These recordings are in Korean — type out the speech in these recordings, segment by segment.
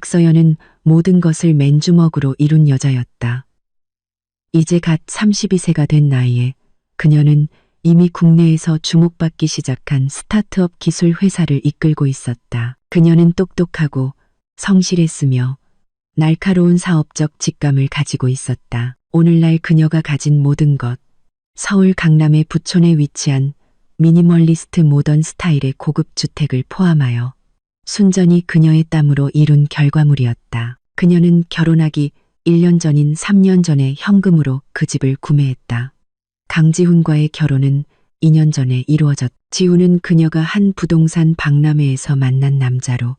박서연은 모든 것을 맨주먹으로 이룬 여자였다. 이제 갓 32세가 된 나이에 그녀는 이미 국내에서 주목받기 시작한 스타트업 기술 회사를 이끌고 있었다. 그녀는 똑똑하고 성실했으며 날카로운 사업적 직감을 가지고 있었다. 오늘날 그녀가 가진 모든 것, 서울 강남의 부촌에 위치한 미니멀리스트 모던 스타일의 고급 주택을 포함하여 순전히 그녀의 땀으로 이룬 결과물이었다. 그녀는 결혼하기 1년 전인 3년 전에 현금으로 그 집을 구매했다. 강지훈과의 결혼은 2년 전에 이루어졌다. 지훈은 그녀가 한 부동산 박람회에서 만난 남자로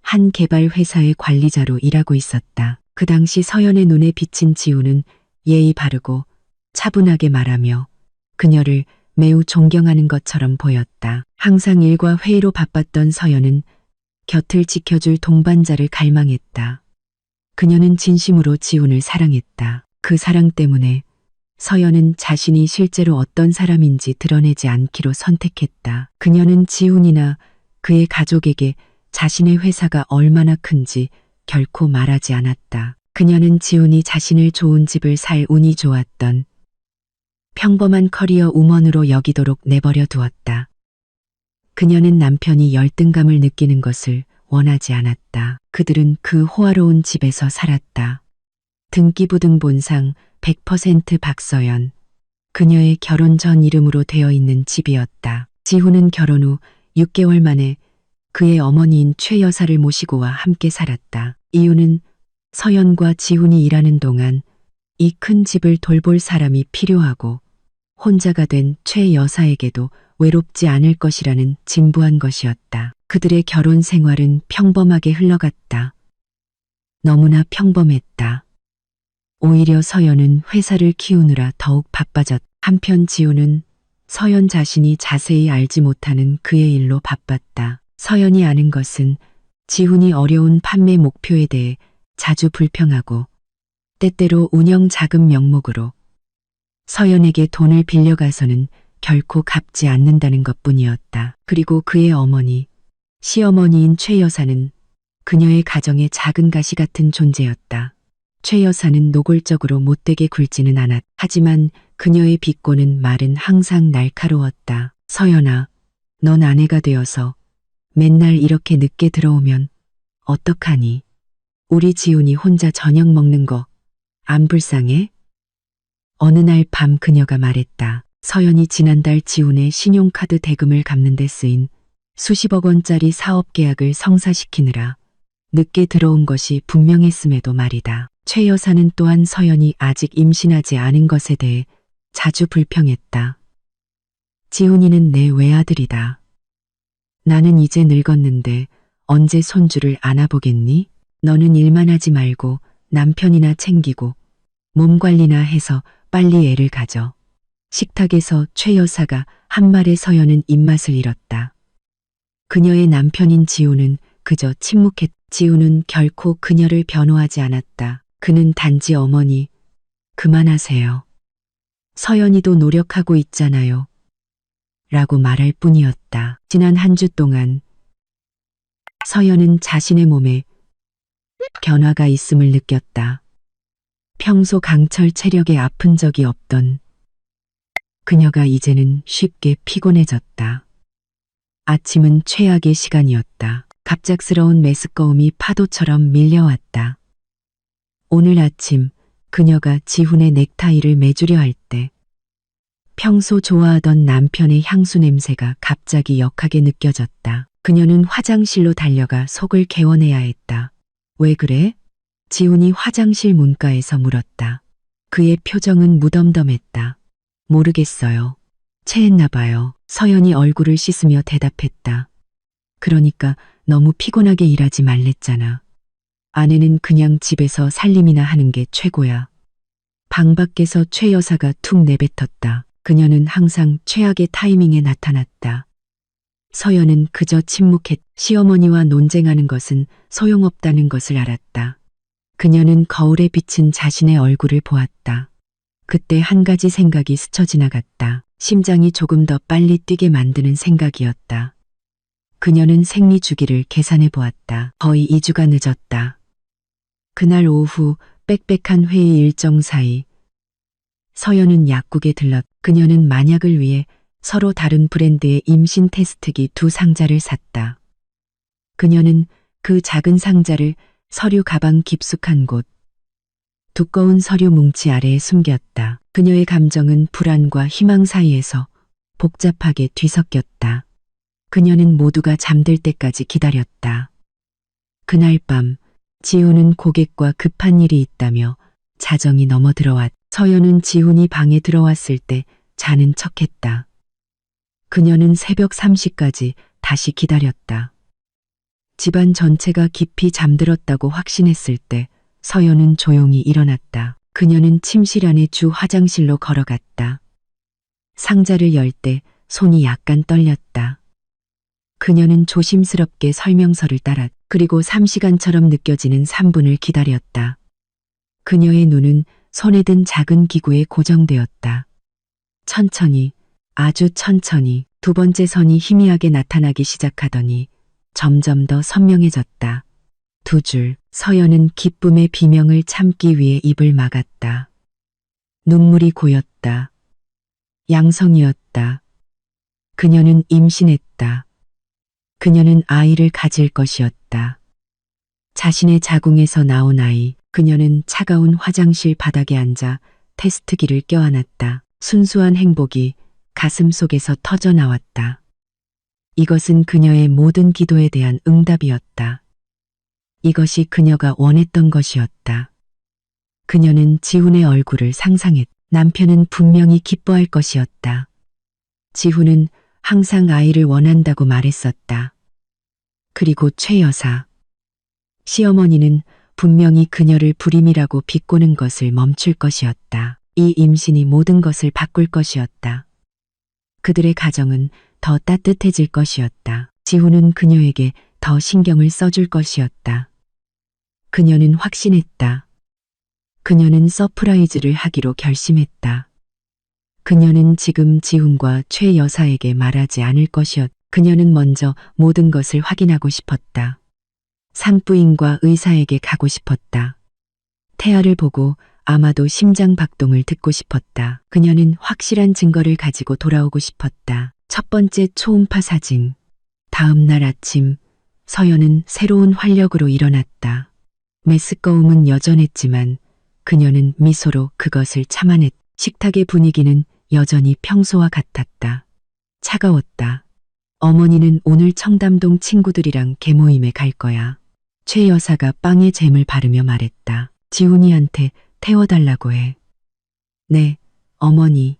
한 개발 회사의 관리자로 일하고 있었다. 그 당시 서연의 눈에 비친 지훈은 예의 바르고 차분하게 말하며 그녀를 매우 존경하는 것처럼 보였다. 항상 일과 회의로 바빴던 서연은 곁을 지켜줄 동반자를 갈망했다. 그녀는 진심으로 지훈을 사랑했다. 그 사랑 때문에 서연은 자신이 실제로 어떤 사람인지 드러내지 않기로 선택했다. 그녀는 지훈이나 그의 가족에게 자신의 회사가 얼마나 큰지 결코 말하지 않았다. 그녀는 지훈이 자신을 좋은 집을 살 운이 좋았던 평범한 커리어 우먼으로 여기도록 내버려 두었다. 그녀는 남편이 열등감을 느끼는 것을 원하지 않았다. 그들은 그 호화로운 집에서 살았다. 등기부등 본상 100% 박서연. 그녀의 결혼 전 이름으로 되어 있는 집이었다. 지훈은 결혼 후 6개월 만에 그의 어머니인 최 여사를 모시고와 함께 살았다. 이유는 서연과 지훈이 일하는 동안 이 큰 집을 돌볼 사람이 필요하고 혼자가 된 최 여사에게도 외롭지 않을 것이라는 진부한 것이었다. 그들의 결혼 생활은 평범하게 흘러갔다. 너무나 평범했다. 오히려 서연은 회사를 키우느라 더욱 바빠졌다. 한편 지훈은 서연 자신이 자세히 알지 못하는 그의 일로 바빴다. 서연이 아는 것은 지훈이 어려운 판매 목표에 대해 자주 불평하고 때때로 운영 자금 명목으로 서연에게 돈을 빌려가서는 결코 갚지 않는다는 것뿐이었다. 그리고 그의 어머니, 시어머니인 최 여사는 그녀의 가정의 작은 가시 같은 존재였다. 최 여사는 노골적으로 못되게 굴지는 않았다. 하지만 그녀의 비꼬는 말은 항상 날카로웠다. 서연아, 넌 아내가 되어서 맨날 이렇게 늦게 들어오면 어떡하니? 우리 지훈이 혼자 저녁 먹는 거 안 불쌍해? 어느 날 밤 그녀가 말했다. 서연이 지난달 지훈의 신용카드 대금을 갚는 데 쓰인 수십억 원짜리 사업 계약을 성사시키느라 늦게 들어온 것이 분명했음에도 말이다. 최 여사는 또한 서연이 아직 임신하지 않은 것에 대해 자주 불평했다. 지훈이는 내 외아들이다. 나는 이제 늙었는데 언제 손주를 안아보겠니? 너는 일만 하지 말고 남편이나 챙기고 몸 관리나 해서 빨리 애를 가져. 식탁에서 최 여사가 한 말에 서연은 입맛을 잃었다. 그녀의 남편인 지훈은 그저 침묵했다. 지훈은 결코 그녀를 변호하지 않았다. 그는 단지 어머니, 그만하세요. 서연이도 노력하고 있잖아요. 라고 말할 뿐이었다. 지난 한 주 동안 서연은 자신의 몸에 변화가 있음을 느꼈다. 평소 강철 체력에 아픈 적이 없던 그녀가 이제는 쉽게 피곤해졌다. 아침은 최악의 시간이었다. 갑작스러운 메스꺼움이 파도처럼 밀려왔다. 오늘 아침 그녀가 지훈의 넥타이를 매주려 할 때 평소 좋아하던 남편의 향수 냄새가 갑자기 역하게 느껴졌다. 그녀는 화장실로 달려가 속을 개원해야 했다. 왜 그래? 지훈이 화장실 문가에서 물었다. 그의 표정은 무덤덤했다. 모르겠어요. 체했나 봐요. 서연이 얼굴을 씻으며 대답했다. 그러니까 너무 피곤하게 일하지 말랬잖아. 아내는 그냥 집에서 살림이나 하는 게 최고야. 방 밖에서 최 여사가 툭 내뱉었다. 그녀는 항상 최악의 타이밍에 나타났다. 서연은 그저 침묵했다. 시어머니와 논쟁하는 것은 소용없다는 것을 알았다. 그녀는 거울에 비친 자신의 얼굴을 보았다. 그때 한 가지 생각이 스쳐 지나갔다. 심장이 조금 더 빨리 뛰게 만드는 생각이었다. 그녀는 생리 주기를 계산해 보았다. 거의 2주가 늦었다. 그날 오후 빽빽한 회의 일정 사이 서연은 약국에 들렀. 그녀는 만약을 위해 서로 다른 브랜드의 임신 테스트기 2상자를 샀다. 그녀는 그 작은 상자를 서류 가방 깊숙한 곳, 두꺼운 서류 뭉치 아래에 숨겼다. 그녀의 감정은 불안과 희망 사이에서 복잡하게 뒤섞였다. 그녀는 모두가 잠들 때까지 기다렸다. 그날 밤 지훈은 고객과 급한 일이 있다며 자정이 넘어 들어왔. 서연은 지훈이 방에 들어왔을 때 자는 척했다. 그녀는 새벽 3시까지 다시 기다렸다. 집안 전체가 깊이 잠들었다고 확신했을 때 서연은 조용히 일어났다. 그녀는 침실 안의 주 화장실로 걸어갔다. 상자를 열 때 손이 약간 떨렸다. 그녀는 조심스럽게 설명서를 따랐. 그리고 3시간처럼 느껴지는 3분을 기다렸다. 그녀의 눈은 손에 든 작은 기구에 고정되었다. 천천히, 아주 천천히 두 번째 선이 희미하게 나타나기 시작하더니 점점 더 선명해졌다. 2줄. 서연은 기쁨의 비명을 참기 위해 입을 막았다. 눈물이 고였다. 양성이었다. 그녀는 임신했다. 그녀는 아이를 가질 것이었다. 자신의 자궁에서 나온 아이. 그녀는 차가운 화장실 바닥에 앉아 테스트기를 껴안았다. 순수한 행복이 가슴 속에서 터져 나왔다. 이것은 그녀의 모든 기도에 대한 응답이었다. 이것이 그녀가 원했던 것이었다. 그녀는 지훈의 얼굴을 상상했. 남편은 분명히 기뻐할 것이었다. 지훈은 항상 아이를 원한다고 말했었다. 그리고 최 여사. 시어머니는 분명히 그녀를 불임이라고 비꼬는 것을 멈출 것이었다. 이 임신이 모든 것을 바꿀 것이었다. 그들의 가정은 더 따뜻해질 것이었다. 지훈은 그녀에게 더 신경을 써줄 것이었다. 그녀는 확신했다. 그녀는 서프라이즈를 하기로 결심했다. 그녀는 지금 지훈과 최 여사에게 말하지 않을 것이었다. 그녀는 먼저 모든 것을 확인하고 싶었다. 산부인과 의사에게 가고 싶었다. 태아를 보고 아마도 심장 박동을 듣고 싶었다. 그녀는 확실한 증거를 가지고 돌아오고 싶었다. 첫 번째 초음파 사진. 다음 날 아침 서연은 새로운 활력으로 일어났다. 메스꺼움은 여전했지만 그녀는 미소로 그것을 참아냈다. 식탁의 분위기는 여전히 평소와 같았다. 차가웠다. 어머니는 오늘 청담동 친구들이랑 개모임에 갈 거야. 최 여사가 빵에 잼을 바르며 말했다. 지훈이한테 태워달라고 해. 네, 어머니.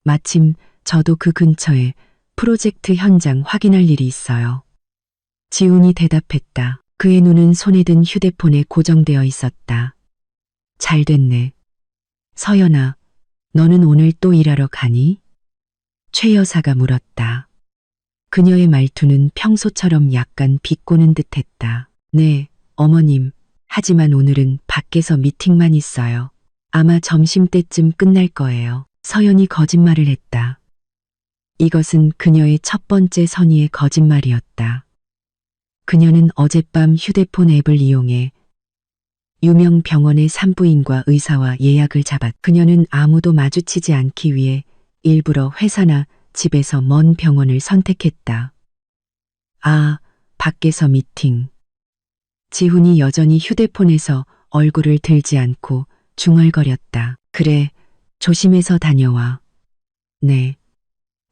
마침 저도 그 근처에 프로젝트 현장 확인할 일이 있어요. 지훈이 대답했다. 그의 눈은 손에 든 휴대폰에 고정되어 있었다. 잘 됐네. 서연아, 너는 오늘 또 일하러 가니? 최 여사가 물었다. 그녀의 말투는 평소처럼 약간 비꼬는 듯했다. 네, 어머님. 하지만 오늘은 밖에서 미팅만 있어요. 아마 점심때쯤 끝날 거예요. 서연이 거짓말을 했다. 이것은 그녀의 첫 번째 선의의 거짓말이었다. 그녀는 어젯밤 휴대폰 앱을 이용해 유명 병원의 산부인과 의사와 예약을 잡았. 그녀는 아무도 마주치지 않기 위해 일부러 회사나 집에서 먼 병원을 선택했다. 아, 밖에서 미팅. 지훈이 여전히 휴대폰에서 얼굴을 들지 않고 중얼거렸다. 그래, 조심해서 다녀와. 네.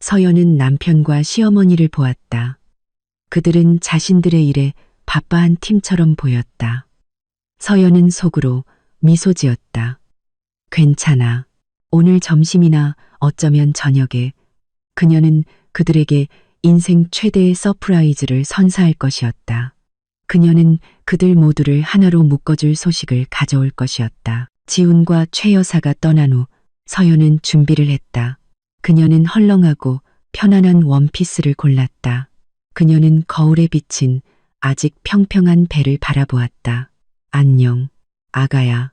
서연은 남편과 시어머니를 보았다. 그들은 자신들의 일에 바빠한 팀처럼 보였다. 서연은 속으로 미소 지었다. 괜찮아. 오늘 점심이나 어쩌면 저녁에 그녀는 그들에게 인생 최대의 서프라이즈를 선사할 것이었다. 그녀는 그들 모두를 하나로 묶어줄 소식을 가져올 것이었다. 지훈과 최 여사가 떠난 후 서연은 준비를 했다. 그녀는 헐렁하고 편안한 원피스를 골랐다. 그녀는 거울에 비친 아직 평평한 배를 바라보았다. 안녕, 아가야.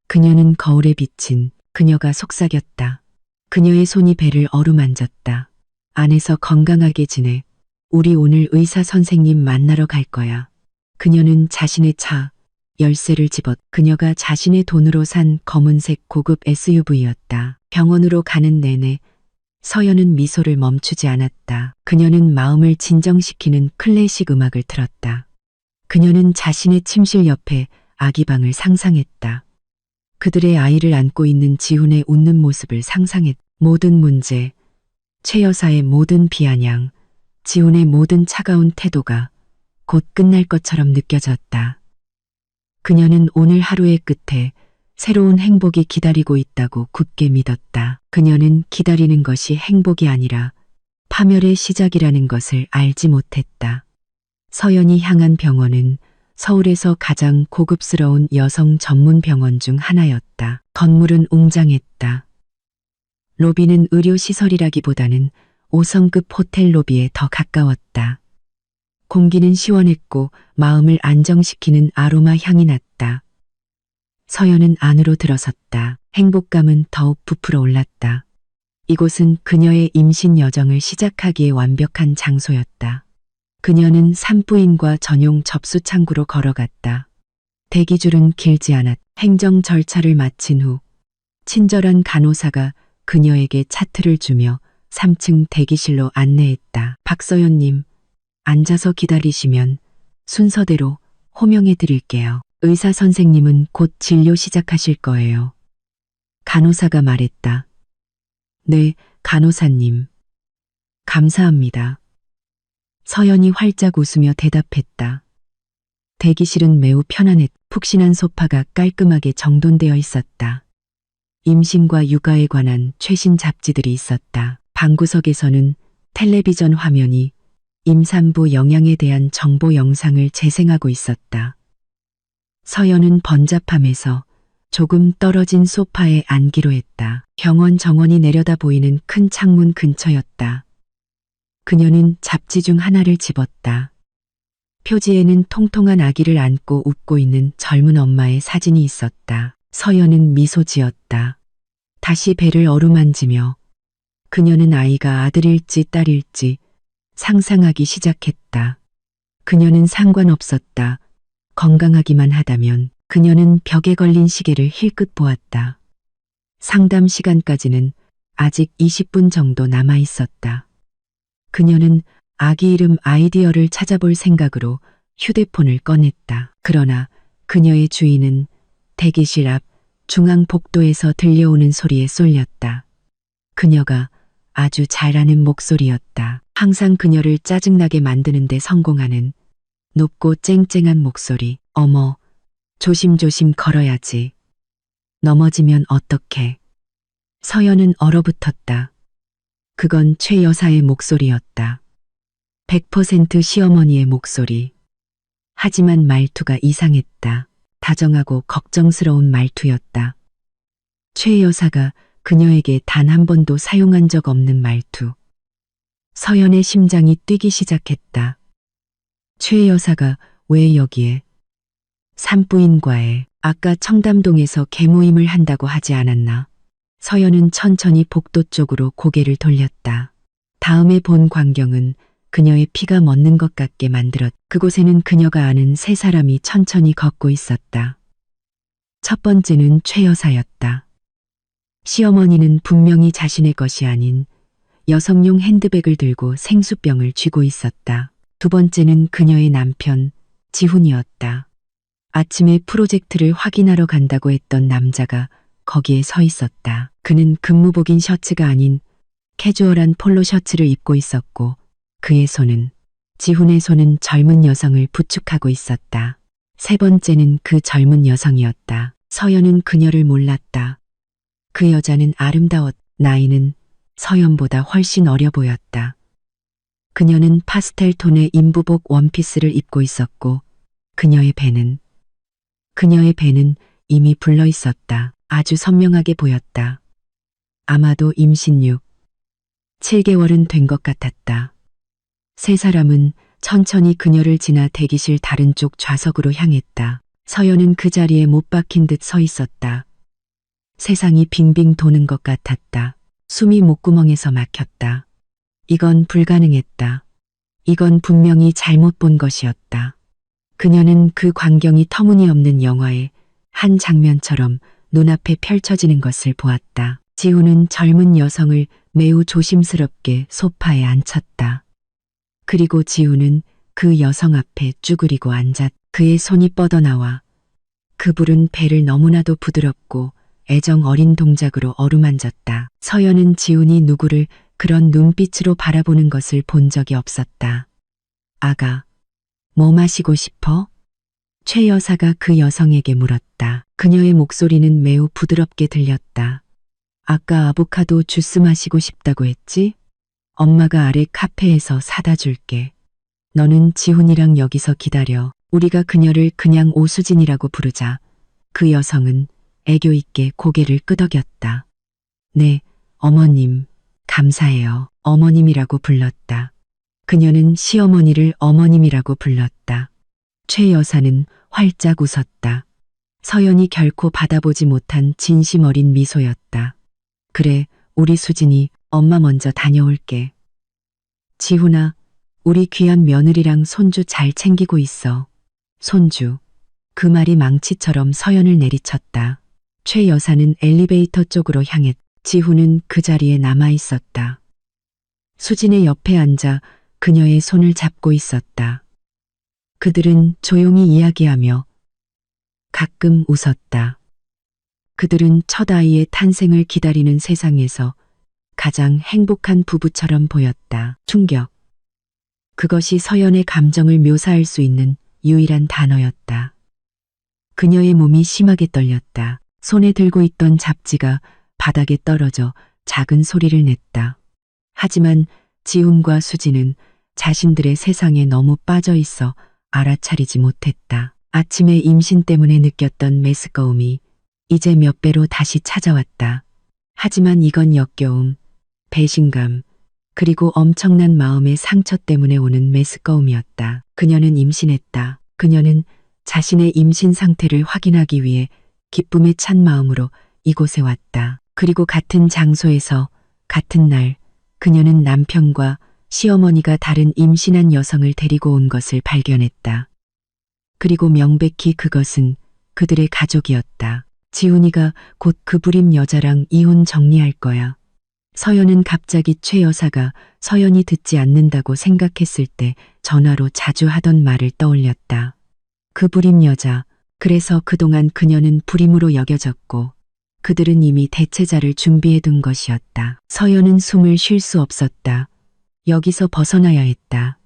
그녀는 거울에 비친 그녀가 속삭였다. 그녀의 손이 배를 어루만졌다. 안에서 건강하게 지내. 우리 오늘 의사 선생님 만나러 갈 거야. 그녀는 자신의 차, 열쇠를 집었. 그녀가 자신의 돈으로 산 검은색 고급 SUV였다. 병원으로 가는 내내 서연은 미소를 멈추지 않았다. 그녀는 마음을 진정시키는 클래식 음악을 틀었다. 그녀는 자신의 침실 옆에 아기방을 상상했다. 그들의 아이를 안고 있는 지훈의 웃는 모습을 상상했다. 모든 문제, 최 여사의 모든 비아냥, 지훈의 모든 차가운 태도가 곧 끝날 것처럼 느껴졌다. 그녀는 오늘 하루의 끝에 새로운 행복이 기다리고 있다고 굳게 믿었다. 그녀는 기다리는 것이 행복이 아니라 파멸의 시작이라는 것을 알지 못했다. 서연이 향한 병원은 서울에서 가장 고급스러운 여성 전문 병원 중 하나였다. 건물은 웅장했다. 로비는 의료시설이라기보다는 5성급 호텔 로비에 더 가까웠다. 공기는 시원했고 마음을 안정시키는 아로마 향이 났다. 서연은 안으로 들어섰다. 행복감은 더욱 부풀어 올랐다. 이곳은 그녀의 임신 여정을 시작하기에 완벽한 장소였다. 그녀는 산부인과 전용 접수 창구로 걸어갔다. 대기줄은 길지 않았다. 행정 절차를 마친 후 친절한 간호사가 그녀에게 차트를 주며 3층 대기실로 안내했다. 박서연님, 앉아서 기다리시면 순서대로 호명해 드릴게요. 의사 선생님은 곧 진료 시작하실 거예요. 간호사가 말했다. 네, 간호사님. 감사합니다. 서연이 활짝 웃으며 대답했다. 대기실은 매우 편안했. 푹신한 소파가 깔끔하게 정돈되어 있었다. 임신과 육아에 관한 최신 잡지들이 있었다. 방구석에서는 텔레비전 화면이 임산부 영양에 대한 정보 영상을 재생하고 있었다. 서연은 번잡함에서 조금 떨어진 소파에 앉기로 했다. 병원 정원이 내려다 보이는 큰 창문 근처였다. 그녀는 잡지 중 하나를 집었다. 표지에는 통통한 아기를 안고 웃고 있는 젊은 엄마의 사진이 있었다. 서연은 미소 지었다. 다시 배를 어루만지며 그녀는 아이가 아들일지 딸일지 상상하기 시작했다. 그녀는 상관없었다. 건강하기만 하다면. 그녀는 벽에 걸린 시계를 힐끗 보았다. 상담 시간까지는 아직 20분 정도 남아 있었다. 그녀는 아기 이름 아이디어를 찾아볼 생각으로 휴대폰을 꺼냈다. 그러나 그녀의 주인은 대기실 앞 중앙 복도에서 들려오는 소리에 쏠렸다. 그녀가 아주 잘 아는 목소리였다. 항상 그녀를 짜증나게 만드는 데 성공하는 높고 쨍쨍한 목소리. 어머, 조심조심 걸어야지. 넘어지면 어떡해. 서연은 얼어붙었다. 그건 최 여사의 목소리였다. 100% 시어머니의 목소리. 하지만 말투가 이상했다. 다정하고 걱정스러운 말투였다. 최 여사가 그녀에게 단 한 번도 사용한 적 없는 말투. 서연의 심장이 뛰기 시작했다. 최 여사가 왜 여기에? 산부인과에 아까 청담동에서 개모임을 한다고 하지 않았나? 서연은 천천히 복도 쪽으로 고개를 돌렸다. 다음에 본 광경은 그녀의 피가 멎는 것 같게 만들었. 그곳에는 그녀가 아는 세 사람이 천천히 걷고 있었다. 첫 번째는 최 여사였다. 시어머니는 분명히 자신의 것이 아닌 여성용 핸드백을 들고 생수병을 쥐고 있었다. 두 번째는 그녀의 남편 지훈이었다. 아침에 프로젝트를 확인하러 간다고 했던 남자가 거기에 서 있었다. 그는 근무복인 셔츠가 아닌 캐주얼한 폴로 셔츠를 입고 있었고 그의 손은 지훈의 손은 젊은 여성을 부축하고 있었다. 세 번째는 그 젊은 여성이었다. 서연은 그녀를 몰랐다. 그 여자는 아름다웠. 나이는 서연보다 훨씬 어려 보였다. 그녀는 파스텔 톤의 인부복 원피스를 입고 있었고 그녀의 배는 이미 불러 있었다. 아주 선명하게 보였다. 아마도 임신 7개월은 된 것 같았다. 세 사람은 천천히 그녀를 지나 대기실 다른 쪽 좌석으로 향했다. 서연은 그 자리에 못 박힌 듯 서 있었다. 세상이 빙빙 도는 것 같았다. 숨이 목구멍에서 막혔다. 이건 불가능했다. 이건 분명히 잘못 본 것이었다. 그녀는 그 광경이 터무니없는 영화의 한 장면처럼 눈앞에 펼쳐지는 것을 보았다. 지훈은 젊은 여성을 매우 조심스럽게 소파에 앉혔다. 그리고 지훈은 그 여성 앞에 쭈그리고 앉았. 그의 손이 뻗어나와 그 부른 배를 너무나도 부드럽고 애정 어린 동작으로 어루만졌다. 서연은 지훈이 누구를 그런 눈빛으로 바라보는 것을 본 적이 없었다. 아가, 뭐 마시고 싶어? 최 여사가 그 여성에게 물었다. 그녀의 목소리는 매우 부드럽게 들렸다. 아까 아보카도 주스 마시고 싶다고 했지? 엄마가 아래 카페에서 사다 줄게. 너는 지훈이랑 여기서 기다려. 우리가 그녀를 그냥 오수진이라고 부르자. 그 여성은 애교 있게 고개를 끄덕였다. 네, 어머님, 감사해요. 어머님이라고 불렀다. 그녀는 시어머니를 어머님이라고 불렀다. 최 여사는 활짝 웃었다. 서연이 결코 받아보지 못한 진심 어린 미소였다. 그래, 우리 수진이 엄마 먼저 다녀올게. 지훈아, 우리 귀한 며느리랑 손주 잘 챙기고 있어. 손주. 그 말이 망치처럼 서연을 내리쳤다. 최 여사는 엘리베이터 쪽으로 향했. 지훈은 그 자리에 남아 있었다. 수진의 옆에 앉아 그녀의 손을 잡고 있었다. 그들은 조용히 이야기하며 가끔 웃었다. 그들은 첫 아이의 탄생을 기다리는 세상에서 가장 행복한 부부처럼 보였다. 충격. 그것이 서연의 감정을 묘사할 수 있는 유일한 단어였다. 그녀의 몸이 심하게 떨렸다. 손에 들고 있던 잡지가 바닥에 떨어져 작은 소리를 냈다. 하지만 지훈과 수진은 자신들의 세상에 너무 빠져 있어 알아차리지 못했다. 아침에 임신 때문에 느꼈던 메스꺼움이 이제 몇 배로 다시 찾아왔다. 하지만 이건 역겨움, 배신감, 그리고 엄청난 마음의 상처 때문에 오는 메스꺼움이었다. 그녀는 임신했다. 그녀는 자신의 임신 상태를 확인하기 위해 기쁨에 찬 마음으로 이곳에 왔다. 그리고 같은 장소에서 같은 날 그녀는 남편과 시어머니가 다른 임신한 여성을 데리고 온 것을 발견했다. 그리고 명백히 그것은 그들의 가족이었다. 지훈이가 곧 그 불임 여자랑 이혼 정리할 거야. 서연은 갑자기 최 여사가 서연이 듣지 않는다고 생각했을 때 전화로 자주 하던 말을 떠올렸다. 그 불임 여자, 그래서 그동안 그녀는 불임으로 여겨졌고 그들은 이미 대체자를 준비해둔 것이었다. 서연은 숨을 쉴 수 없었다. 여기서 벗어나야 했다.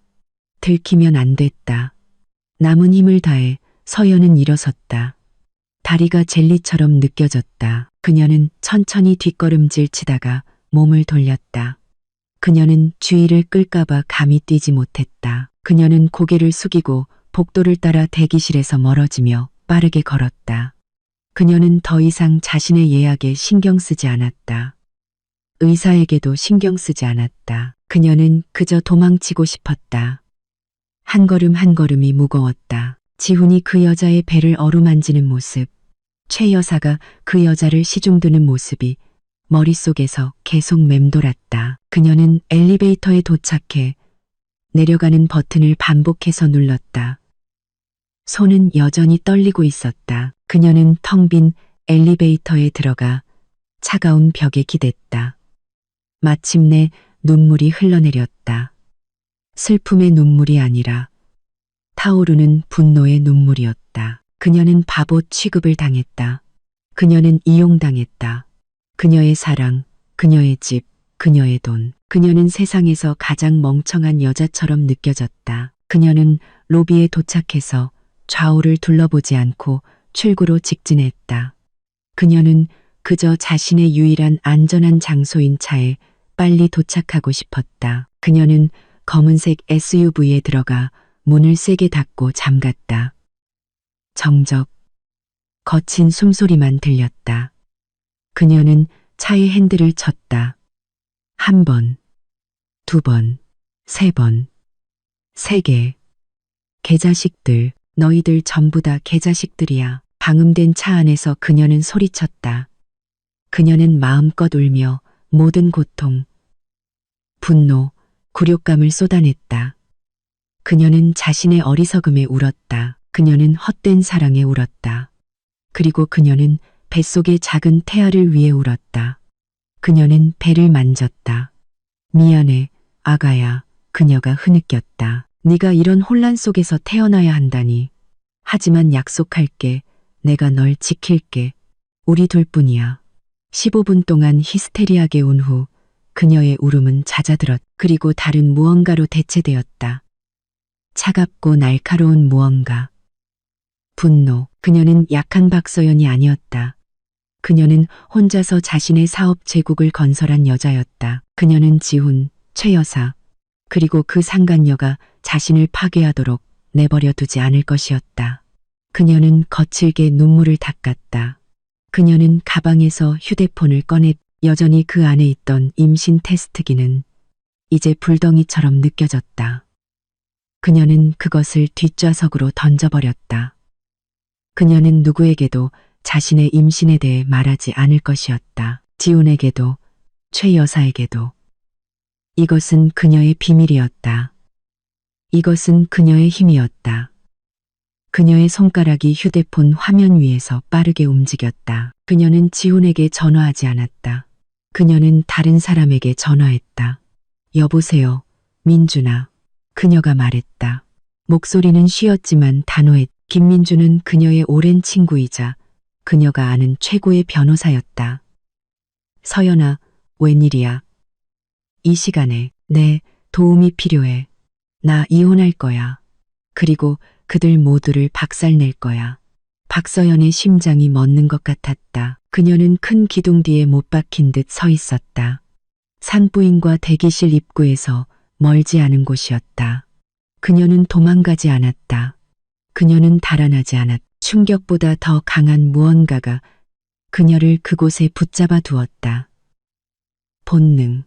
들키면 안 됐다. 남은 힘을 다해 서연은 일어섰다. 다리가 젤리처럼 느껴졌다. 그녀는 천천히 뒷걸음질 치다가 몸을 돌렸다. 그녀는 주의를 끌까봐 감히 뛰지 못했다. 그녀는 고개를 숙이고 복도를 따라 대기실에서 멀어지며 빠르게 걸었다. 그녀는 더 이상 자신의 예약에 신경 쓰지 않았다. 의사에게도 신경 쓰지 않았다. 그녀는 그저 도망치고 싶었다. 한 걸음 한 걸음이 무거웠다. 지훈이 그 여자의 배를 어루만지는 모습, 최 여사가 그 여자를 시중드는 모습이 머릿속에서 계속 맴돌았다. 그녀는 엘리베이터에 도착해 내려가는 버튼을 반복해서 눌렀다. 손은 여전히 떨리고 있었다. 그녀는 텅 빈 엘리베이터에 들어가 차가운 벽에 기댔다. 마침내 눈물이 흘러내렸다. 슬픔의 눈물이 아니라 타오르는 분노의 눈물이었다. 그녀는 바보 취급을 당했다. 그녀는 이용당했다. 그녀의 사랑, 그녀의 집, 그녀의 돈. 그녀는 세상에서 가장 멍청한 여자처럼 느껴졌다. 그녀는 로비에 도착해서 좌우를 둘러보지 않고 출구로 직진했다. 그녀는 그저 자신의 유일한 안전한 장소인 차에 빨리 도착하고 싶었다. 그녀는 검은색 SUV에 들어가 문을 세게 닫고 잠갔다. 정적, 거친 숨소리만 들렸다. 그녀는 차의 핸들을 쳤다. 한 번, 두 번, 세 번, 세 개. 개자식들, 너희들 전부 다 개자식들이야. 방음된 차 안에서 그녀는 소리쳤다. 그녀는 마음껏 울며 모든 고통, 분노, 굴욕감을 쏟아냈다. 그녀는 자신의 어리석음에 울었다. 그녀는 헛된 사랑에 울었다. 그리고 그녀는 뱃속의 작은 태아를 위해 울었다. 그녀는 배를 만졌다. 미안해, 아가야. 그녀가 흐느꼈다. 네가 이런 혼란 속에서 태어나야 한다니. 하지만 약속할게. 내가 널 지킬게. 우리 둘뿐이야. 15분 동안 히스테리하게 운 후 그녀의 울음은 잦아들었. 그리고 다른 무언가로 대체되었다. 차갑고 날카로운 무언가. 분노. 그녀는 약한 박서연이 아니었다. 그녀는 혼자서 자신의 사업 제국을 건설한 여자였다. 그녀는 지훈, 최 여사, 그리고 그 상간녀가 자신을 파괴하도록 내버려 두지 않을 것이었다. 그녀는 거칠게 눈물을 닦았다. 그녀는 가방에서 휴대폰을 꺼냈. 여전히 그 안에 있던 임신 테스트기는 이제 불덩이처럼 느껴졌다. 그녀는 그것을 뒷좌석으로 던져버렸다. 그녀는 누구에게도 자신의 임신에 대해 말하지 않을 것이었다. 지훈에게도, 최 여사에게도. 이것은 그녀의 비밀이었다. 이것은 그녀의 힘이었다. 그녀의 손가락이 휴대폰 화면 위에서 빠르게 움직였다. 그녀는 지훈에게 전화하지 않았다. 그녀는 다른 사람에게 전화했다. 여보세요, 민준아. 그녀가 말했다. 목소리는 쉬었지만 단호했다. 김민준은 그녀의 오랜 친구이자 그녀가 아는 최고의 변호사였다. 서연아, 웬일이야? 이 시간에. 네, 도움이 필요해. 나 이혼할 거야. 그리고 그들 모두를 박살낼 거야. 박서연의 심장이 멎는 것 같았다. 그녀는 큰 기둥 뒤에 못 박힌 듯 서 있었다. 산부인과 대기실 입구에서 멀지 않은 곳이었다. 그녀는 도망가지 않았다. 그녀는 달아나지 않았다. 충격보다 더 강한 무언가가 그녀를 그곳에 붙잡아 두었다. 본능.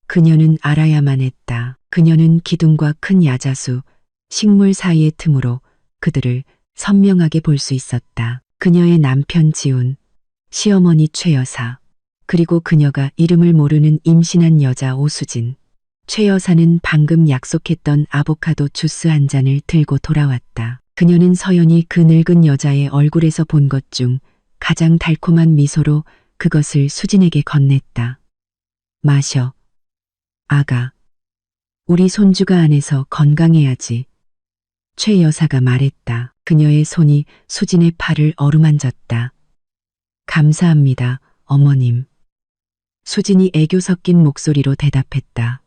그녀는 알아야만 했다. 그녀는 기둥과 큰 야자수, 식물 사이의 틈으로 그들을 선명하게 볼 수 있었다. 그녀의 남편 지훈, 시어머니 최 여사, 그리고 그녀가 이름을 모르는 임신한 여자 오수진. 최 여사는 방금 약속했던 아보카도 주스 한 잔을 들고 돌아왔다. 그녀는 서연이 그 늙은 여자의 얼굴에서 본 것 중 가장 달콤한 미소로 그것을 수진에게 건넸다. 마셔. 아가. 우리 손주가 안에서 건강해야지. 최 여사가 말했다. 그녀의 손이 수진의 팔을 어루만졌다. 감사합니다, 어머님. 수진이 애교 섞인 목소리로 대답했다.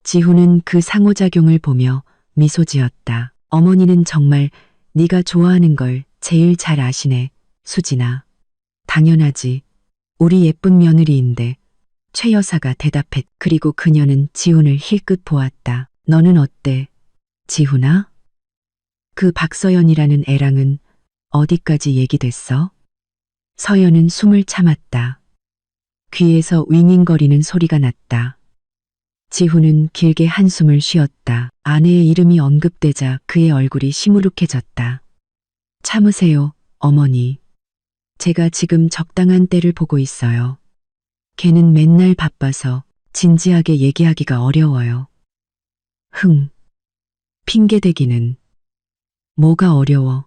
지훈은 그 상호작용을 보며 미소 지었다. 어머니는 정말 네가 좋아하는 걸 제일 잘 아시네, 수진아. 당연하지. 우리 예쁜 며느리인데. 최 여사가 대답했. 그리고 그녀는 지훈을 힐끗 보았다. 너는 어때, 지훈아? 그 박서연이라는 애랑은 어디까지 얘기됐어? 서연은 숨을 참았다. 귀에서 윙윙거리는 소리가 났다. 지훈은 길게 한숨을 쉬었다. 아내의 이름이 언급되자 그의 얼굴이 시무룩해졌다. 참으세요, 어머니. 제가 지금 적당한 때를 보고 있어요. 걔는 맨날 바빠서 진지하게 얘기하기가 어려워요. 핑계대기는. 뭐가 어려워?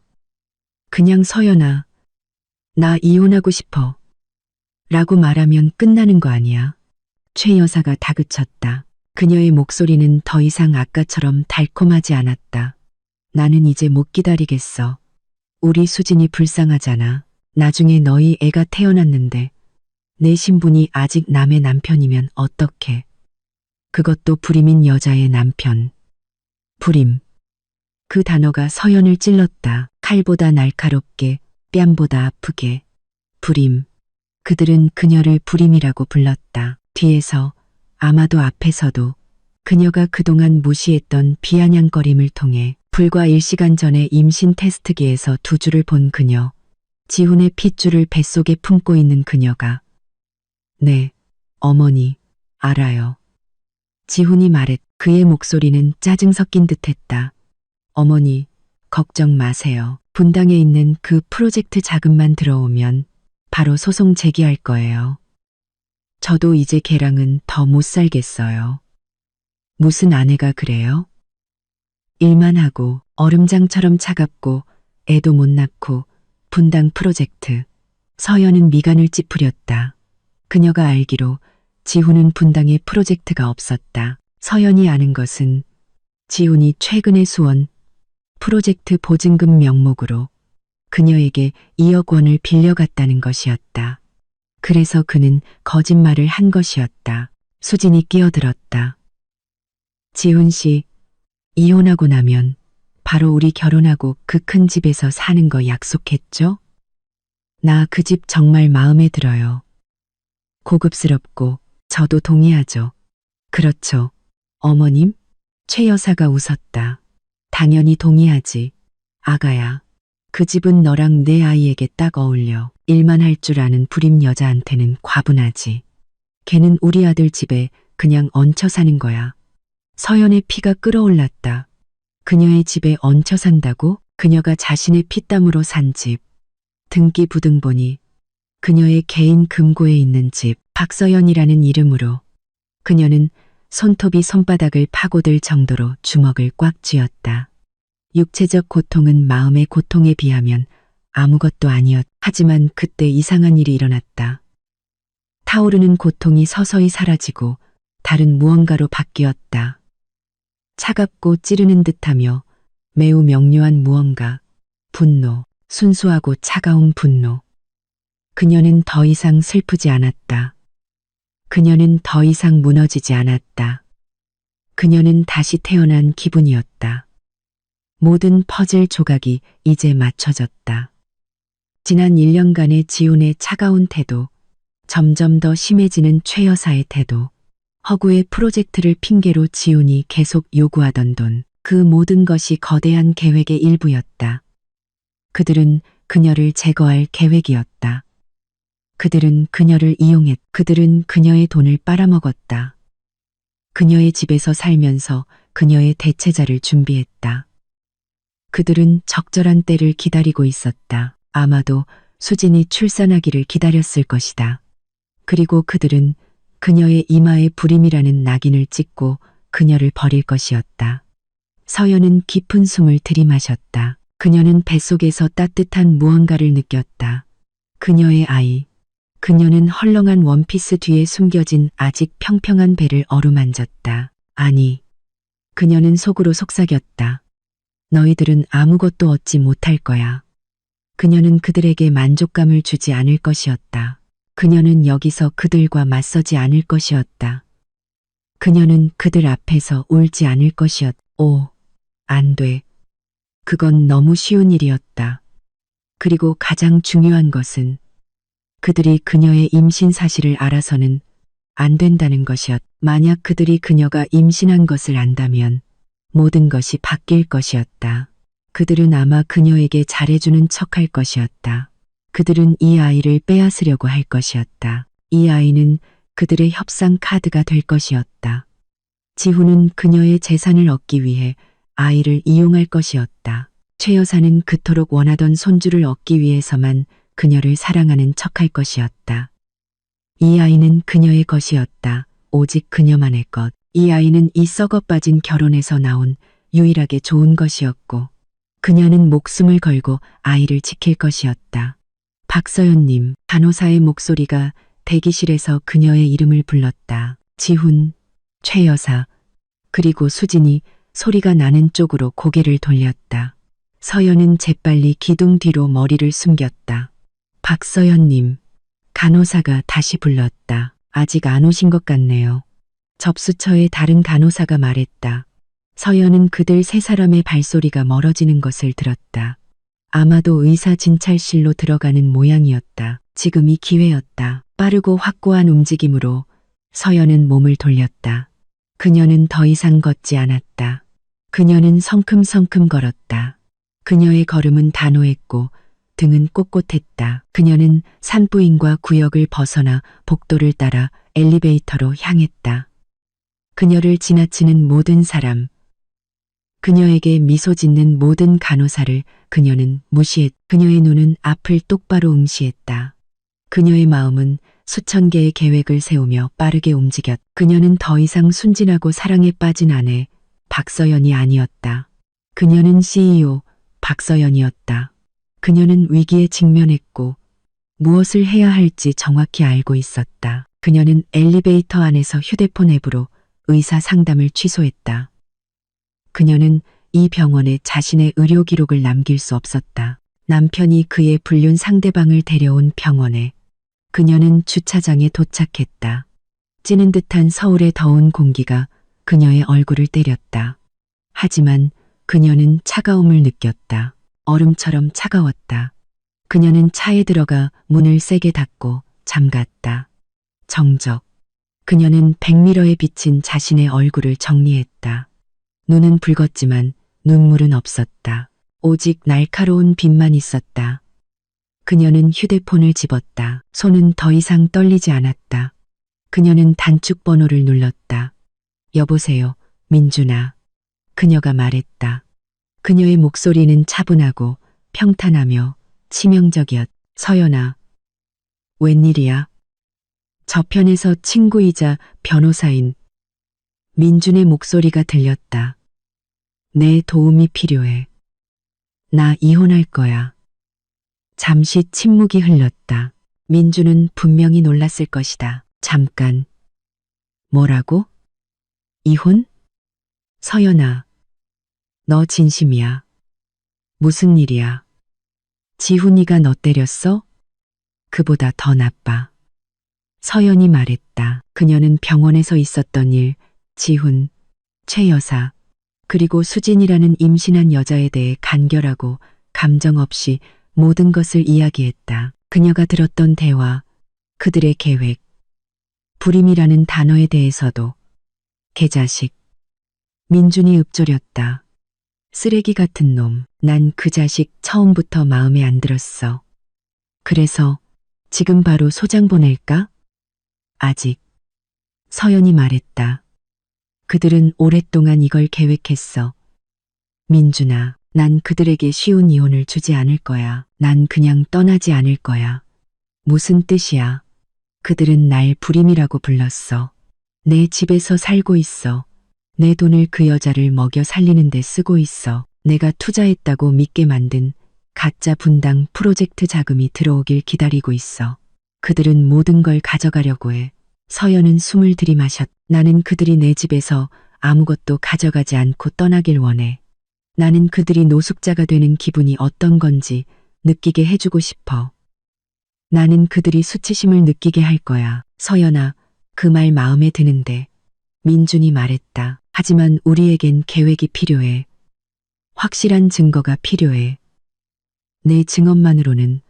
그냥 서연아, 나 이혼하고 싶어. 라고 말하면 끝나는 거 아니야. 최 여사가 다그쳤다. 그녀의 목소리는 더 이상 아까처럼 달콤하지 않았다. 나는 이제 못 기다리겠어. 우리 수진이 불쌍하잖아. 나중에 너희 애가 태어났는데 내 신분이 아직 남의 남편이면 어떡해. 그것도 불임인 여자의 남편. 불임. 그 단어가 서연을 찔렀다. 칼보다 날카롭게, 뺨보다 아프게. 불임. 그들은 그녀를 불임이라고 불렀다. 뒤에서, 아마도 앞에서도 그녀가 그동안 무시했던 비아냥거림을 통해 불과 1시간 전에 임신 테스트기에서 두 줄을 본 그녀. 지훈의 핏줄을 뱃속에 품고 있는 그녀가. 네, 어머니, 알아요. 지훈이 말했. 그의 목소리는 짜증 섞인 듯했다. 어머니, 걱정 마세요. 분당에 있는 그 프로젝트 자금만 들어오면 바로 소송 제기할 거예요. 저도 이제 걔랑은 더 못 살겠어요. 무슨 아내가 그래요? 일만 하고 얼음장처럼 차갑고 애도 못 낳고 분당 프로젝트. 서연은 미간을 찌푸렸다. 그녀가 알기로 지훈은 분당에 프로젝트가 없었다. 서연이 아는 것은 지훈이 최근에 수원 프로젝트 보증금 명목으로 그녀에게 2억 원을 빌려갔다는 것이었다. 그래서 그는 거짓말을 한 것이었다. 수진이 끼어들었다. 지훈 씨, 이혼하고 나면 바로 우리 결혼하고 그 큰 집에서 사는 거 약속했죠? 나 그 집 정말 마음에 들어요. 고급스럽고 저도 동의하죠. 그렇죠. 어머님? 최 여사가 웃었다. 당연히 동의하지. 아가야. 그 집은 너랑 내 아이에게 딱 어울려. 일만 할 줄 아는 불임 여자한테는 과분하지. 걔는 우리 아들 집에 그냥 얹혀 사는 거야. 서연의 피가 끓어올랐다. 그녀의 집에 얹혀 산다고? 그녀가 자신의 피땀으로 산 집. 등기 부등 보니 그녀의 개인 금고에 있는 집. 박서연이라는 이름으로. 그녀는 손톱이 손바닥을 파고들 정도로 주먹을 꽉 쥐었다. 육체적 고통은 마음의 고통에 비하면 아무것도 아니었. 하지만 그때 이상한 일이 일어났다. 타오르는 고통이 서서히 사라지고 다른 무언가로 바뀌었다. 차갑고 찌르는 듯하며 매우 명료한 무언가. 분노, 순수하고 차가운 분노. 그녀는 더 이상 슬프지 않았다. 그녀는 더 이상 무너지지 않았다. 그녀는 다시 태어난 기분이었다. 모든 퍼즐 조각이 이제 맞춰졌다. 지난 1년간의 지훈의 차가운 태도, 점점 더 심해지는 최 여사의 태도, 허구의 프로젝트를 핑계로 지훈이 계속 요구하던 돈, 그 모든 것이 거대한 계획의 일부였다. 그들은 그녀를 제거할 계획이었다. 그들은 그녀를 이용했. 그들은 그녀의 돈을 빨아먹었다. 그녀의 집에서 살면서 그녀의 대체자를 준비했다. 그들은 적절한 때를 기다리고 있었다. 아마도 수진이 출산하기를 기다렸을 것이다. 그리고 그들은 그녀의 이마에 불임이라는 낙인을 찍고 그녀를 버릴 것이었다. 서연은 깊은 숨을 들이마셨다. 그녀는 뱃속에서 따뜻한 무언가를 느꼈다. 그녀의 아이. 그녀는 헐렁한 원피스 뒤에 숨겨진 아직 평평한 배를 어루만졌다. 아니, 그녀는 속으로 속삭였다. 너희들은 아무것도 얻지 못할 거야. 그녀는 그들에게 만족감을 주지 않을 것이었다. 그녀는 여기서 그들과 맞서지 않을 것이었다. 그녀는 그들 앞에서 울지 않을 것이었다. 오, 안 돼. 그건 너무 쉬운 일이었다. 그리고 가장 중요한 것은 그들이 그녀의 임신 사실을 알아서는 안 된다는 것이었다. 만약 그들이 그녀가 임신한 것을 안다면 모든 것이 바뀔 것이었다. 그들은 아마 그녀에게 잘해주는 척할 것이었다. 그들은 이 아이를 빼앗으려고 할 것이었다. 이 아이는 그들의 협상 카드가 될 것이었다. 지훈은 그녀의 재산을 얻기 위해 아이를 이용할 것이었다. 최 여사는 그토록 원하던 손주를 얻기 위해서만 그녀를 사랑하는 척할 것이었다. 이 아이는 그녀의 것이었다. 오직 그녀만의 것. 이 아이는 이 썩어 빠진 결혼에서 나온 유일하게 좋은 것이었고 그녀는 목숨을 걸고 아이를 지킬 것이었다. 박서연님, 간호사의 목소리가 대기실에서 그녀의 이름을 불렀다. 지훈, 최 여사, 그리고 수진이 소리가 나는 쪽으로 고개를 돌렸다. 서연은 재빨리 기둥 뒤로 머리를 숨겼다. 박서연님, 간호사가 다시 불렀다. 아직 안 오신 것 같네요. 접수처의 다른 간호사가 말했다. 서연은 그들 세 사람의 발소리가 멀어지는 것을 들었다. 아마도 의사 진찰실로 들어가는 모양이었다. 지금이 기회였다. 빠르고 확고한 움직임으로 서연은 몸을 돌렸다. 그녀는 더 이상 걷지 않았다. 그녀는 성큼성큼 걸었다. 그녀의 걸음은 단호했고 등은 꼿꼿했다. 그녀는 산부인과 구역을 벗어나 복도를 따라 엘리베이터로 향했다. 그녀를 지나치는 모든 사람, 그녀에게 미소 짓는 모든 간호사를 그녀는 무시했다. 그녀의 눈은 앞을 똑바로 응시했다. 그녀의 마음은 수천 개의 계획을 세우며 빠르게 움직였다. 그녀는 더 이상 순진하고 사랑에 빠진 아내 박서연이 아니었다. 그녀는 CEO 박서연이었다. 그녀는 위기에 직면했고 무엇을 해야 할지 정확히 알고 있었다. 그녀는 엘리베이터 안에서 휴대폰 앱으로 의사 상담을 취소했다. 그녀는 이 병원에 자신의 의료 기록을 남길 수 없었다. 남편이 그의 불륜 상대방을 데려온 병원에 그녀는 주차장에 도착했다. 찌는 듯한 서울의 더운 공기가 그녀의 얼굴을 때렸다. 하지만 그녀는 차가움을 느꼈다. 얼음처럼 차가웠다. 그녀는 차에 들어가 문을 세게 닫고 잠갔다. 정적. 그녀는 백미러에 비친 자신의 얼굴을 정리했다. 눈은 붉었지만 눈물은 없었다. 오직 날카로운 빛만 있었다. 그녀는 휴대폰을 집었다. 손은 더 이상 떨리지 않았다. 그녀는 단축 번호를 눌렀다. 여보세요, 민준아. 그녀가 말했다. 그녀의 목소리는 차분하고 평탄하며 치명적이었다. 서연아. 웬일이야? 저편에서 친구이자 변호사인 민준의 목소리가 들렸다. 내 도움이 필요해. 나 이혼할 거야. 잠시 침묵이 흘렀다. 민준은 분명히 놀랐을 것이다. 잠깐. 뭐라고? 이혼? 서연아. 너 진심이야. 무슨 일이야? 지훈이가 너 때렸어? 그보다 더 나빠. 서연이 말했다. 그녀는 병원에서 있었던 일, 지훈, 최 여사, 그리고 수진이라는 임신한 여자에 대해 간결하고 감정 없이 모든 것을 이야기했다. 그녀가 들었던 대화, 그들의 계획, 불임이라는 단어에 대해서도. 개자식. 민준이 읊조렸다. 쓰레기 같은 놈. 난 그 자식 처음부터 마음에 안 들었어. 그래서 지금 바로 소장 보낼까? 아직. 서연이 말했다. 그들은 오랫동안 이걸 계획했어. 민준아, 난 그들에게 쉬운 이혼을 주지 않을 거야. 난 그냥 떠나지 않을 거야. 무슨 뜻이야? 그들은 날 불임이라고 불렀어. 내 집에서 살고 있어. 내 돈을 그 여자를 먹여 살리는 데 쓰고 있어. 내가 투자했다고 믿게 만든 가짜 분당 프로젝트 자금이 들어오길 기다리고 있어. 그들은 모든 걸 가져가려고 해. 서연은 숨을 들이마셨. 나는 그들이 내 집에서 아무것도 가져가지 않고 떠나길 원해. 나는 그들이 노숙자가 되는 기분이 어떤 건지 느끼게 해주고 싶어. 나는 그들이 수치심을 느끼게 할 거야. 서연아, 그 말 마음에 드는데. 민준이 말했다. 하지만 우리에겐 계획이 필요해. 확실한 증거가 필요해. 내 증언만으로는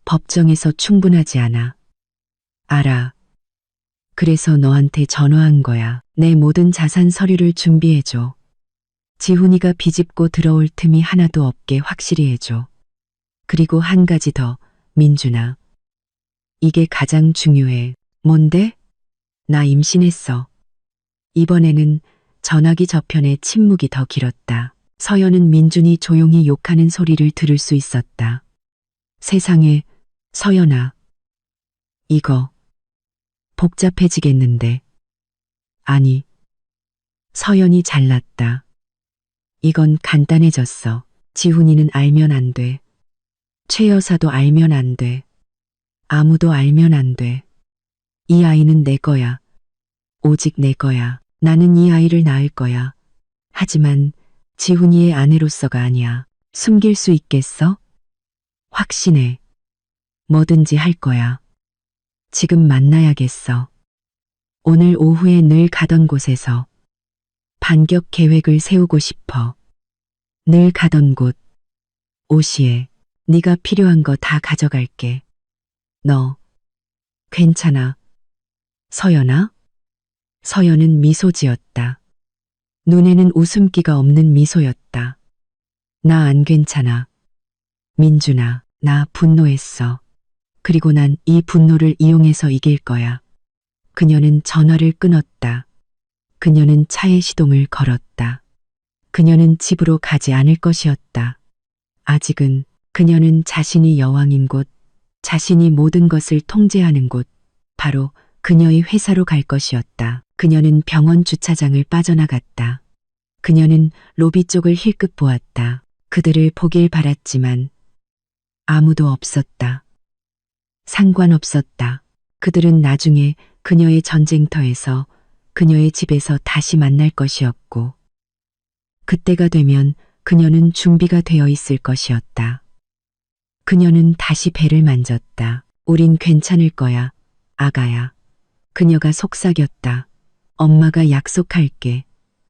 법정에서 충분하지 않아. 알아. 그래서 너한테 전화한 거야. 내 모든 자산 서류를 준비해줘. 지훈이가 비집고 들어올 틈이 하나도 없게 확실히 해줘. 그리고 한 가지 더, 민준아. 이게 가장 중요해. 뭔데? 나 임신했어. 이번에는 전화기 저편의 침묵이 더 길었다. 서연은 민준이 조용히 욕하는 소리를 들을 수 있었다. 세상에, 서연아. 이거 복잡해지겠는데. 아니. 서연이 잘났다. 이건 간단해졌어. 지훈이는 알면 안 돼. 최 여사도 알면 안 돼. 아무도 알면 안 돼. 이 아이는 내 거야. 오직 내 거야. 나는 이 아이를 낳을 거야. 하지만 지훈이의 아내로서가 아니야. 숨길 수 있겠어? 확신해. 뭐든지 할 거야. 지금 만나야겠어. 오늘 오후에 늘 가던 곳에서 반격 계획을 세우고 싶어. 늘 가던 곳. 오시에. 네가 필요한 거 다 가져갈게. 너 괜찮아. 서연아? 서연은 미소 지었다. 눈에는 웃음기가 없는 미소였다. 나 안 괜찮아. 민준아, 나 분노했어. 그리고 난 이 분노를 이용해서 이길 거야. 그녀는 전화를 끊었다. 그녀는 차에 시동을 걸었다. 그녀는 집으로 가지 않을 것이었다. 아직은 그녀는 자신이 여왕인 곳, 자신이 모든 것을 통제하는 곳, 바로 그녀의 회사로 갈 것이었다. 그녀는 병원 주차장을 빠져나갔다. 그녀는 로비 쪽을 힐끗 보았다. 그들을 보길 바랐지만 아무도 없었다. 상관없었다. 그들은 나중에 그녀의 전쟁터에서 그녀의 집에서 다시 만날 것이었고 그때가 되면 그녀는 준비가 되어 있을 것이었다. 그녀는 다시 배를 만졌다. 우린 괜찮을 거야, 아가야. 그녀가 속삭였다. 엄마가 약속할게.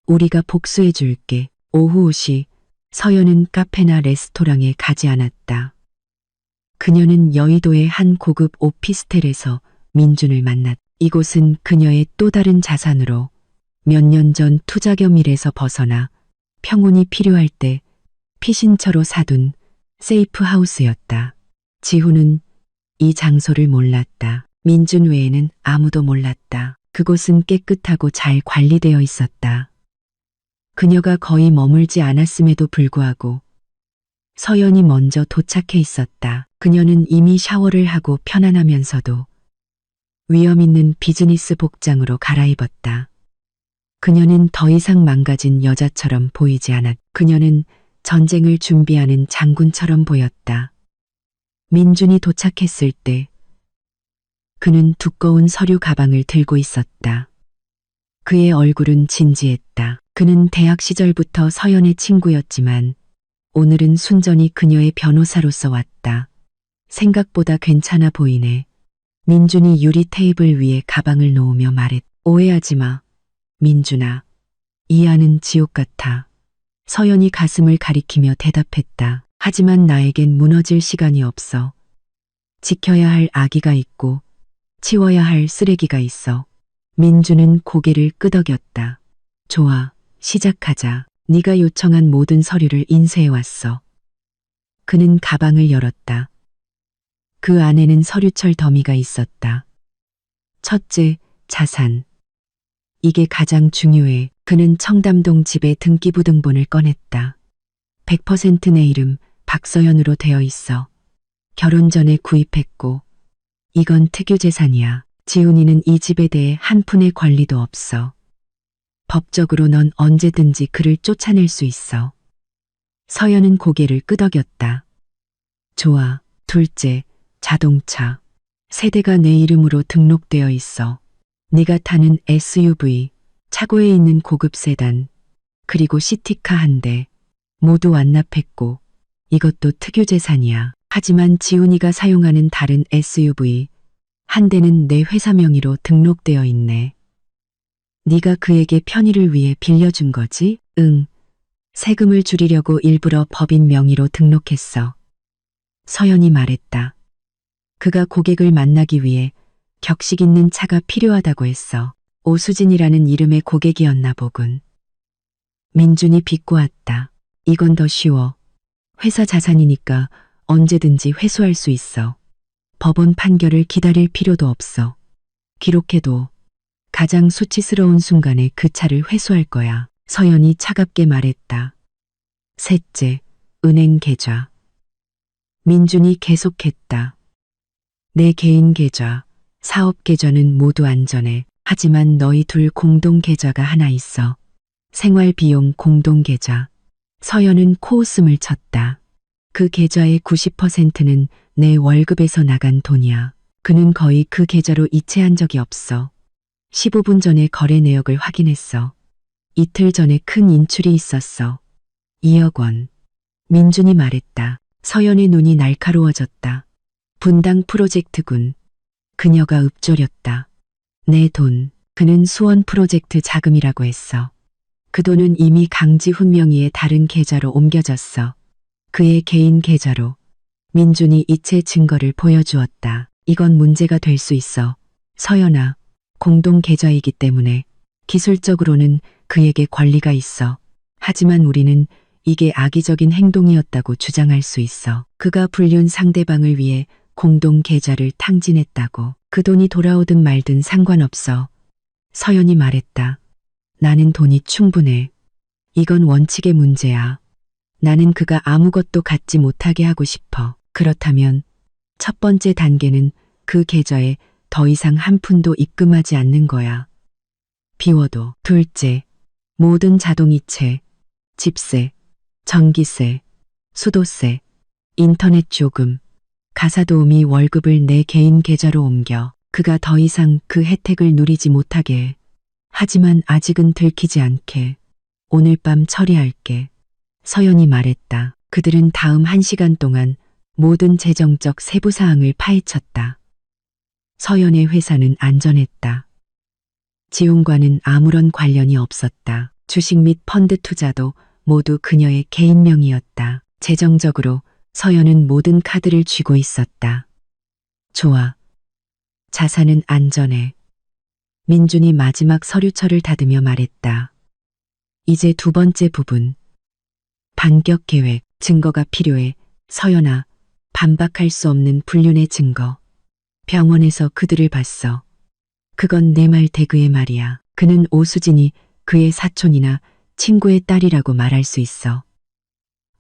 우리가 복수해 줄게. 오후 5시 서연은 카페나 레스토랑에 가지 않았다. 그녀는 여의도의 한 고급 오피스텔에서 민준을 만났다. 이곳은 그녀의 또 다른 자산으로 몇 년 전 투자 겸일에서 벗어나 평온이 필요할 때 피신처로 사둔 세이프 하우스였다. 지훈은 이 장소를 몰랐다. 민준 외에는 아무도 몰랐다. 그곳은 깨끗하고 잘 관리되어 있었다. 그녀가 거의 머물지 않았음에도 불구하고 서연이 먼저 도착해 있었다. 그녀는 이미 샤워를 하고 편안하면서도 위험 있는 비즈니스 복장으로 갈아입었다. 그녀는 더 이상 망가진 여자처럼 보이지 않았다. 그녀는 전쟁을 준비하는 장군처럼 보였다. 민준이 도착했을 때 그는 두꺼운 서류 가방을 들고 있었다. 그의 얼굴은 진지했다. 그는 대학 시절부터 서연의 친구였지만 오늘은 순전히 그녀의 변호사로서 왔다. 생각보다 괜찮아 보이네. 민준이 유리 테이블 위에 가방을 놓으며 말했다. 오해하지 마. 민준아. 이 안은 지옥 같아. 서연이 가슴을 가리키며 대답했다. 하지만 나에겐 무너질 시간이 없어. 지켜야 할 아기가 있고 치워야 할 쓰레기가 있어. 민준은 고개를 끄덕였다. 좋아, 시작하자. 네가 요청한 모든 서류를 인쇄해왔어. 그는 가방을 열었다. 그 안에는 서류철 더미가 있었다. 첫째, 자산. 이게 가장 중요해. 그는 청담동 집의 등기부등본을 꺼냈다. 100% 내 이름 박서연으로 되어 있어. 결혼 전에 구입했고 이건 특유재산이야. 지훈이는 이 집에 대해 한 푼의 권리도 없어. 법적으로 넌 언제든지 그를 쫓아낼 수 있어. 서연은 고개를 끄덕였다. 좋아. 둘째, 자동차. 세대가 내 이름으로 등록되어 있어. 네가 타는 SUV, 차고에 있는 고급 세단, 그리고 시티카 한 대, 모두 완납했고 이것도 특유재산이야. 하지만 지훈이가 사용하는 다른 SUV, 한 대는 내 회사 명의로 등록되어 있네. 네가 그에게 편의를 위해 빌려준 거지? 응. 세금을 줄이려고 일부러 법인 명의로 등록했어. 서연이 말했다. 그가 고객을 만나기 위해 격식 있는 차가 필요하다고 했어. 오수진이라는 이름의 고객이었나 보군. 민준이 비꼬았다. 이건 더 쉬워. 회사 자산이니까 언제든지 회수할 수 있어. 법원 판결을 기다릴 필요도 없어. 기록해도 가장 수치스러운 순간에 그 차를 회수할 거야. 서연이 차갑게 말했다. 셋째, 은행 계좌. 민준이 계속했다. 내 개인 계좌, 사업 계좌는 모두 안전해. 하지만 너희 둘 공동 계좌가 하나 있어. 생활비용 공동 계좌. 서연은 코웃음을 쳤다. 그 계좌의 90%는 내 월급에서 나간 돈이야. 그는 거의 그 계좌로 이체한 적이 없어. 15분 전에 거래 내역을 확인했어. 이틀 전에 큰 인출이 있었어. 2억 원. 민준이 말했다. 서연의 눈이 날카로워졌다. 분당 프로젝트군. 그녀가 읊조렸다. 내 돈. 그는 수원 프로젝트 자금이라고 했어. 그 돈은 이미 강지훈 명의의 다른 계좌로 옮겨졌어. 그의 개인 계좌로. 민준이 이체 증거를 보여주었다. 이건 문제가 될 수 있어. 서연아, 공동 계좌이기 때문에 기술적으로는 그에게 권리가 있어. 하지만 우리는 이게 악의적인 행동이었다고 주장할 수 있어. 그가 불륜 상대방을 위해 공동 계좌를 탕진했다고. 그 돈이 돌아오든 말든 상관없어. 서연이 말했다. 나는 돈이 충분해. 이건 원칙의 문제야. 나는 그가 아무것도 갖지 못하게 하고 싶어. 그렇다면 첫 번째 단계는 그 계좌에 더 이상 한 푼도 입금하지 않는 거야. 비워도. 둘째, 모든 자동이체, 집세, 전기세, 수도세, 인터넷 요금, 가사도우미 월급을 내 개인 계좌로 옮겨 그가 더 이상 그 혜택을 누리지 못하게 해. 하지만 아직은 들키지 않게 오늘 밤 처리할게. 서연이 말했다. 그들은 다음 1시간 동안 모든 재정적 세부사항을 파헤쳤다. 서연의 회사는 안전했다. 지훈과는 아무런 관련이 없었다. 주식 및 펀드 투자도 모두 그녀의 개인 명의였다. 재정적으로 서연은 모든 카드를 쥐고 있었다. 좋아. 자산은 안전해. 민준이 마지막 서류철을 다듬며 말했다. 이제 두 번째 부분. 반격 계획, 증거가 필요해. 서연아, 반박할 수 없는 불륜의 증거. 병원에서 그들을 봤어. 그건 내 말 대그의 말이야. 그는 오수진이 그의 사촌이나 친구의 딸이라고 말할 수 있어.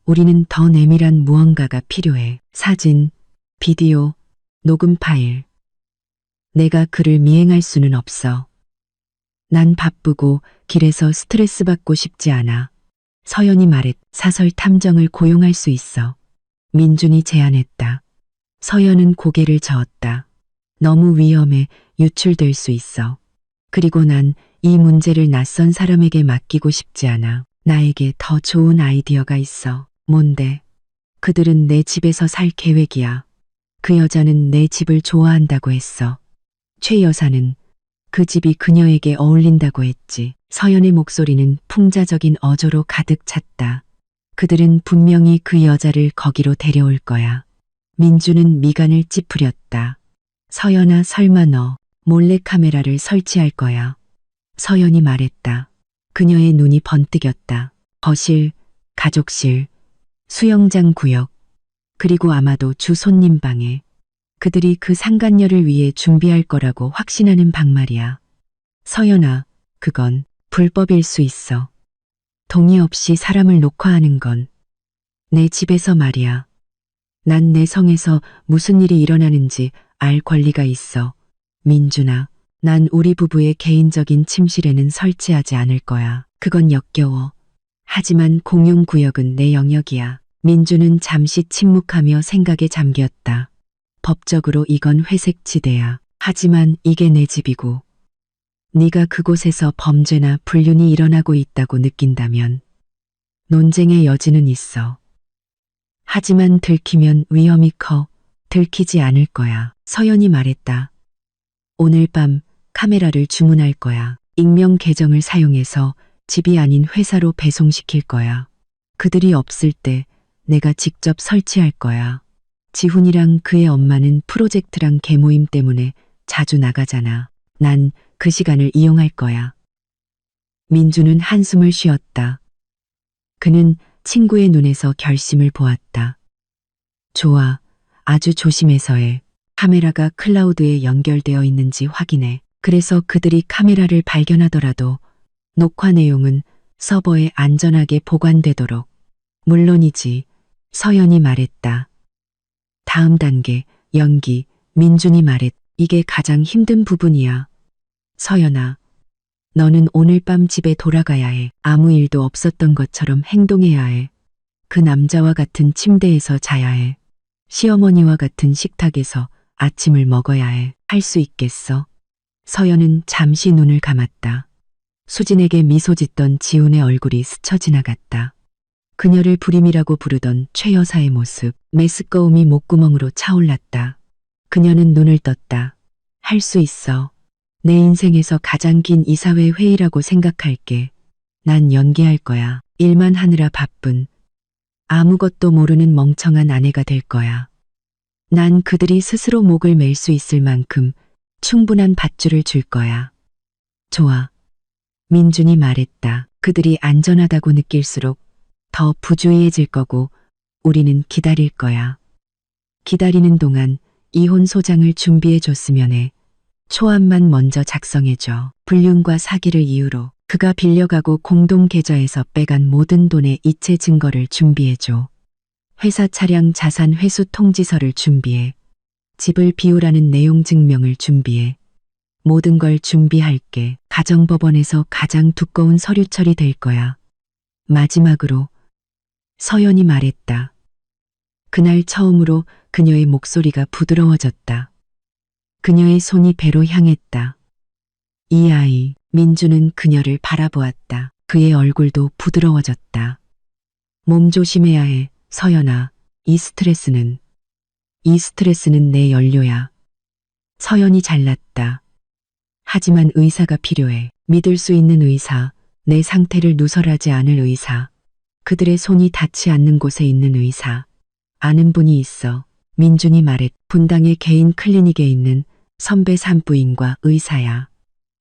우리는 더 내밀한 무언가가 필요해. 사진, 비디오, 녹음 파일. 내가 그를 미행할 수는 없어. 난 바쁘고 길에서 스트레스 받고 싶지 않아. 서연이 말했. 사설 탐정을 고용할 수 있어. 민준이 제안했다. 서연은 고개를 저었다. 너무 위험해. 유출될 수 있어. 그리고 난 이 문제를 낯선 사람에게 맡기고 싶지 않아. 나에게 더 좋은 아이디어가 있어. 뭔데? 그들은 내 집에서 살 계획이야. 그 여자는 내 집을 좋아한다고 했어. 최 여사는 그 집이 그녀에게 어울린다고 했지. 서연의 목소리는 풍자적인 어조로 가득 찼다. 그들은 분명히 그 여자를 거기로 데려올 거야. 민주는 미간을 찌푸렸다. 서연아, 설마 너 몰래 카메라를 설치할 거야. 서연이 말했다. 그녀의 눈이 번뜩였다. 거실, 가족실, 수영장 구역, 그리고 아마도 주 손님 방에. 그들이 그 상간녀를 위해 준비할 거라고 확신하는 방 말이야. 서연아, 그건 불법일 수 있어. 동의 없이 사람을 녹화하는 건. 내 집에서 말이야. 난 내 성에서 무슨 일이 일어나는지 알 권리가 있어. 민준아, 난 우리 부부의 개인적인 침실에는 설치하지 않을 거야. 그건 역겨워. 하지만 공용구역은 내 영역이야. 민주는 잠시 침묵하며 생각에 잠겼다. 법적으로 이건 회색지대야. 하지만 이게 내 집이고 네가 그곳에서 범죄나 불륜이 일어나고 있다고 느낀다면 논쟁의 여지는 있어. 하지만 들키면 위험이 커. 들키지 않을 거야. 서연이 말했다. 오늘 밤 카메라를 주문할 거야. 익명 계정을 사용해서 집이 아닌 회사로 배송시킬 거야. 그들이 없을 때 내가 직접 설치할 거야. 지훈이랑 그의 엄마는 프로젝트랑 개모임 때문에 자주 나가잖아. 난 그 시간을 이용할 거야. 민주는 한숨을 쉬었다. 그는 친구의 눈에서 결심을 보았다. 좋아. 아주 조심해서 해. 카메라가 클라우드에 연결되어 있는지 확인해. 그래서 그들이 카메라를 발견하더라도 녹화 내용은 서버에 안전하게 보관되도록. 물론이지. 서연이 말했다. 다음 단계, 연기. 민준이 말했. 이게 가장 힘든 부분이야. 서연아, 너는 오늘 밤 집에 돌아가야 해. 아무 일도 없었던 것처럼 행동해야 해. 그 남자와 같은 침대에서 자야 해. 시어머니와 같은 식탁에서 아침을 먹어야 해. 할 수 있겠어? 서연은 잠시 눈을 감았다. 수진에게 미소 짓던 지훈의 얼굴이 스쳐 지나갔다. 그녀를 불임이라고 부르던 최 여사의 모습, 메스꺼움이 목구멍으로 차올랐다. 그녀는 눈을 떴다. 할 수 있어. 내 인생에서 가장 긴 이사회 회의라고 생각할게. 난 연기할 거야. 일만 하느라 바쁜 아무것도 모르는 멍청한 아내가 될 거야. 난 그들이 스스로 목을 맬 수 있을 만큼 충분한 밧줄을 줄 거야. 좋아. 민준이 말했다. 그들이 안전하다고 느낄수록 더 부주의해질 거고 우리는 기다릴 거야. 기다리는 동안 이혼 소장을 준비해 줬으면 해. 초안만 먼저 작성해줘. 불륜과 사기를 이유로 그가 빌려가고 공동계좌에서 빼간 모든 돈의 이체 증거를 준비해줘. 회사 차량 자산 회수 통지서를 준비해. 집을 비우라는 내용 증명을 준비해. 모든 걸 준비할게. 가정법원에서 가장 두꺼운 서류 처리될 거야. 마지막으로 서연이 말했다. 그날 처음으로 그녀의 목소리가 부드러워졌다. 그녀의 손이 배로 향했다. 이 아이, 민주는 그녀를 바라보았다. 그의 얼굴도 부드러워졌다. 몸 조심해야 해, 서연아. 이 스트레스는 내 연료야. 서연이 잘났다. 하지만 의사가 필요해. 믿을 수 있는 의사, 내 상태를 누설하지 않을 의사, 그들의 손이 닿지 않는 곳에 있는 의사. 아는 분이 있어. 민준이 말했. 분당의 개인 클리닉에 있는 선배 산부인과 의사야.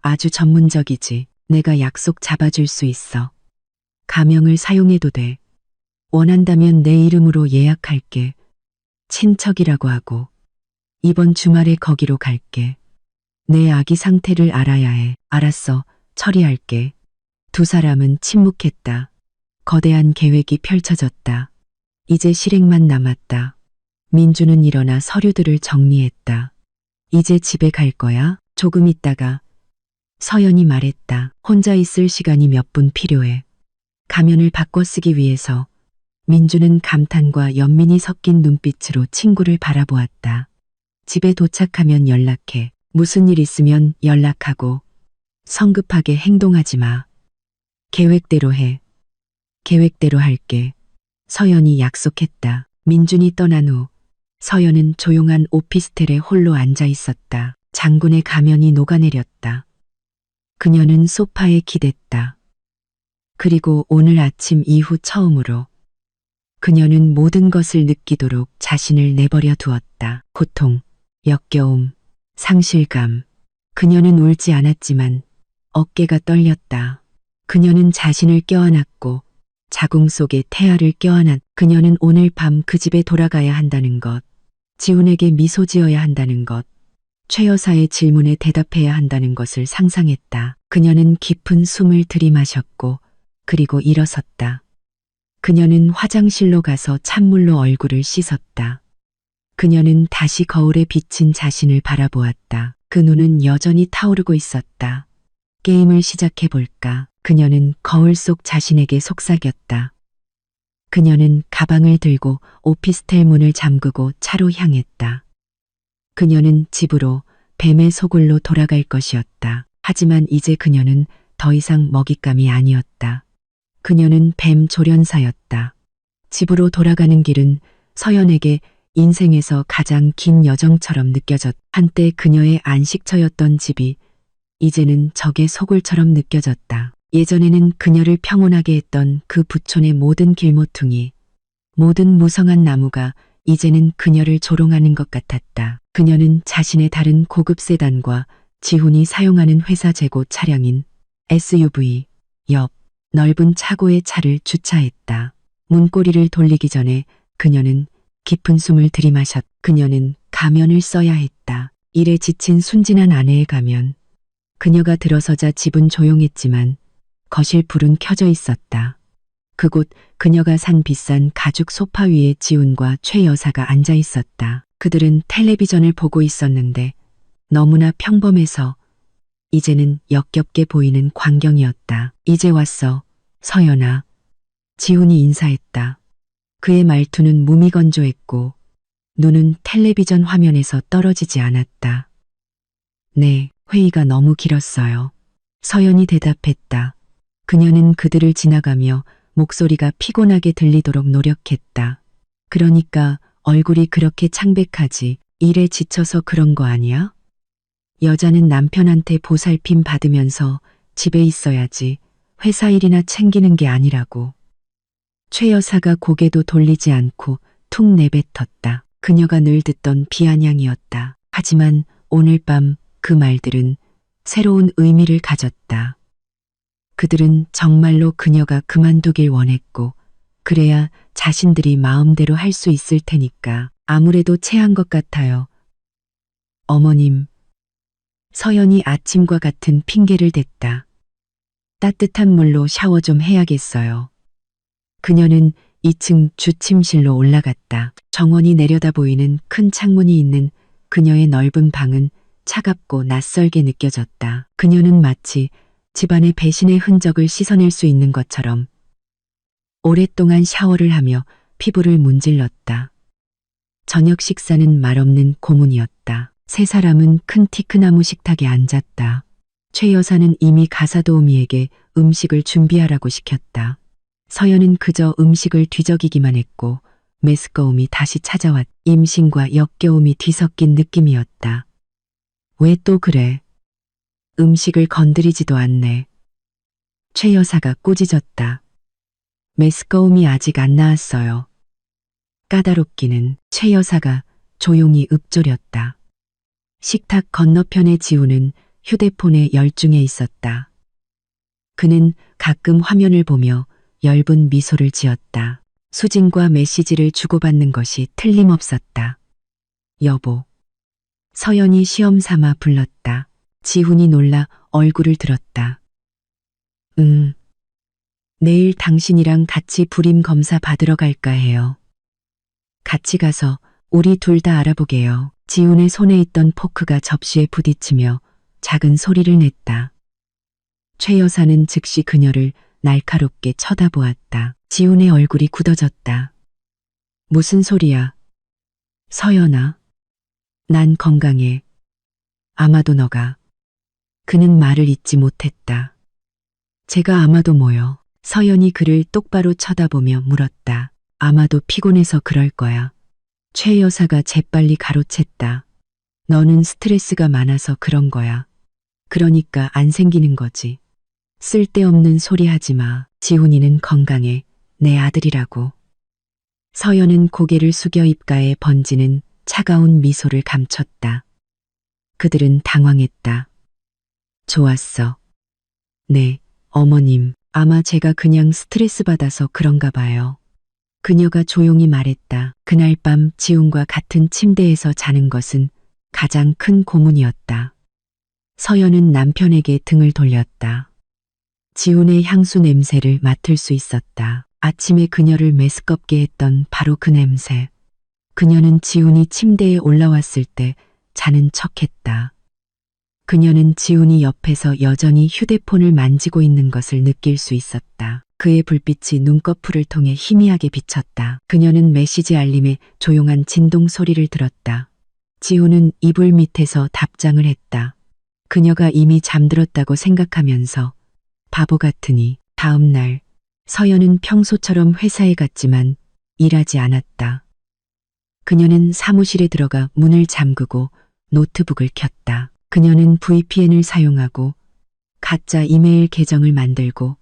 아주 전문적이지. 내가 약속 잡아줄 수 있어. 가명을 사용해도 돼. 원한다면 내 이름으로 예약할게. 친척이라고 하고. 이번 주말에 거기로 갈게. 내 아기 상태를 알아야 해. 알았어. 처리할게. 두 사람은 침묵했다. 거대한 계획이 펼쳐졌다. 이제 실행만 남았다. 민주는 일어나 서류들을 정리했다. 이제 집에 갈 거야? 조금 있다가. 서연이 말했다. 혼자 있을 시간이 몇 분 필요해. 가면을 바꿔 쓰기 위해서. 민주는 감탄과 연민이 섞인 눈빛으로 친구를 바라보았다. 집에 도착하면 연락해. 무슨 일 있으면 연락하고. 성급하게 행동하지 마. 계획대로 해. 계획대로 할게. 서연이 약속했다. 민준이 떠난 후 서연은 조용한 오피스텔에 홀로 앉아 있었다. 장군의 가면이 녹아내렸다. 그녀는 소파에 기댔다. 그리고 오늘 아침 이후 처음으로 그녀는 모든 것을 느끼도록 자신을 내버려 두었다. 고통, 역겨움, 상실감. 그녀는 울지 않았지만 어깨가 떨렸다. 그녀는 자신을 껴안았고 자궁 속에 태아를 껴안았. 그녀는 오늘 밤 그 집에 돌아가야 한다는 것, 지훈에게 미소 지어야 한다는 것, 최 여사의 질문에 대답해야 한다는 것을 상상했다. 그녀는 깊은 숨을 들이마셨고 그리고 일어섰다. 그녀는 화장실로 가서 찬물로 얼굴을 씻었다. 그녀는 다시 거울에 비친 자신을 바라보았다. 그 눈은 여전히 타오르고 있었다. 게임을 시작해볼까? 그녀는 거울 속 자신에게 속삭였다. 그녀는 가방을 들고 오피스텔 문을 잠그고 차로 향했다. 그녀는 집으로 뱀의 소굴로 돌아갈 것이었다. 하지만 이제 그녀는 더 이상 먹잇감이 아니었다. 그녀는 뱀 조련사였다. 집으로 돌아가는 길은 서연에게 인생에서 가장 긴 여정처럼 느껴졌. 한때 그녀의 안식처였던 집이 이제는 적의 소굴처럼 느껴졌다. 예전에는 그녀를 평온하게 했던 그 부촌의 모든 길모퉁이, 모든 무성한 나무가 이제는 그녀를 조롱하는 것 같았다. 그녀는 자신의 다른 고급 세단과 지훈이 사용하는 회사 재고 차량인 SUV 옆 넓은 차고에 차를 주차했다. 문고리를 돌리기 전에 그녀는 깊은 숨을 들이마셨. 그녀는 가면을 써야 했다. 일에 지친 순진한 아내의 가면. 그녀가 들어서자 집은 조용했지만 거실 불은 켜져 있었다. 그곳 그녀가 산 비싼 가죽 소파 위에 지훈과 최 여사가 앉아 있었다. 그들은 텔레비전을 보고 있었는데 너무나 평범해서 이제는 역겹게 보이는 광경이었다. 이제 왔어, 서연아. 지훈이 인사했다. 그의 말투는 무미건조했고 눈은 텔레비전 화면에서 떨어지지 않았다. 네, 회의가 너무 길었어요. 서연이 대답했다. 그녀는 그들을 지나가며 목소리가 피곤하게 들리도록 노력했다. 그러니까 얼굴이 그렇게 창백하지. 일에 지쳐서 그런 거 아니야? 여자는 남편한테 보살핌 받으면서 집에 있어야지. 회사 일이나 챙기는 게 아니라고. 최 여사가 고개도 돌리지 않고 툭 내뱉었다. 그녀가 늘 듣던 비아냥이었다. 하지만 오늘 밤 그 말들은 새로운 의미를 가졌다. 그들은 정말로 그녀가 그만두길 원했고 그래야 자신들이 마음대로 할 수 있을 테니까. 아무래도 체한 것 같아요. 어머님. 서연이 아침과 같은 핑계를 댔다. 따뜻한 물로 샤워 좀 해야겠어요. 그녀는 2층 주침실로 올라갔다. 정원이 내려다 보이는 큰 창문이 있는 그녀의 넓은 방은 차갑고 낯설게 느껴졌다. 그녀는 마치 집안의 배신의 흔적을 씻어낼 수 있는 것처럼 오랫동안 샤워를 하며 피부를 문질렀다. 저녁 식사는 말없는 고문이었다. 세 사람은 큰 티크나무 식탁에 앉았다. 최 여사는 이미 가사도우미에게 음식을 준비하라고 시켰다. 서연은 그저 음식을 뒤적이기만 했고 메스꺼움이 다시 찾아왔. 임신과 역겨움이 뒤섞인 느낌이었다. 왜 또 그래? 음식을 건드리지도 않네. 최 여사가 꾸짖었다. 메스꺼움이 아직 안 나았어요. 까다롭기는. 최 여사가 조용히 읊조렸다. 식탁 건너편의 지우는 휴대폰에 열중해 있었다. 그는 가끔 화면을 보며 엷은 미소를 지었다. 수진과 메시지를 주고받는 것이 틀림없었다. 여보. 서연이 시험 삼아 불렀다. 지훈이 놀라 얼굴을 들었다. 내일 당신이랑 같이 불임 검사 받으러 갈까 해요. 같이 가서 우리 둘 다 알아보게요. 지훈의 손에 있던 포크가 접시에 부딪히며 작은 소리를 냈다. 최 여사는 즉시 그녀를 날카롭게 쳐다보았다. 지훈의 얼굴이 굳어졌다. 무슨 소리야? 서연아. 난 건강해. 아마도 너가. 그는 말을 잇지 못했다. 제가 아마도 뭐요? 서연이 그를 똑바로 쳐다보며 물었다. 아마도 피곤해서 그럴 거야. 최 여사가 재빨리 가로챘다. 너는 스트레스가 많아서 그런 거야. 그러니까 안 생기는 거지. 쓸데없는 소리 하지 마. 지훈이는 건강해. 내 아들이라고. 서연은 고개를 숙여 입가에 번지는 차가운 미소를 감췄다. 그들은 당황했다. 좋았어. 네, 어머님. 아마 제가 그냥 스트레스 받아서 그런가 봐요. 그녀가 조용히 말했다. 그날 밤 지훈과 같은 침대에서 자는 것은 가장 큰 고문이었다. 서연은 남편에게 등을 돌렸다. 지훈의 향수 냄새를 맡을 수 있었다. 아침에 그녀를 메스껍게 했던 바로 그 냄새. 그녀는 지훈이 침대에 올라왔을 때 자는 척했다. 그녀는 지훈이 옆에서 여전히 휴대폰을 만지고 있는 것을 느낄 수 있었다. 그의 불빛이 눈꺼풀을 통해 희미하게 비쳤다. 그녀는 메시지 알림에 조용한 진동 소리를 들었다. 지훈은 이불 밑에서 답장을 했다. 그녀가 이미 잠들었다고 생각하면서 바보 같으니. 다음 날 서연은 평소처럼 회사에 갔지만 일하지 않았다. 그녀는 사무실에 들어가 문을 잠그고 노트북을 켰다. 그녀는 VPN을 사용하고 가짜 이메일 계정을 만들고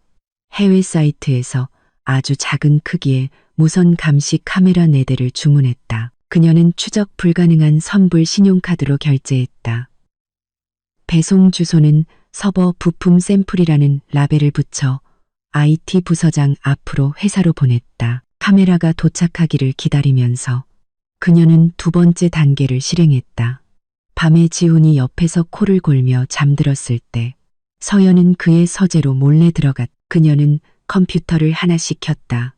해외 사이트에서 아주 작은 크기의 무선 감시 카메라 4대를 주문했다. 그녀는 추적 불가능한 선불 신용카드로 결제했다. 배송 주소는 서버 부품 샘플이라는 라벨을 붙여 IT 부서장 앞으로 회사로 보냈다. 카메라가 도착하기를 기다리면서 그녀는 두 번째 단계를 실행했다. 밤에 지훈이 옆에서 코를 골며 잠들었을 때 서연은 그의 서재로 몰래 들어갔. 그녀는 컴퓨터를 하나씩 켰다.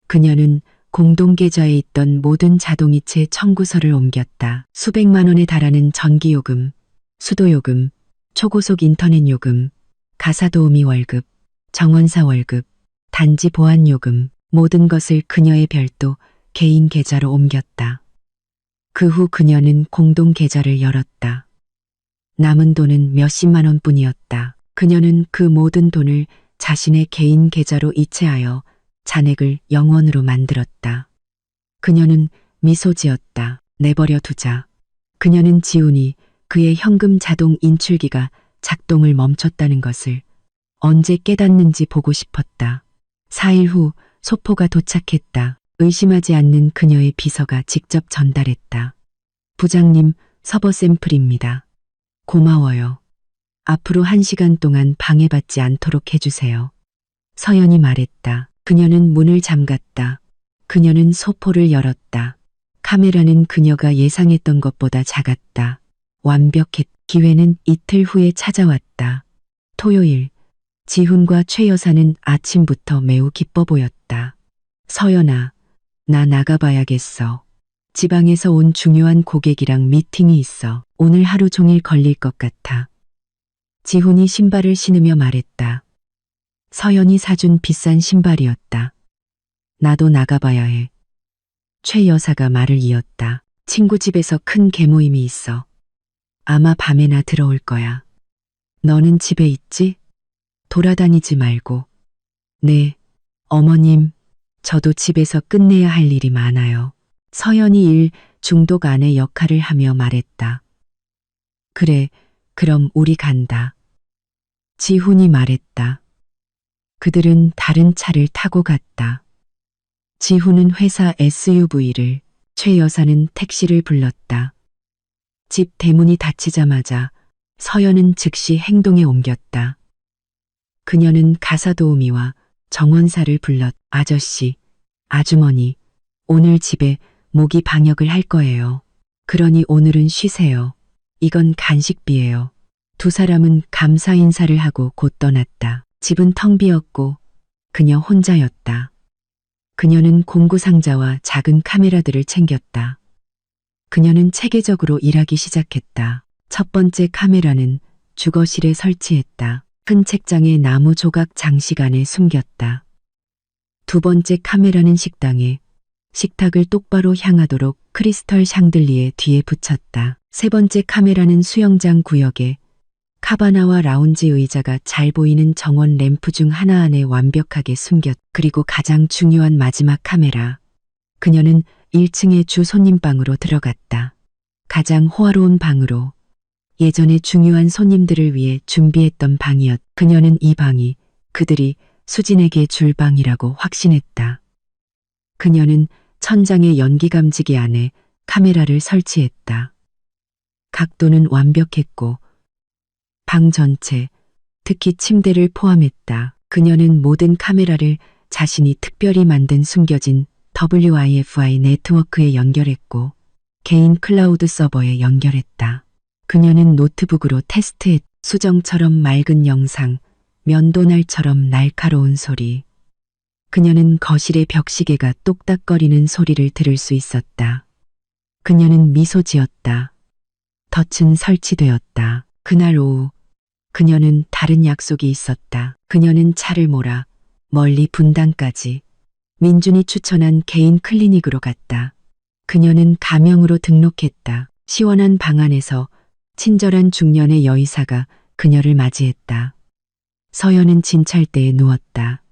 그녀는 공동계좌에 있던 모든 자동이체 청구서를 옮겼다. 수백만 원에 달하는 전기요금, 수도요금, 초고속 인터넷 요금, 가사도우미 월급, 정원사 월급, 단지 보안요금, 모든 것을 그녀의 별도 개인 계좌로 옮겼다. 그 후 그녀는 공동 계좌를 열었다. 남은 돈은 몇십만 원뿐이었다. 그녀는 그 모든 돈을 자신의 개인 계좌로 이체하여 잔액을 0원으로 만들었다. 그녀는 미소 지었다. 내버려 두자. 그녀는 지훈이 그의 현금 자동 인출기가 작동을 멈췄다는 것을 언제 깨닫는지 보고 싶었다. 4일 후 소포가 도착했다. 의심하지 않는 그녀의 비서가 직접 전달했다. 부장님, 서버 샘플입니다. 고마워요. 앞으로 1시간 동안 방해받지 않도록 해주세요. 서연이 말했다. 그녀는 문을 잠갔다. 그녀는 소포를 열었다. 카메라는 그녀가 예상했던 것보다 작았다. 완벽했. 기회는 이틀 후에 찾아왔다. 토요일, 지훈과 최 여사는 아침부터 매우 기뻐 보였다. 서연아, 나 나가봐야겠어. 지방에서 온 중요한 고객이랑 미팅이 있어. 오늘 하루 종일 걸릴 것 같아. 지훈이 신발을 신으며 말했다. 서연이 사준 비싼 신발이었다. 나도 나가봐야 해. 최 여사가 말을 이었다. 친구 집에서 큰 계모임이 있어. 아마 밤에나 들어올 거야. 너는 집에 있지? 돌아다니지 말고. 네, 어머님, 저도 집에서 끝내야 할 일이 많아요. 서연이 일 중독 아내 역할을 하며 말했다. 그래, 그럼 우리 간다. 지훈이 말했다. 그들은 다른 차를 타고 갔다. 지훈은 회사 SUV를, 최 여사는 택시를 불렀다. 집 대문이 닫히자마자 서연은 즉시 행동에 옮겼다. 그녀는 가사도우미와 정원사를 불렀. 아저씨, 아주머니, 오늘 집에 모기 방역을 할 거예요. 그러니 오늘은 쉬세요. 이건 간식비예요. 두 사람은 감사 인사를 하고 곧 떠났다. 집은 텅 비었고 그녀 혼자였다. 그녀는 공구상자와 작은 카메라들을 챙겼다. 그녀는 체계적으로 일하기 시작했다. 첫 번째 카메라는 주거실에 설치했다. 큰 책장에 나무 조각 장식 안에 숨겼다. 두 번째 카메라는 식당에, 식탁을 똑바로 향하도록 크리스털 샹들리에 뒤에 붙였다. 세 번째 카메라는 수영장 구역에, 카바나와 라운지 의자가 잘 보이는 정원 램프 중 하나 안에 완벽하게 숨겼. 그리고 가장 중요한 마지막 카메라. 그녀는 1층의 주 손님방으로 들어갔다. 가장 호화로운 방으로. 예전에 중요한 손님들을 위해 준비했던 방이었. 그녀는 이 방이 그들이 수진에게 줄 방이라고 확신했다. 그녀는 천장의 연기 감지기 안에 카메라를 설치했다. 각도는 완벽했고 방 전체, 특히 침대를 포함했다. 그녀는 모든 카메라를 자신이 특별히 만든 숨겨진 WiFi 네트워크에 연결했고 개인 클라우드 서버에 연결했다. 그녀는 노트북으로 테스트했. 수정처럼 맑은 영상, 면도날처럼 날카로운 소리. 그녀는 거실의 벽시계가 똑딱거리는 소리를 들을 수 있었다. 그녀는 미소 지었다. 덫은 설치되었다. 그날 오후 그녀는 다른 약속이 있었다. 그녀는 차를 몰아 멀리 분당까지 민준이 추천한 개인 클리닉으로 갔다. 그녀는 가명으로 등록했다. 시원한 방 안에서 친절한 중년의 여의사가 그녀를 맞이했다. 서연은 진찰대에 누웠다.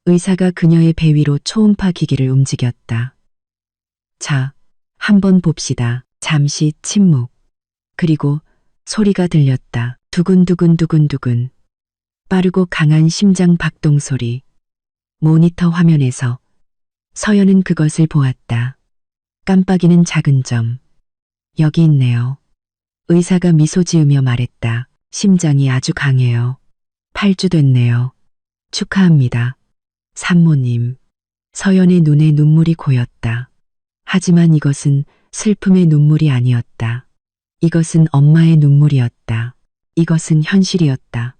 의사가 그녀의 배 위로 초음파 기기를 움직였다. 자, 한번 봅시다. 잠시 침묵. 그리고 소리가 들렸다. 두근두근 두근두근. 빠르고 강한 심장 박동 소리. 모니터 화면에서 서연은 그것을 보았다. 깜빡이는 작은 점. 여기 있네요. 의사가 미소 지으며 말했다. 심장이 아주 강해요. 8주 됐네요. 축하합니다. 산모님. 서연의 눈에 눈물이 고였다. 하지만 이것은 슬픔의 눈물이 아니었다. 이것은 엄마의 눈물이었다. 이것은 현실이었다.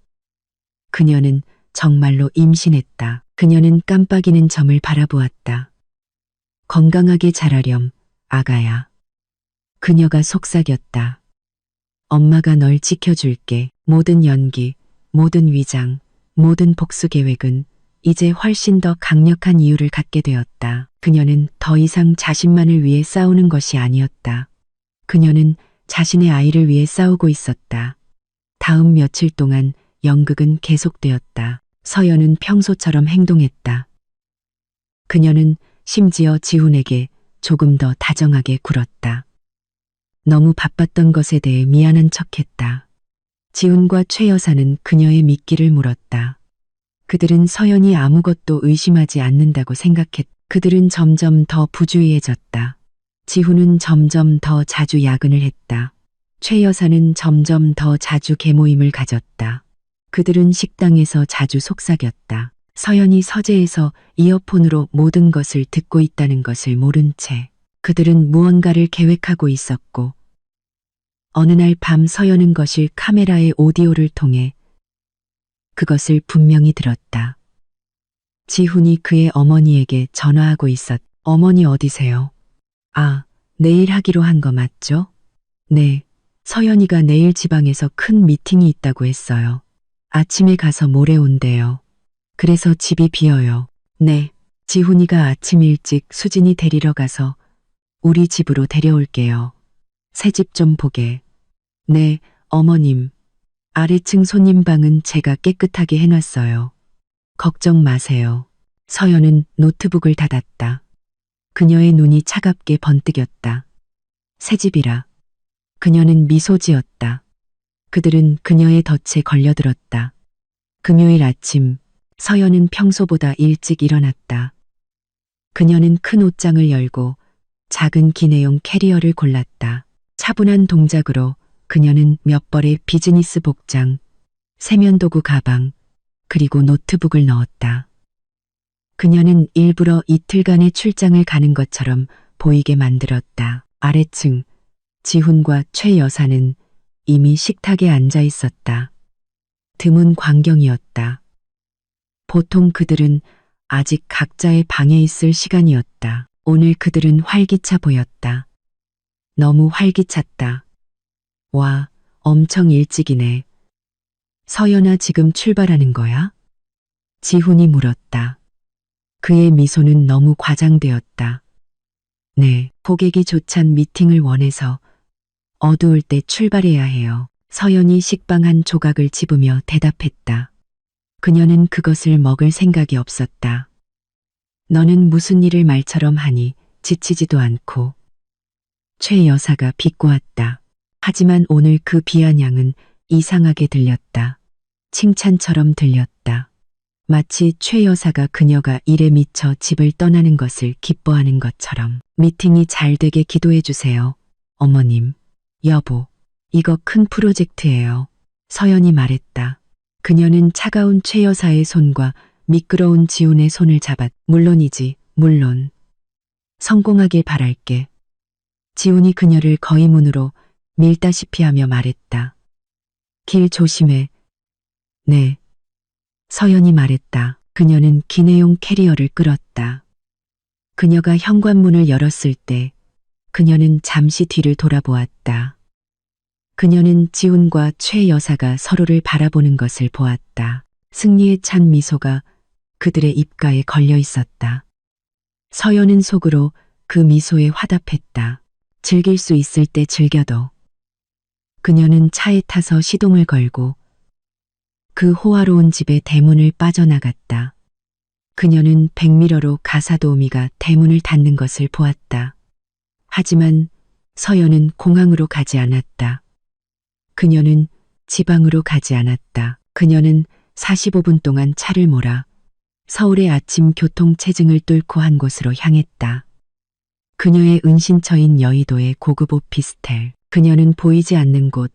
그녀는 정말로 임신했다. 그녀는 깜빡이는 점을 바라보았다. 건강하게 자라렴, 아가야. 그녀가 속삭였다. 엄마가 널 지켜줄게. 모든 연기, 모든 위장, 모든 복수 계획은 이제 훨씬 더 강력한 이유를 갖게 되었다. 그녀는 더 이상 자신만을 위해 싸우는 것이 아니었다. 그녀는 자신의 아이를 위해 싸우고 있었다. 다음 며칠 동안 연극은 계속되었다. 서연은 평소처럼 행동했다. 그녀는 심지어 지훈에게 조금 더 다정하게 굴었다. 너무 바빴던 것에 대해 미안한 척했다. 지훈과 최 여사는 그녀의 미끼를 물었다. 그들은 서연이 아무것도 의심하지 않는다고 생각했다. 그들은 점점 더 부주의해졌다. 지훈은 점점 더 자주 야근을 했다. 최 여사는 점점 더 자주 계모임을 가졌다. 그들은 식당에서 자주 속삭였다. 서연이 서재에서 이어폰으로 모든 것을 듣고 있다는 것을 모른 채 그들은 무언가를 계획하고 있었고 어느 날 밤 서연은 거실 카메라의 오디오를 통해 그것을 분명히 들었다. 지훈이 그의 어머니에게 전화하고 있었. 어머니 어디세요? 아, 내일 하기로 한 거 맞죠? 네, 서연이가 내일 지방에서 큰 미팅이 있다고 했어요. 아침에 가서 모레 온대요. 그래서 집이 비어요. 네, 지훈이가 아침 일찍 수진이 데리러 가서 우리 집으로 데려올게요. 새 집 좀 보게. 네, 어머님. 아래층 손님방은 제가 깨끗하게 해놨어요. 걱정 마세요. 서연은 노트북을 닫았다. 그녀의 눈이 차갑게 번뜩였다. 새 집이라. 그녀는 미소 지었다. 그들은 그녀의 덫에 걸려들었다. 금요일 아침, 서연은 평소보다 일찍 일어났다. 그녀는 큰 옷장을 열고 작은 기내용 캐리어를 골랐다. 차분한 동작으로 그녀는 몇 벌의 비즈니스 복장, 세면도구 가방, 그리고 노트북을 넣었다. 그녀는 일부러 이틀간의 출장을 가는 것처럼 보이게 만들었다. 아래층, 지훈과 최 여사는 이미 식탁에 앉아 있었다. 드문 광경이었다. 보통 그들은 아직 각자의 방에 있을 시간이었다. 오늘 그들은 활기차 보였다. 너무 활기찼다. 와, 엄청 일찍이네. 서연아, 지금 출발하는 거야? 지훈이 물었다. 그의 미소는 너무 과장되었다. 네, 고객이 조찬 미팅을 원해서 어두울 때 출발해야 해요. 서연이 식빵 한 조각을 집으며 대답했다. 그녀는 그것을 먹을 생각이 없었다. 너는 무슨 일을 말처럼 하니 지치지도 않고. 최 여사가 비꼬았다. 하지만 오늘 그 비아냥은 이상하게 들렸다. 칭찬처럼 들렸다. 마치 최 여사가 그녀가 일에 미쳐 집을 떠나는 것을 기뻐하는 것처럼. 미팅이 잘 되게 기도해 주세요, 어머님. 여보, 이거 큰 프로젝트예요. 서연이 말했다. 그녀는 차가운 최 여사의 손과 미끄러운 지훈의 손을 잡았. 물론이지, 물론. 성공하길 바랄게. 지훈이 그녀를 거의 문으로 밀다시피 하며 말했다. 길 조심해. 네. 서연이 말했다. 그녀는 기내용 캐리어를 끌었다. 그녀가 현관문을 열었을 때 그녀는 잠시 뒤를 돌아보았다. 그녀는 지훈과 최 여사가 서로를 바라보는 것을 보았다. 승리에 찬 미소가 그들의 입가에 걸려 있었다. 서연은 속으로 그 미소에 화답했다. 즐길 수 있을 때 즐겨도. 그녀는 차에 타서 시동을 걸고 그 호화로운 집의 대문을 빠져나갔다. 그녀는 백미러로 가사도우미가 대문을 닫는 것을 보았다. 하지만 서연은 공항으로 가지 않았다. 그녀는 지방으로 가지 않았다. 그녀는 45분 동안 차를 몰아 서울의 아침 교통체증을 뚫고 한 곳으로 향했다. 그녀의 은신처인 여의도의 고급 오피스텔. 그녀는 보이지 않는 곳,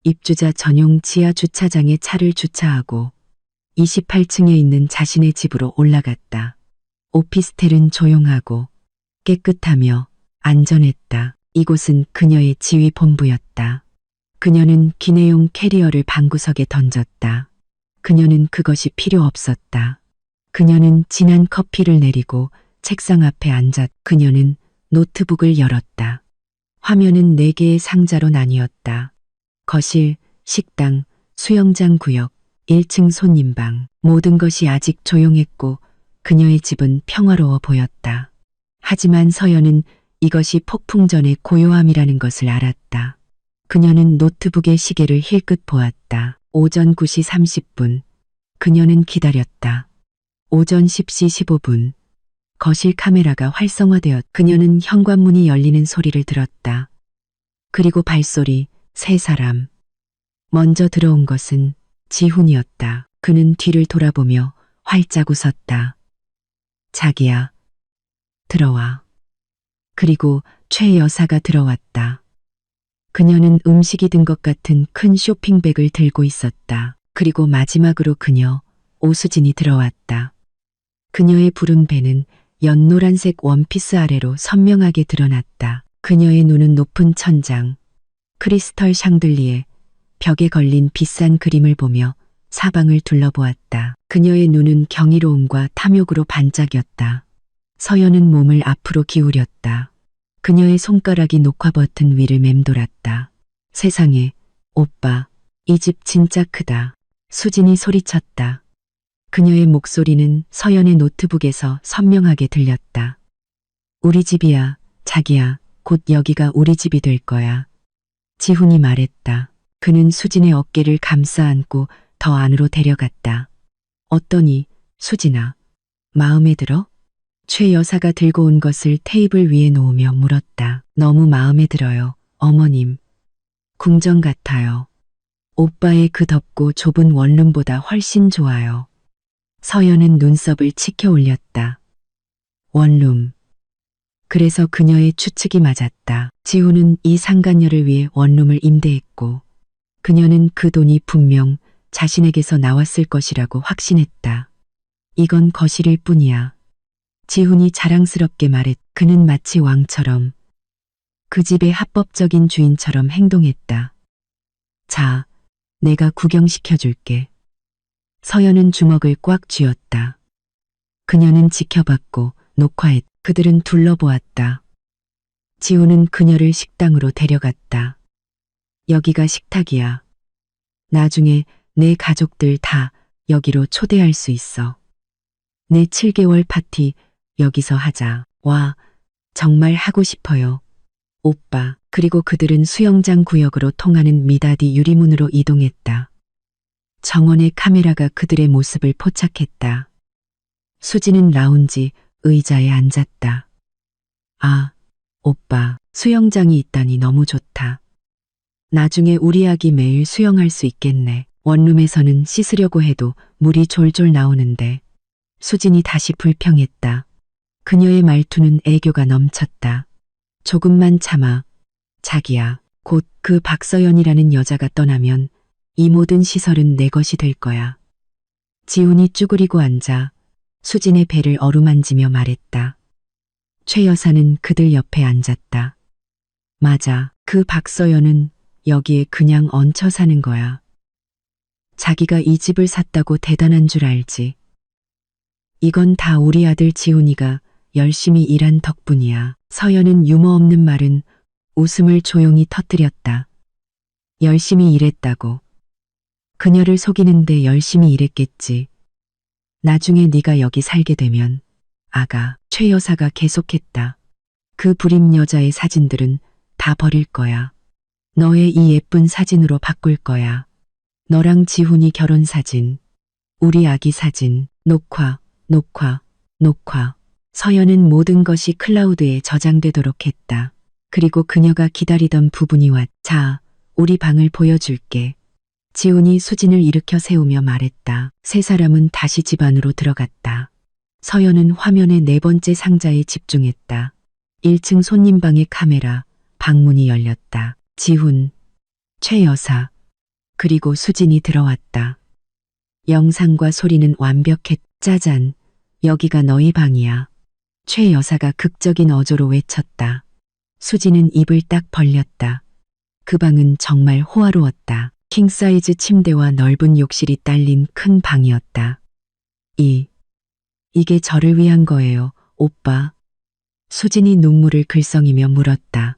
입주자 전용 지하 주차장에 차를 주차하고 28층에 있는 자신의 집으로 올라갔다. 오피스텔은 조용하고 깨끗하며 안전했다. 이곳은 그녀의 지휘 본부였다. 그녀는 기내용 캐리어를 방구석에 던졌다. 그녀는 그것이 필요 없었다. 그녀는 진한 커피를 내리고 책상 앞에 앉았. 그녀는 노트북을 열었다. 화면은 4개의 상자로 나뉘었다. 거실, 식당, 수영장 구역, 1층 손님방. 모든 것이 아직 조용했고 그녀의 집은 평화로워 보였다. 하지만 서연은 이것이 폭풍 전의 고요함이라는 것을 알았다. 그녀는 노트북의 시계를 힐끗 보았다. 오전 9시 30분. 그녀는 기다렸다. 오전 10시 15분. 거실 카메라가 활성화되었. 그녀는 현관문이 열리는 소리를 들었다. 그리고 발소리, 3사람. 먼저 들어온 것은 지훈이었다. 그는 뒤를 돌아보며 활짝 웃었다. 자기야, 들어와. 그리고 최 여사가 들어왔다. 그녀는 음식이 든 것 같은 큰 쇼핑백을 들고 있었다. 그리고 마지막으로 그녀, 오수진이 들어왔다. 그녀의 푸른 배는 연노란색 원피스 아래로 선명하게 드러났다. 그녀의 눈은 높은 천장, 크리스털 샹들리에, 벽에 걸린 비싼 그림을 보며 사방을 둘러보았다. 그녀의 눈은 경이로움과 탐욕으로 반짝였다. 서연은 몸을 앞으로 기울였다. 그녀의 손가락이 녹화 버튼 위를 맴돌았다. 세상에, 오빠, 이 집 진짜 크다. 수진이 소리쳤다. 그녀의 목소리는 서연의 노트북에서 선명하게 들렸다. 우리 집이야, 자기야. 곧 여기가 우리 집이 될 거야. 지훈이 말했다. 그는 수진의 어깨를 감싸 안고 더 안으로 데려갔다. 어떠니, 수진아? 마음에 들어? 최 여사가 들고 온 것을 테이블 위에 놓으며 물었다. 너무 마음에 들어요, 어머님. 궁전 같아요. 오빠의 그 덥고 좁은 원룸보다 훨씬 좋아요. 서연은 눈썹을 치켜 올렸다. 원룸. 그래서 그녀의 추측이 맞았다. 지훈은 이 상간녀를 위해 원룸을 임대했고 그녀는 그 돈이 분명 자신에게서 나왔을 것이라고 확신했다. 이건 거실일 뿐이야. 지훈이 자랑스럽게 말했. 그는 마치 왕처럼 그 집의 합법적인 주인처럼 행동했다. 자, 내가 구경시켜줄게. 서연은 주먹을 꽉 쥐었다. 그녀는 지켜봤고 녹화했다. 그들은 둘러보았다. 지훈은 그녀를 식당으로 데려갔다. 여기가 식탁이야. 나중에 내 가족들 다 여기로 초대할 수 있어. 내 7개월 파티 여기서 하자. 와, 정말 하고 싶어요. 오빠. 그리고 그들은 수영장 구역으로 통하는 미닫이 유리문으로 이동했다. 정원의 카메라가 그들의 모습을 포착했다. 수지는 라운지 의자에 앉았다. 아, 오빠, 수영장이 있다니 너무 좋다. 나중에 우리 아기 매일 수영할 수 있겠네. 원룸에서는 씻으려고 해도 물이 졸졸 나오는데. 수진이 다시 불평했다. 그녀의 말투는 애교가 넘쳤다. 조금만 참아. 자기야, 곧 그 박서연이라는 여자가 떠나면 이 모든 시설은 내 것이 될 거야. 지훈이 쭈그리고 앉아 수진의 배를 어루만지며 말했다. 최 여사는 그들 옆에 앉았다. 맞아, 그 박서연은 여기에 그냥 얹혀 사는 거야. 자기가 이 집을 샀다고 대단한 줄 알지. 이건 다 우리 아들 지훈이가 열심히 일한 덕분이야. 서연은 유머 없는 말은 웃음을 조용히 터뜨렸다. 열심히 일했다고. 그녀를 속이는데 열심히 일했겠지. 나중에 네가 여기 살게 되면 아가. 최 여사가 계속했다. 그 불임 여자의 사진들은 다 버릴 거야. 너의 이 예쁜 사진으로 바꿀 거야. 너랑 지훈이 결혼 사진, 우리 아기 사진, 녹화. 서연은 모든 것이 클라우드에 저장되도록 했다. 그리고 그녀가 기다리던 부분이 왔. 자, 우리 방을 보여줄게. 지훈이 수진을 일으켜 세우며 말했다. 세 사람은 다시 집 안으로 들어갔다. 서연은 화면의 네 번째 상자에 집중했다. 1층 손님방의 카메라, 방문이 열렸다. 지훈, 최 여사, 그리고 수진이 들어왔다. 영상과 소리는 완벽했. 짜잔, 여기가 너희 방이야. 최 여사가 극적인 어조로 외쳤다. 수진은 입을 딱 벌렸다. 그 방은 정말 호화로웠다. 킹사이즈 침대와 넓은 욕실이 딸린 큰 방이었다. 이게 저를 위한 거예요, 오빠. 수진이 눈물을 글썽이며 물었다.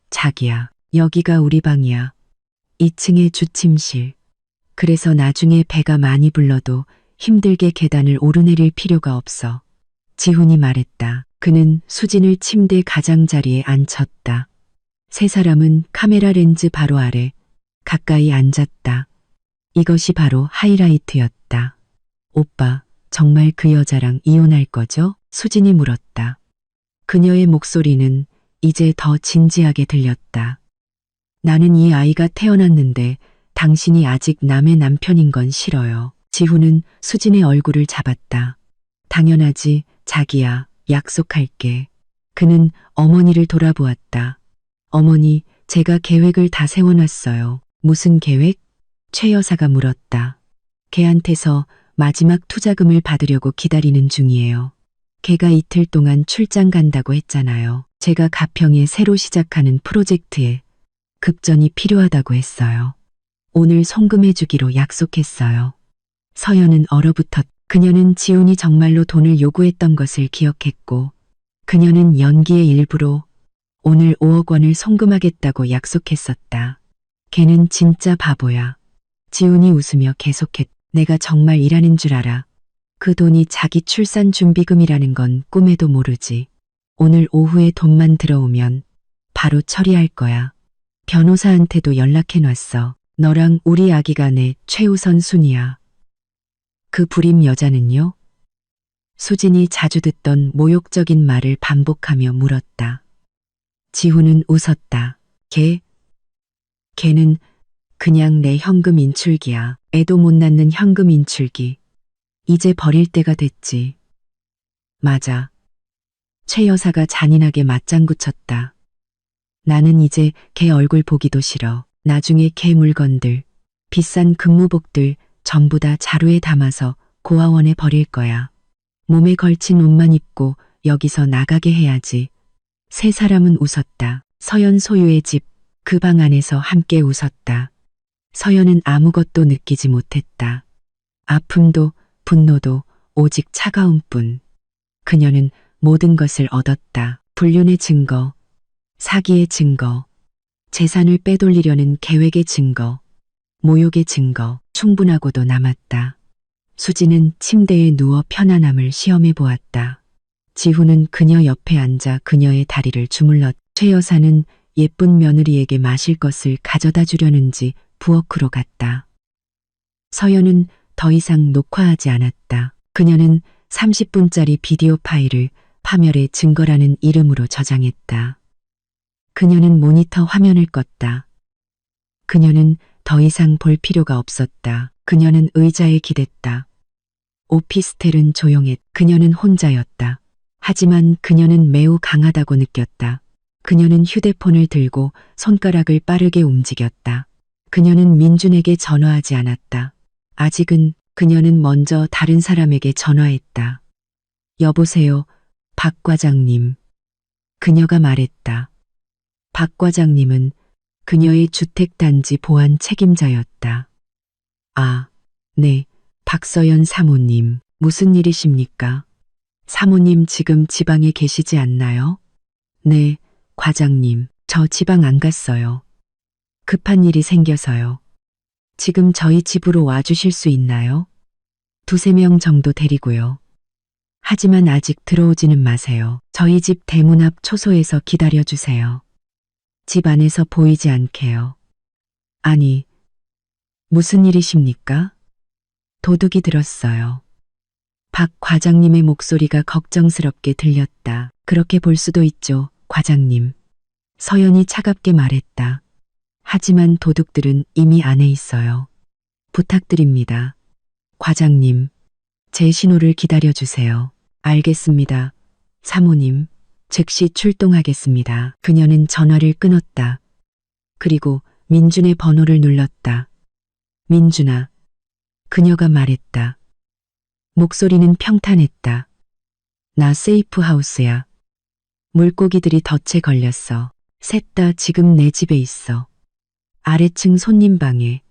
자기야, 여기가 우리 방이야. 2층의 주침실. 그래서 나중에 배가 많이 불러도 힘들게 계단을 오르내릴 필요가 없어. 지훈이 말했다. 그는 수진을 침대 가장자리에 앉혔다. 세 사람은 카메라 렌즈 바로 아래 가까이 앉았다. 이것이 바로 하이라이트였다. 오빠, 정말 그 여자랑 이혼할 거죠? 수진이 물었다. 그녀의 목소리는 이제 더 진지하게 들렸다. 나는 이 아이가 태어났는데 당신이 아직 남의 남편인 건 싫어요. 지훈은 수진의 얼굴을 잡았다. 당연하지, 자기야, 약속할게. 그는 어머니를 돌아보았다. 어머니, 제가 계획을 다 세워놨어요. 무슨 계획? 최 여사가 물었다. 걔한테서 마지막 투자금을 받으려고 기다리는 중이에요. 걔가 이틀 동안 출장 간다고 했잖아요. 제가 가평에 새로 시작하는 프로젝트에 급전이 필요하다고 했어요. 오늘 송금해주기로 약속했어요. 서연은 얼어붙었. 그녀는 지훈이 정말로 돈을 요구했던 것을 기억했고 그녀는 연기의 일부로 오늘 5억 원을 송금하겠다고 약속했었다. 걔는 진짜 바보야. 지훈이 웃으며 계속했다. 내가 정말 일하는 줄 알아. 그 돈이 자기 출산 준비금이라는 건 꿈에도 모르지. 오늘 오후에 돈만 들어오면 바로 처리할 거야. 변호사한테도 연락해놨어. 너랑 우리 아기가 내 최우선 순위야. 그 불임 여자는요? 수진이 자주 듣던 모욕적인 말을 반복하며 물었다. 지훈은 웃었다. 걔는 그냥 내 현금 인출기야. 애도 못 낳는 현금 인출기. 이제 버릴 때가 됐지. 맞아. 최 여사가 잔인하게 맞장구 쳤다. 나는 이제 걔 얼굴 보기도 싫어. 나중에 걔 물건들, 비싼 금무복들 전부 다 자루에 담아서 고아원에 버릴 거야. 몸에 걸친 옷만 입고 여기서 나가게 해야지. 세 사람은 웃었다. 서연 소유의 집, 그 방 안에서 함께 웃었다. 서연은 아무것도 느끼지 못했다. 아픔도 분노도 오직 차가움뿐. 그녀는 모든 것을 얻었다. 불륜의 증거, 사기의 증거, 재산을 빼돌리려는 계획의 증거, 모욕의 증거, 충분하고도 남았다. 수지는 침대에 누워 편안함을 시험해 보았다. 지훈은 그녀 옆에 앉아 그녀의 다리를 주물렀. 최 여사는 예쁜 며느리에게 마실 것을 가져다 주려는지 부엌으로 갔다. 서연은 더 이상 녹화하지 않았다. 그녀는 30분짜리 비디오 파일을 파멸의 증거라는 이름으로 저장했다. 그녀는 모니터 화면을 껐다. 그녀는 더 이상 볼 필요가 없었다. 그녀는 의자에 기댔다. 오피스텔은 조용했. 그녀는 혼자였다. 하지만 그녀는 매우 강하다고 느꼈다. 그녀는 휴대폰을 들고 손가락을 빠르게 움직였다. 그녀는 민준에게 전화하지 않았다. 아직은. 그녀는 먼저 다른 사람에게 전화했다. 여보세요, 박 과장님. 그녀가 말했다. 박 과장님은 그녀의 주택단지 보안 책임자였다. 아, 네, 박서연 사모님. 무슨 일이십니까? 사모님 지금 지방에 계시지 않나요? 네, 과장님. 저 지방 안 갔어요. 급한 일이 생겨서요. 지금 저희 집으로 와주실 수 있나요? 2~3명 정도 데리고요. 하지만 아직 들어오지는 마세요. 저희 집 대문 앞 초소에서 기다려주세요. 집 안에서 보이지 않게요. 아니, 무슨 일이십니까? 도둑이 들었어요. 박 과장님의 목소리가 걱정스럽게 들렸다. 그렇게 볼 수도 있죠, 과장님. 서연이 차갑게 말했다. 하지만 도둑들은 이미 안에 있어요. 부탁드립니다. 과장님, 제 신호를 기다려주세요. 알겠습니다. 사모님, 즉시 출동하겠습니다. 그녀는 전화를 끊었다. 그리고 민준의 번호를 눌렀다. 민준아. 그녀가 말했다. 목소리는 평탄했다. 나 세이프하우스야. 물고기들이 덫에 걸렸어. 셋 다 지금 내 집에 있어. 아래층 손님방에.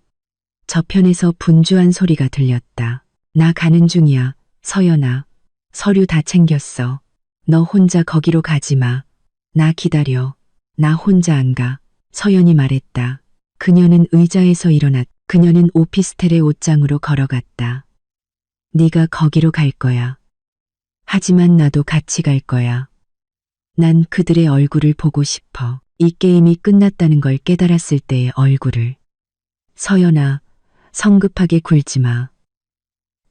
저편에서 분주한 소리가 들렸다. 나 가는 중이야, 서연아. 서류 다 챙겼어. 너 혼자 거기로 가지 마. 나 기다려. 나 혼자 안 가. 서연이 말했다. 그녀는 의자에서 일어났. 그녀는 오피스텔의 옷장으로 걸어갔다. 네가 거기로 갈 거야. 하지만 나도 같이 갈 거야. 난 그들의 얼굴을 보고 싶어. 이 게임이 끝났다는 걸 깨달았을 때의 얼굴을. 서연아, 성급하게 굴지 마.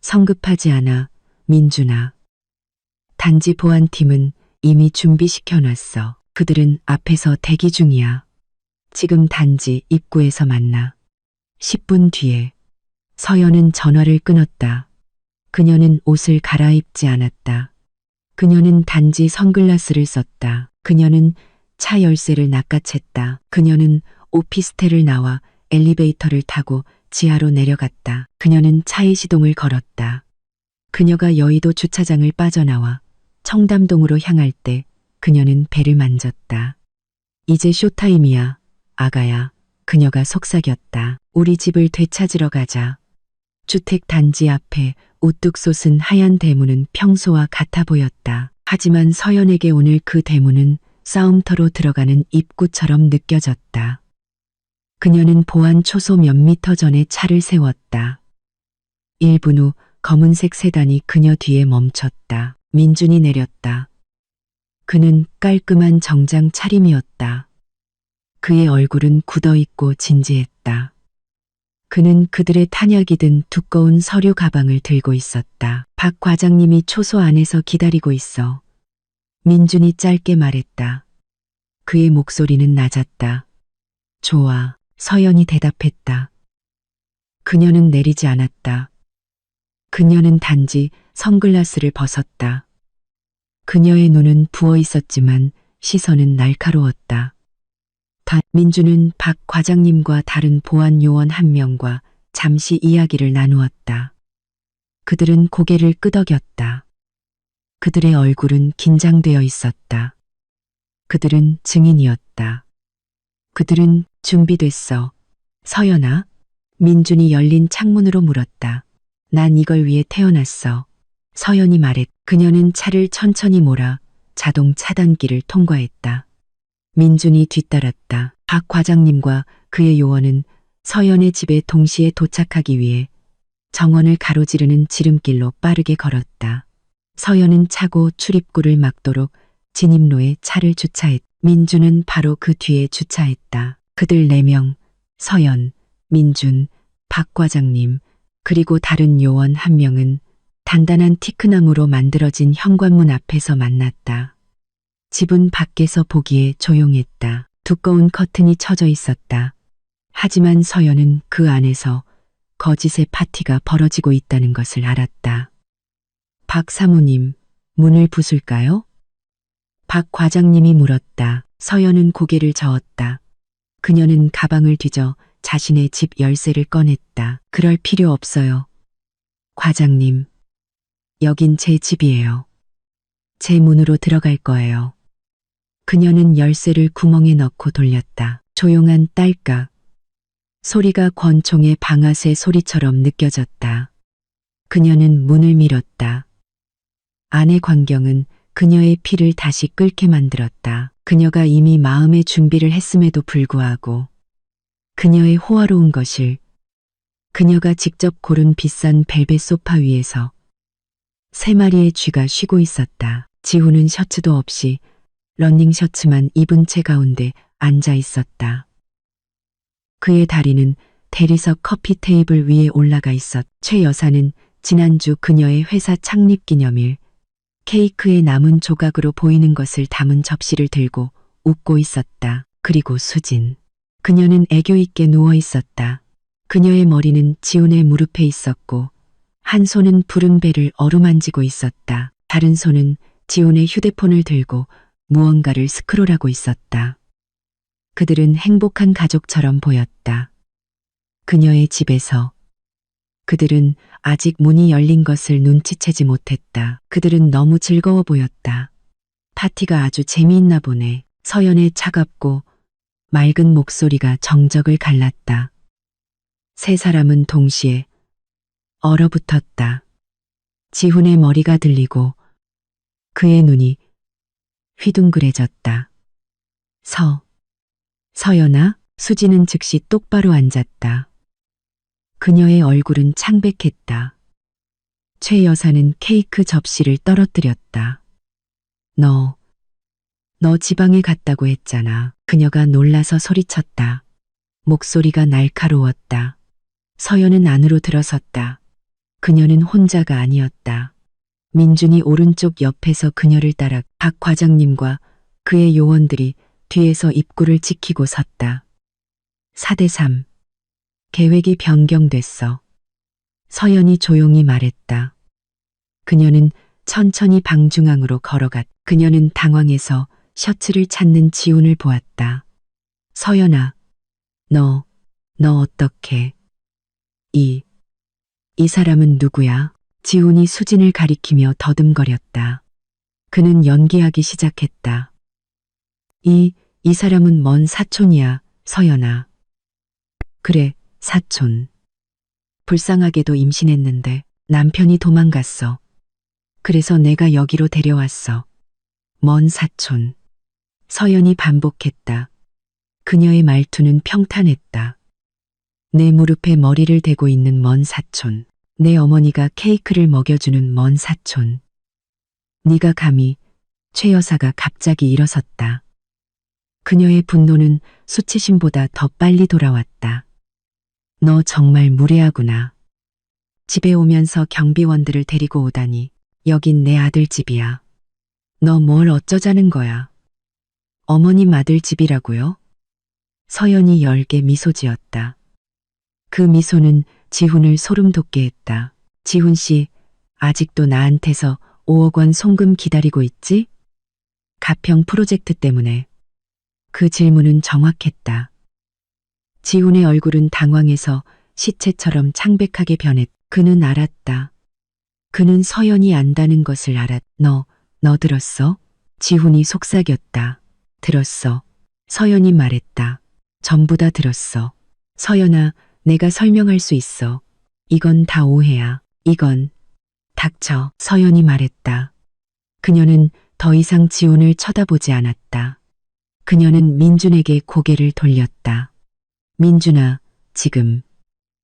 성급하지 않아, 민준아. 단지 보안팀은 이미 준비시켜놨어. 그들은 앞에서 대기 중이야. 지금 단지 입구에서 만나. 10분 뒤에. 서연은 전화를 끊었다. 그녀는 옷을 갈아입지 않았다. 그녀는 단지 선글라스를 썼다. 그녀는 차 열쇠를 낚아챘다. 그녀는 오피스텔을 나와 엘리베이터를 타고 지하로 내려갔다. 그녀는 차의 시동을 걸었다. 그녀가 여의도 주차장을 빠져나와 청담동으로 향할 때 그녀는 배를 만졌다. 이제 쇼타임이야, 아가야. 그녀가 속삭였다. 우리 집을 되찾으러 가자. 주택 단지 앞에 우뚝 솟은 하얀 대문은 평소와 같아 보였다. 하지만 서연에게 오늘 그 대문은 싸움터로 들어가는 입구처럼 느껴졌다. 그녀는 보안 초소 몇 미터 전에 차를 세웠다. 1분 후 검은색 세단이 그녀 뒤에 멈췄다. 민준이 내렸다. 그는 깔끔한 정장 차림이었다. 그의 얼굴은 굳어있고 진지했다. 그는 그들의 탄약이 든 두꺼운 서류 가방을 들고 있었다. 박 과장님이 초소 안에서 기다리고 있어. 민준이 짧게 말했다. 그의 목소리는 낮았다. 좋아, 서연이 대답했다. 그녀는 내리지 않았다. 그녀는 단지 선글라스를 벗었다. 그녀의 눈은 부어 있었지만 시선은 날카로웠다. 민주는 박 과장님과 다른 보안 요원 한 명과 잠시 이야기를 나누었다. 그들은 고개를 끄덕였다. 그들의 얼굴은 긴장되어 있었다. 그들은 증인이었다. 그들은 준비됐어. 서연아? 민준이 열린 창문으로 물었다. 난 이걸 위해 태어났어. 서연이 말했. 그녀는 차를 천천히 몰아 자동 차단기를 통과했다. 민준이 뒤따랐다. 박 과장님과 그의 요원은 서연의 집에 동시에 도착하기 위해 정원을 가로지르는 지름길로 빠르게 걸었다. 서연은 차고 출입구를 막도록 진입로에 차를 주차했다. 민준은 바로 그 뒤에 주차했다. 그들 4명, 서연, 민준, 박 과장님, 그리고 다른 요원 한 명은 단단한 티크나무로 만들어진 현관문 앞에서 만났다. 집은 밖에서 보기에 조용했다. 두꺼운 커튼이 쳐져 있었다. 하지만 서연은 그 안에서 거짓의 파티가 벌어지고 있다는 것을 알았다. 박 사모님, 문을 부술까요? 박 과장님이 물었다. 서연은 고개를 저었다. 그녀는 가방을 뒤져 자신의 집 열쇠를 꺼냈다. 그럴 필요 없어요. 과장님, 여긴 제 집이에요. 제 문으로 들어갈 거예요. 그녀는 열쇠를 구멍에 넣고 돌렸다. 조용한 딸깍. 소리가 권총의 방아쇠 소리처럼 느껴졌다. 그녀는 문을 밀었다. 안의 광경은 그녀의 피를 다시 끓게 만들었다. 그녀가 이미 마음의 준비를 했음에도 불구하고 그녀의 호화로운 것을 그녀가 직접 고른 비싼 벨벳 소파 위에서 3마리의 쥐가 쉬고 있었다. 지우는 셔츠도 없이 러닝 셔츠만 입은 채 가운데 앉아 있었다. 그의 다리는 대리석 커피 테이블 위에 올라가 있었. 최 여사는 지난주 그녀의 회사 창립 기념일 케이크의 남은 조각으로 보이는 것을 담은 접시를 들고 웃고 있었다. 그리고 수진. 그녀는 애교 있게 누워 있었다. 그녀의 머리는 지훈의 무릎에 있었고 한 손은 푸른 배를 어루만지고 있었다. 다른 손은 지훈의 휴대폰을 들고 무언가를 스크롤하고 있었다. 그들은 행복한 가족처럼 보였다. 그녀의 집에서. 그들은 아직 문이 열린 것을 눈치채지 못했다. 그들은 너무 즐거워 보였다. 파티가 아주 재미있나 보네. 서연의 차갑고 맑은 목소리가 정적을 갈랐다. 3사람은 동시에 얼어붙었다. 지훈의 머리가 들리고 그의 눈이 휘둥그레졌다. 서연아? 수지는 즉시 똑바로 앉았다. 그녀의 얼굴은 창백했다. 최 여사는 케이크 접시를 떨어뜨렸다. 너 지방에 갔다고 했잖아. 그녀가 놀라서 소리쳤다. 목소리가 날카로웠다. 서연은 안으로 들어섰다. 그녀는 혼자가 아니었다. 민준이 오른쪽 옆에서 그녀를 따라 박 과장님과 그의 요원들이 뒤에서 입구를 지키고 섰다. 4대3. 계획이 변경됐어. 서연이 조용히 말했다. 그녀는 천천히 방 중앙으로 걸어갔. 그녀는 당황해서 셔츠를 찾는 지훈을 보았다. 서연아, 너 어떡해? 이 사람은 누구야? 지훈이 수진을 가리키며 더듬거렸다. 그는 연기하기 시작했다. 이 사람은 먼 사촌이야, 서연아. 그래, 사촌. 불쌍하게도 임신했는데 남편이 도망갔어. 그래서 내가 여기로 데려왔어. 먼 사촌. 서연이 반복했다. 그녀의 말투는 평탄했다. 내 무릎에 머리를 대고 있는 먼 사촌. 내 어머니가 케이크를 먹여주는 먼 사촌. 네가 감히. 최 여사가 갑자기 일어섰다. 그녀의 분노는 수치심보다 더 빨리 돌아왔다. 너 정말 무례하구나. 집에 오면서 경비원들을 데리고 오다니. 여긴 내 아들 집이야. 너 뭘 어쩌자는 거야. 어머님 아들 집이라고요? 서연이 열게 미소 지었다. 그 미소는 지훈을 소름 돋게 했다. 지훈 씨, 아직도 나한테서 5억 원 송금 기다리고 있지? 가평 프로젝트 때문에. 그 질문은 정확했다. 지훈의 얼굴은 당황해서 시체처럼 창백하게 변했다. 그는 알았다. 그는 서연이 안다는 것을 알았. 너 들었어? 지훈이 속삭였다. 들었어. 서연이 말했다. 전부 다 들었어. 서연아, 내가 설명할 수 있어. 이건 다 오해야. 이건. 닥쳐. 서연이 말했다. 그녀는 더 이상 지훈을 쳐다보지 않았다. 그녀는 민준에게 고개를 돌렸다. 민준아, 지금.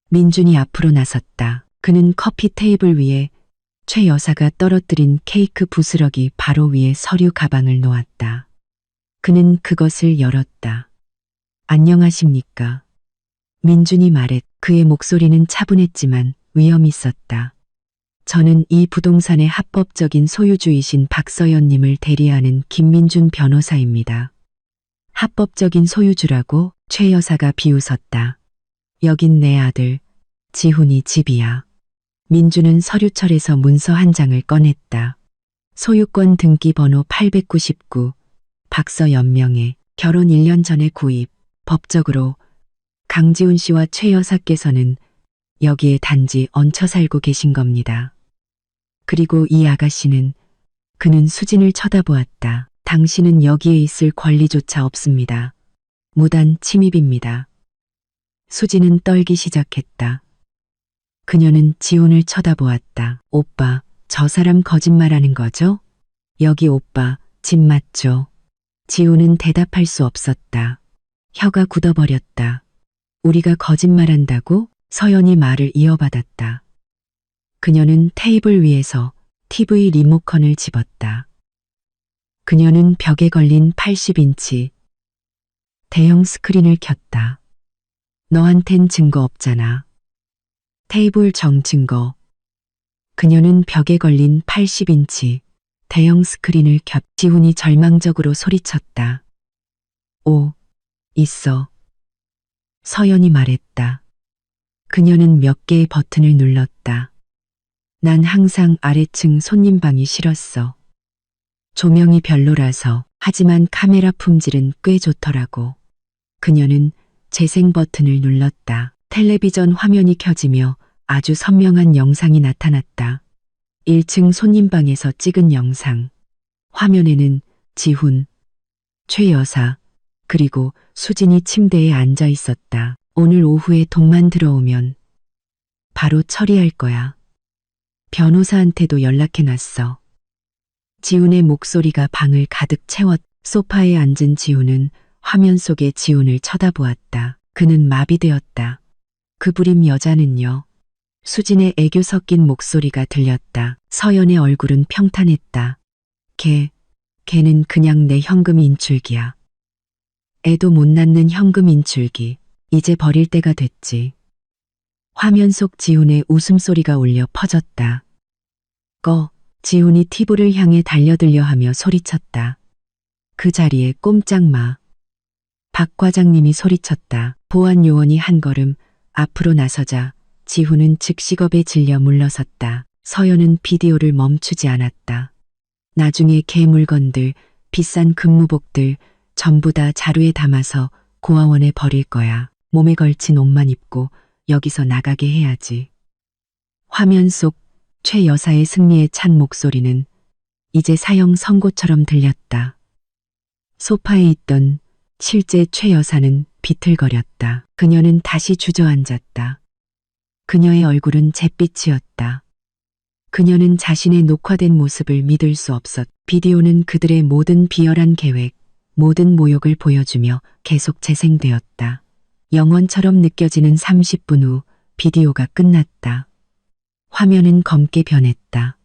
민준이 앞으로 나섰다. 그는 커피 테이블 위에 최 여사가 떨어뜨린 케이크 부스러기 바로 위에 서류 가방을 놓았다. 그는 그것을 열었다. 안녕하십니까. 민준이 말했. 그의 목소리는 차분했지만 위험 있었다. 저는 이 부동산의 합법적인 소유주이신 박서연님을 대리하는 김민준 변호사입니다. 합법적인 소유주라고? 최 여사가 비웃었다. 여긴 내 아들, 지훈이 집이야. 민준은 서류철에서 문서 한 장을 꺼냈다. 소유권 등기번호 899, 박서연 명의, 결혼 1년 전에 구입, 법적으로 강지훈 씨와 최 여사께서는 여기에 단지 얹혀 살고 계신 겁니다. 그리고 이 아가씨는, 그는 수진을 쳐다보았다. 당신은 여기에 있을 권리조차 없습니다. 무단 침입입니다. 수진은 떨기 시작했다. 그녀는 지훈을 쳐다보았다. 오빠, 저 사람 거짓말하는 거죠? 여기 오빠, 집 맞죠? 지훈은 대답할 수 없었다. 혀가 굳어버렸다. 우리가 거짓말한다고? 서연이 말을 이어받았다. 그녀는 테이블 위에서 TV 리모컨을 집었다. 그녀는 벽에 걸린 80인치 대형 스크린을 켰다. 너한텐 증거 없잖아. 테이블 정 증거. 그녀는 벽에 걸린 80인치 대형 스크린을 켰. 지훈이 절망적으로 소리쳤다. 오, 있어. 서연이 말했다. 그녀는 몇 개의 버튼을 눌렀다. 난 항상 아래층 손님방이 싫었어. 조명이 별로라서. 하지만 카메라 품질은 꽤 좋더라고. 그녀는 재생 버튼을 눌렀다. 텔레비전 화면이 켜지며 아주 선명한 영상이 나타났다. 1층 손님방에서 찍은 영상. 화면에는 지훈, 최 여사, 그리고 수진이 침대에 앉아 있었다. 오늘 오후에 돈만 들어오면 바로 처리할 거야. 변호사한테도 연락해놨어. 지훈의 목소리가 방을 가득 채웠. 소파에 앉은 지훈은 화면 속의 지훈을 쳐다보았다. 그는 마비되었다. 그 부림 여자는요. 수진의 애교 섞인 목소리가 들렸다. 서연의 얼굴은 평탄했다. 걔는 그냥 내 현금 인출기야. 애도 못 낳는 현금 인출기. 이제 버릴 때가 됐지. 화면 속 지훈의 웃음소리가 울려 퍼졌다. 지훈이 티브를 향해 달려들려 하며 소리쳤다. 그 자리에 꼼짝 마. 박 과장님이 소리쳤다. 보안 요원이 한 걸음 앞으로 나서자 지훈은 즉시겁에 질려 물러섰다. 서연은 비디오를 멈추지 않았다. 나중에 개 물건들, 비싼 금무복들 전부 다 자루에 담아서 고아원에 버릴 거야. 몸에 걸친 옷만 입고 여기서 나가게 해야지. 화면 속 최 여사의 승리에 찬 목소리는 이제 사형 선고처럼 들렸다. 소파에 있던 실제 최 여사는 비틀거렸다. 그녀는 다시 주저앉았다. 그녀의 얼굴은 잿빛이었다. 그녀는 자신의 녹화된 모습을 믿을 수 없었. 비디오는 그들의 모든 비열한 계획, 모든 모욕을 보여주며 계속 재생되었다. 영원처럼 느껴지는 30분 후 비디오가 끝났다. 화면은 검게 변했다.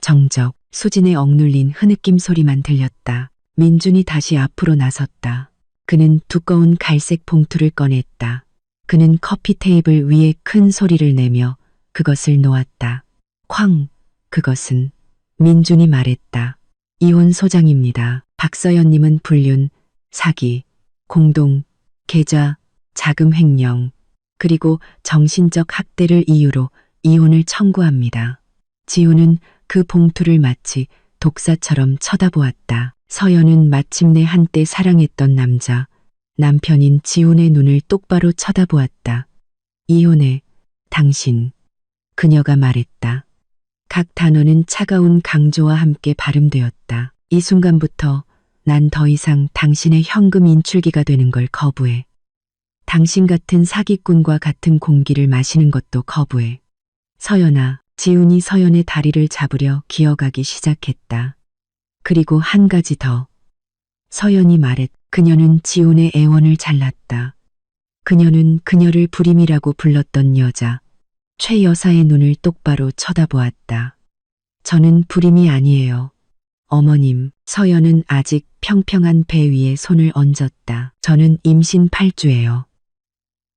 정적, 수진의 억눌린 흐느낌 소리만 들렸다. 민준이 다시 앞으로 나섰다. 그는 두꺼운 갈색 봉투를 꺼냈다. 그는 커피 테이블 위에 큰 소리를 내며 그것을 놓았다. 쾅! 그것은 민준이 말했다. 이혼 소장입니다. 박서연님은 불륜, 사기, 공동, 계좌, 자금 횡령, 그리고 정신적 학대를 이유로 이혼을 청구합니다. 지우는 그 봉투를 마치 독사처럼 쳐다보았다. 서연은 마침내 한때 사랑했던 남편인 지훈의 눈을 똑바로 쳐다보았다. 이혼해, 당신. 그녀가 말했다. 각 단어는 차가운 강조와 함께 발음되었다. 이 순간부터 난 더 이상 당신의 현금 인출기가 되는 걸 거부해. 당신 같은 사기꾼과 같은 공기를 마시는 것도 거부해. 서연아, 지훈이 서연의 다리를 잡으려 기어가기 시작했다. 그리고 한 가지 더. 서연이 말했. 그녀는 지훈의 애원을 잘랐다. 그녀는 그녀를 불임이라고 불렀던 여자, 최 여사의 눈을 똑바로 쳐다보았다. 저는 불임이 아니에요. 어머님, 서연은 아직 평평한 배 위에 손을 얹었다. 저는 임신 8주예요.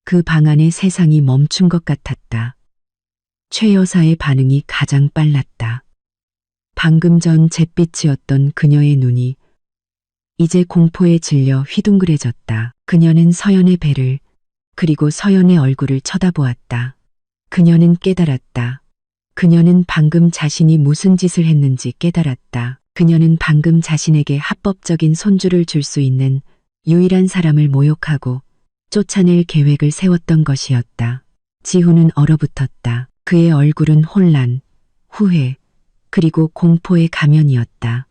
그 방 안에 세상이 멈춘 것 같았다. 최 여사의 반응이 가장 빨랐다. 방금 전 잿빛이었던 그녀의 눈이 이제 공포에 질려 휘둥그레졌다. 그녀는 서연의 배를, 그리고 서연의 얼굴을 쳐다보았다. 그녀는 깨달았다. 그녀는 방금 자신이 무슨 짓을 했는지 깨달았다. 그녀는 방금 자신에게 합법적인 손주를 줄 수 있는 유일한 사람을 모욕하고 쫓아낼 계획을 세웠던 것이었다. 지훈은 얼어붙었다. 그의 얼굴은 혼란, 후회, 그리고 공포의 가면이었다.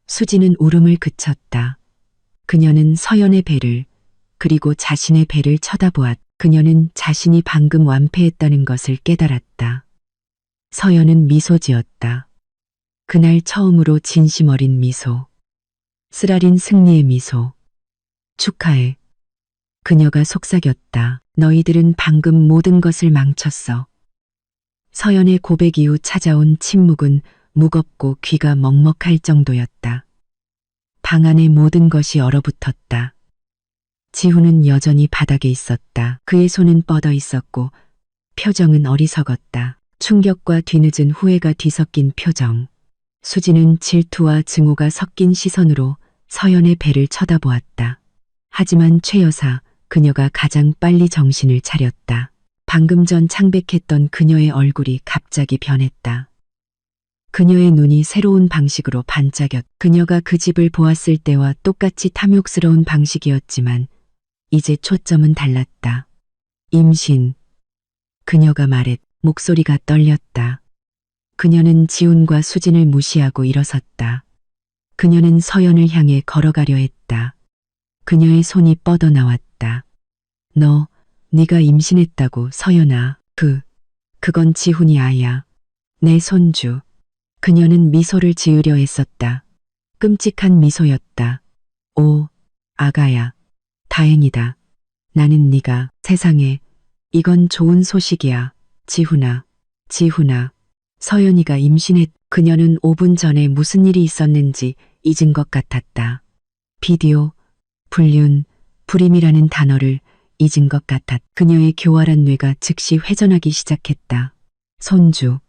수지는 울음을 그쳤다. 그녀는 서연의 배를, 그리고 자신의 배를 쳐다보았다. 그녀는 자신이 방금 완패했다는 것을 깨달았다. 서연은 미소 지었다. 그날 처음으로 진심 어린 미소. 쓰라린 승리의 미소. 축하해. 그녀가 속삭였다. 너희들은 방금 모든 것을 망쳤어. 서연의 고백 이후 찾아온 침묵은 무겁고 귀가 먹먹할 정도였다. 방 안의 모든 것이 얼어붙었다. 지훈은 여전히 바닥에 있었다. 그의 손은 뻗어 있었고 표정은 어리석었다. 충격과 뒤늦은 후회가 뒤섞인 표정. 수지는 질투와 증오가 섞인 시선으로 서연의 배를 쳐다보았다. 하지만 최 여사, 그녀가 가장 빨리 정신을 차렸다. 방금 전 창백했던 그녀의 얼굴이 갑자기 변했다. 그녀의 눈이 새로운 방식으로 반짝였다. 그녀가 그 집을 보았을 때와 똑같이 탐욕스러운 방식이었지만 이제 초점은 달랐다. 임신. 그녀가 말했. 목소리가 떨렸다. 그녀는 지훈과 수진을 무시하고 일어섰다. 그녀는 서연을 향해 걸어가려 했다. 그녀의 손이 뻗어나왔다. 네가 임신했다고, 서연아. 그건 지훈이 아야. 내 손주. 그녀는 미소를 지으려 했었다. 끔찍한 미소였다. 오, 아가야. 다행이다. 나는 네가 세상에. 이건 좋은 소식이야. 지훈아. 서연이가 임신했. 그녀는 5분 전에 무슨 일이 있었는지 잊은 것 같았다. 비디오, 불륜, 불임이라는 단어를 잊은 것 같았다. 그녀의 교활한 뇌가 즉시 회전하기 시작했다. 손주.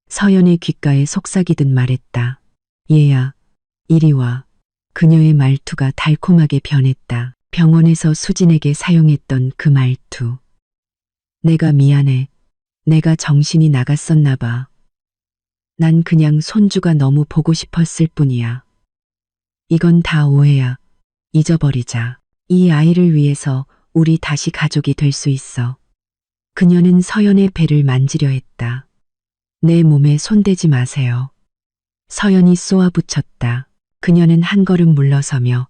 서연의 귓가에 속삭이듯 말했다. 얘야, 이리 와. 그녀의 말투가 달콤하게 변했다. 병원에서 수진에게 사용했던 그 말투. 내가 미안해. 내가 정신이 나갔었나 봐. 난 그냥 손주가 너무 보고 싶었을 뿐이야. 이건 다 오해야. 잊어버리자. 이 아이를 위해서 우리 다시 가족이 될 수 있어. 그녀는 서연의 배를 만지려 했다. 내 몸에 손대지 마세요. 서연이 쏘아붙였다. 그녀는 한 걸음 물러서며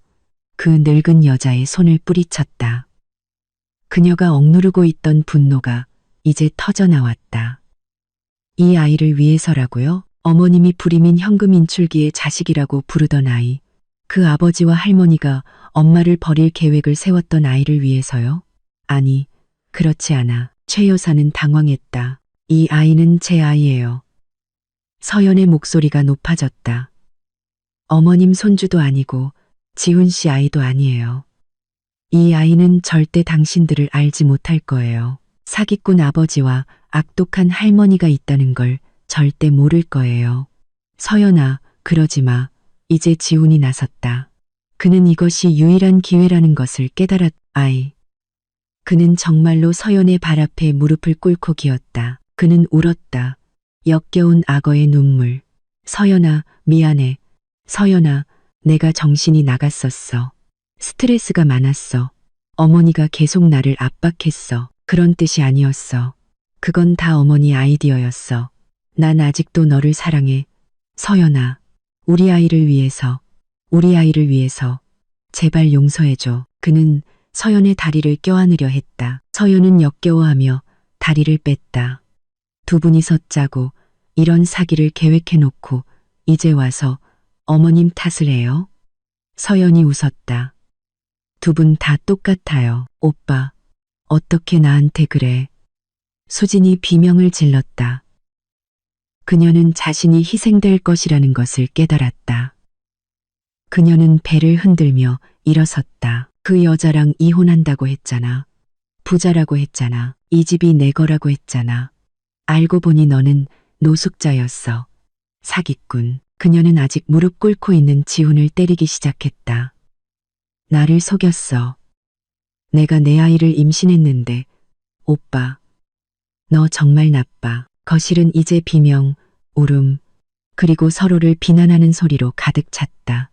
그 늙은 여자의 손을 뿌리쳤다. 그녀가 억누르고 있던 분노가 이제 터져나왔다. 이 아이를 위해서라고요? 어머님이 불임인 현금 인출기의 자식이라고 부르던 아이. 그 아버지와 할머니가 엄마를 버릴 계획을 세웠던 아이를 위해서요? 아니, 그렇지 않아. 최 여사는 당황했다. 이 아이는 제 아이예요. 서연의 목소리가 높아졌다. 어머님 손주도 아니고 지훈 씨 아이도 아니에요. 이 아이는 절대 당신들을 알지 못할 거예요. 사기꾼 아버지와 악독한 할머니가 있다는 걸 절대 모를 거예요. 서연아, 그러지 마. 이제 지훈이 나섰다. 그는 이것이 유일한 기회라는 것을 깨달았. 아이. 그는 정말로 서연의 발 앞에 무릎을 꿇고 기었다. 그는 울었다. 역겨운 악어의 눈물. 서연아, 미안해. 서연아, 내가 정신이 나갔었어. 스트레스가 많았어. 어머니가 계속 나를 압박했어. 그런 뜻이 아니었어. 그건 다 어머니 아이디어였어. 난 아직도 너를 사랑해. 서연아, 우리 아이를 위해서, 제발 용서해줘. 그는 서연의 다리를 껴안으려 했다. 서연은 역겨워하며 다리를 뺐다. 두 분이서 짜고 이런 사기를 계획해놓고 이제 와서 어머님 탓을 해요? 서연이 웃었다. 두 분 다 똑같아요. 오빠, 어떻게 나한테 그래? 수진이 비명을 질렀다. 그녀는 자신이 희생될 것이라는 것을 깨달았다. 그녀는 배를 흔들며 일어섰다. 그 여자랑 이혼한다고 했잖아. 부자라고 했잖아. 이 집이 내 거라고 했잖아. 알고 보니 너는 노숙자였어. 사기꾼. 그녀는 아직 무릎 꿇고 있는 지훈을 때리기 시작했다. 나를 속였어. 내가 내 아이를 임신했는데. 오빠, 너 정말 나빠. 거실은 이제 비명, 울음, 그리고 서로를 비난하는 소리로 가득 찼다.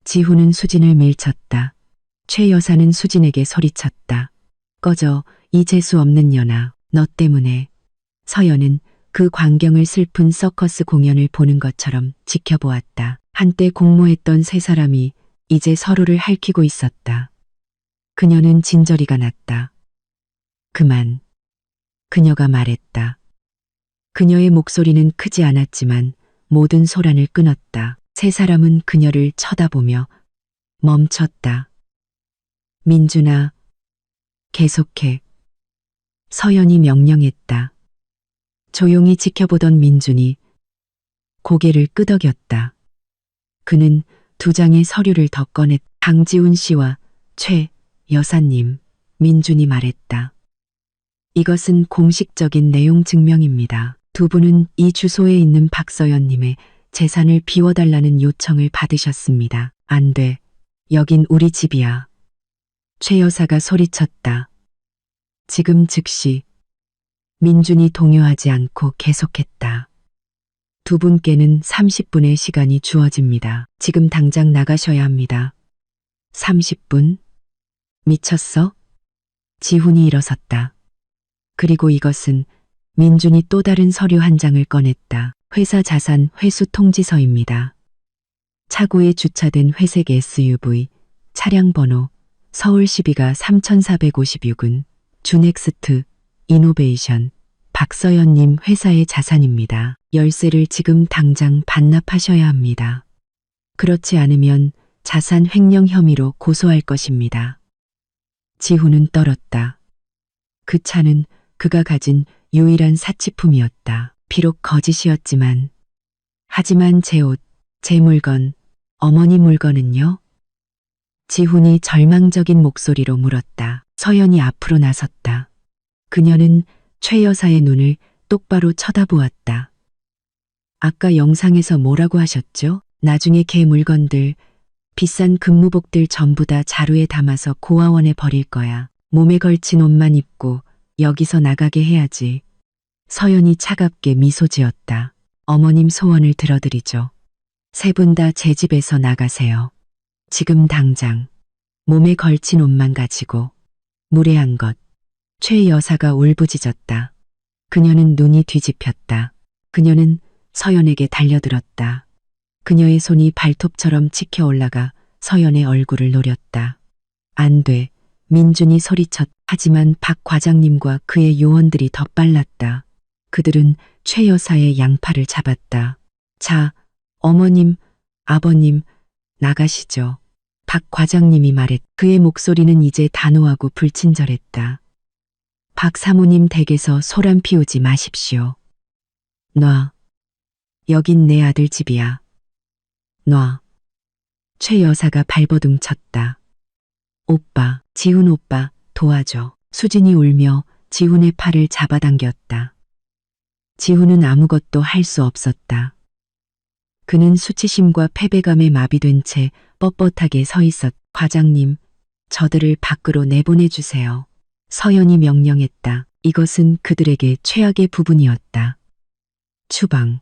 지훈은 수진을 밀쳤다. 최 여사는 수진에게 소리쳤다. 꺼져, 이 재수 없는 년아. 너 때문에. 서연은 그 광경을 슬픈 서커스 공연을 보는 것처럼 지켜보았다. 한때 공모했던 세 사람이 이제 서로를 핥히고 있었다. 그녀는 진저리가 났다. 그만. 그녀가 말했다. 그녀의 목소리는 크지 않았지만 모든 소란을 끊었다. 세 사람은 그녀를 쳐다보며 멈췄다. 민준아, 계속해. 서연이 명령했다. 조용히 지켜보던 민준이 고개를 끄덕였다. 그는 두 장의 서류를 더 꺼냈. 강지훈 씨와 최 여사님, 민준이 말했다. 이것은 공식적인 내용 증명입니다. 두 분은 이 주소에 있는 박서연님의 재산을 비워달라는 요청을 받으셨습니다. 안 돼. 여긴 우리 집이야. 최 여사가 소리쳤다. 지금 즉시. 민준이 동요하지 않고 계속했다. 두 분께는 30분의 시간이 주어집니다. 지금 당장 나가셔야 합니다. 30분? 미쳤어? 지훈이 일어섰다. 그리고 이것은 민준이 또 다른 서류 한 장을 꺼냈다. 회사 자산 회수 통지서입니다. 차고에 주차된 회색 SUV, 차량 번호 서울 12가 3456은 주넥스트 이노베이션 박서연님 회사의 자산입니다. 열세를 지금 당장 반납하셔야 합니다. 그렇지 않으면 자산 횡령 혐의로 고소할 것입니다. 지훈은 떨었다. 그 차는 그가 가진 유일한 사치품이었다. 비록 거짓이었지만. 하지만 제 옷, 제 물건, 어머니 물건은요? 지훈이 절망적인 목소리로 물었다. 서연이 앞으로 나섰다. 그녀는 최 여사의 눈을 똑바로 쳐다보았다. 아까 영상에서 뭐라고 하셨죠? 나중에 걔 물건들, 비싼 근무복들 전부 다 자루에 담아서 고아원에 버릴 거야. 몸에 걸친 옷만 입고 여기서 나가게 해야지. 서연이 차갑게 미소 지었다. 어머님 소원을 들어드리죠. 세 분 다 제 집에서 나가세요. 지금 당장. 몸에 걸친 옷만 가지고. 무례한 것. 최 여사가 울부짖었다. 그녀는 눈이 뒤집혔다. 그녀는 서연에게 달려들었다. 그녀의 손이 발톱처럼 치켜 올라가 서연의 얼굴을 노렸다. 안 돼. 민준이 소리쳤. 하지만 박 과장님과 그의 요원들이 더 빨랐다. 그들은 최 여사의 양팔을 잡았다. 자, 어머님, 아버님, 나가시죠. 박 과장님이 말했. 그의 목소리는 이제 단호하고 불친절했다. 박 사모님 댁에서 소란 피우지 마십시오. 놔. 여긴 내 아들 집이야. 놔. 최 여사가 발버둥 쳤다. 오빠, 지훈 오빠, 도와줘. 수진이 울며 지훈의 팔을 잡아당겼다. 지훈은 아무것도 할 수 없었다. 그는 수치심과 패배감에 마비된 채 뻣뻣하게 서 있었. 과장님, 저들을 밖으로 내보내주세요. 서연이 명령했다. 이것은 그들에게 최악의 부분이었다. 추방.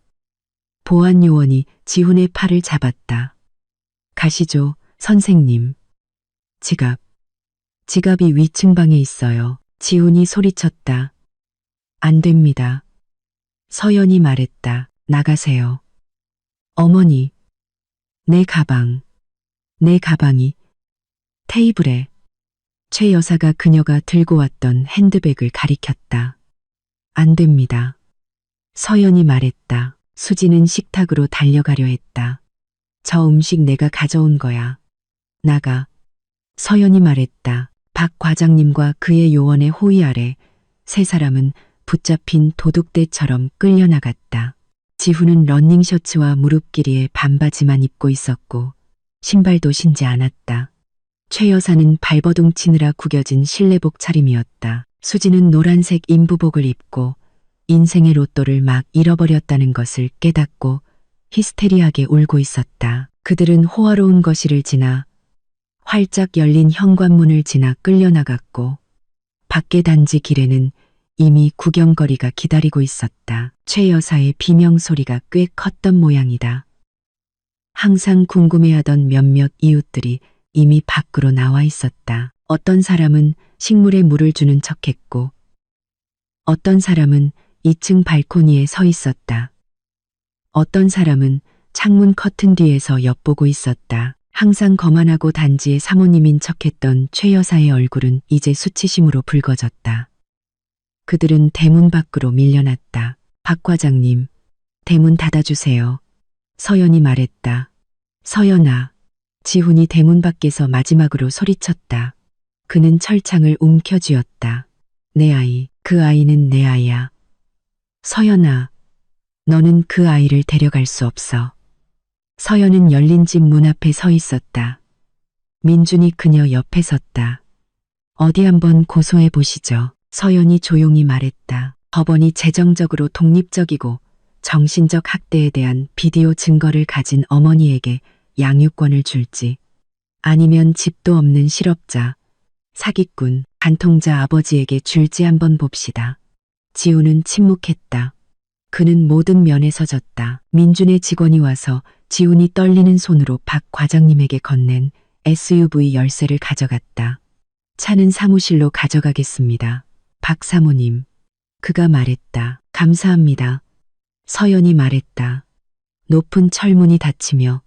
보안 요원이 지훈의 팔을 잡았다. 가시죠, 선생님. 지갑이 위층 방에 있어요. 지훈이 소리쳤다. 안 됩니다. 서연이 말했다. 나가세요. 어머니. 내 가방이 테이블에. 최 여사가 그녀가 들고 왔던 핸드백을 가리켰다. 안 됩니다. 서연이 말했다. 수지는 식탁으로 달려가려 했다. 저 음식 내가 가져온 거야. 나가. 서연이 말했다. 박 과장님과 그의 요원의 호위 아래 세 사람은 붙잡힌 도둑대처럼 끌려나갔다. 지훈은 러닝셔츠와 무릎 길이의 반바지만 입고 있었고 신발도 신지 않았다. 최 여사는 발버둥 치느라 구겨진 실내복 차림이었다. 수지는 노란색 인부복을 입고 인생의 로또를 막 잃어버렸다는 것을 깨닫고 히스테리하게 울고 있었다. 그들은 호화로운 거실을 지나 활짝 열린 현관문을 지나 끌려나갔고 밖에 단지 길에는 이미 구경거리가 기다리고 있었다. 최 여사의 비명소리가 꽤 컸던 모양이다. 항상 궁금해하던 몇몇 이웃들이 이미 밖으로 나와 있었다. 어떤 사람은 식물에 물을 주는 척했고 어떤 사람은 2층 발코니에 서 있었다. 어떤 사람은 창문 커튼 뒤에서 엿보고 있었다. 항상 거만하고 단지의 사모님인 척했던 최 여사의 얼굴은 이제 수치심으로 붉어졌다. 그들은 대문 밖으로 밀려났다. 박 과장님, 대문 닫아주세요. 서연이 말했다. 서연아. 지훈이 대문 밖에서 마지막으로 소리쳤다. 그는 철창을 움켜쥐었다. 내 아이, 그 아이는 내 아이야. 서연아, 너는 그 아이를 데려갈 수 없어. 서연은 열린 집 문 앞에 서 있었다. 민준이 그녀 옆에 섰다. 어디 한번 고소해 보시죠. 서연이 조용히 말했다. 법원이 재정적으로 독립적이고 정신적 학대에 대한 비디오 증거를 가진 어머니에게 양육권을 줄지 아니면 집도 없는 실업자, 사기꾼, 간통자 아버지에게 줄지 한번 봅시다. 지훈은 침묵했다. 그는 모든 면에서 졌다. 민준의 직원이 와서 지훈이 떨리는 손으로 박 과장님에게 건넨 SUV 열쇠를 가져갔다. 차는 사무실로 가져가겠습니다. 박 사모님. 그가 말했다. 감사합니다. 서연이 말했다. 높은 철문이 닫히며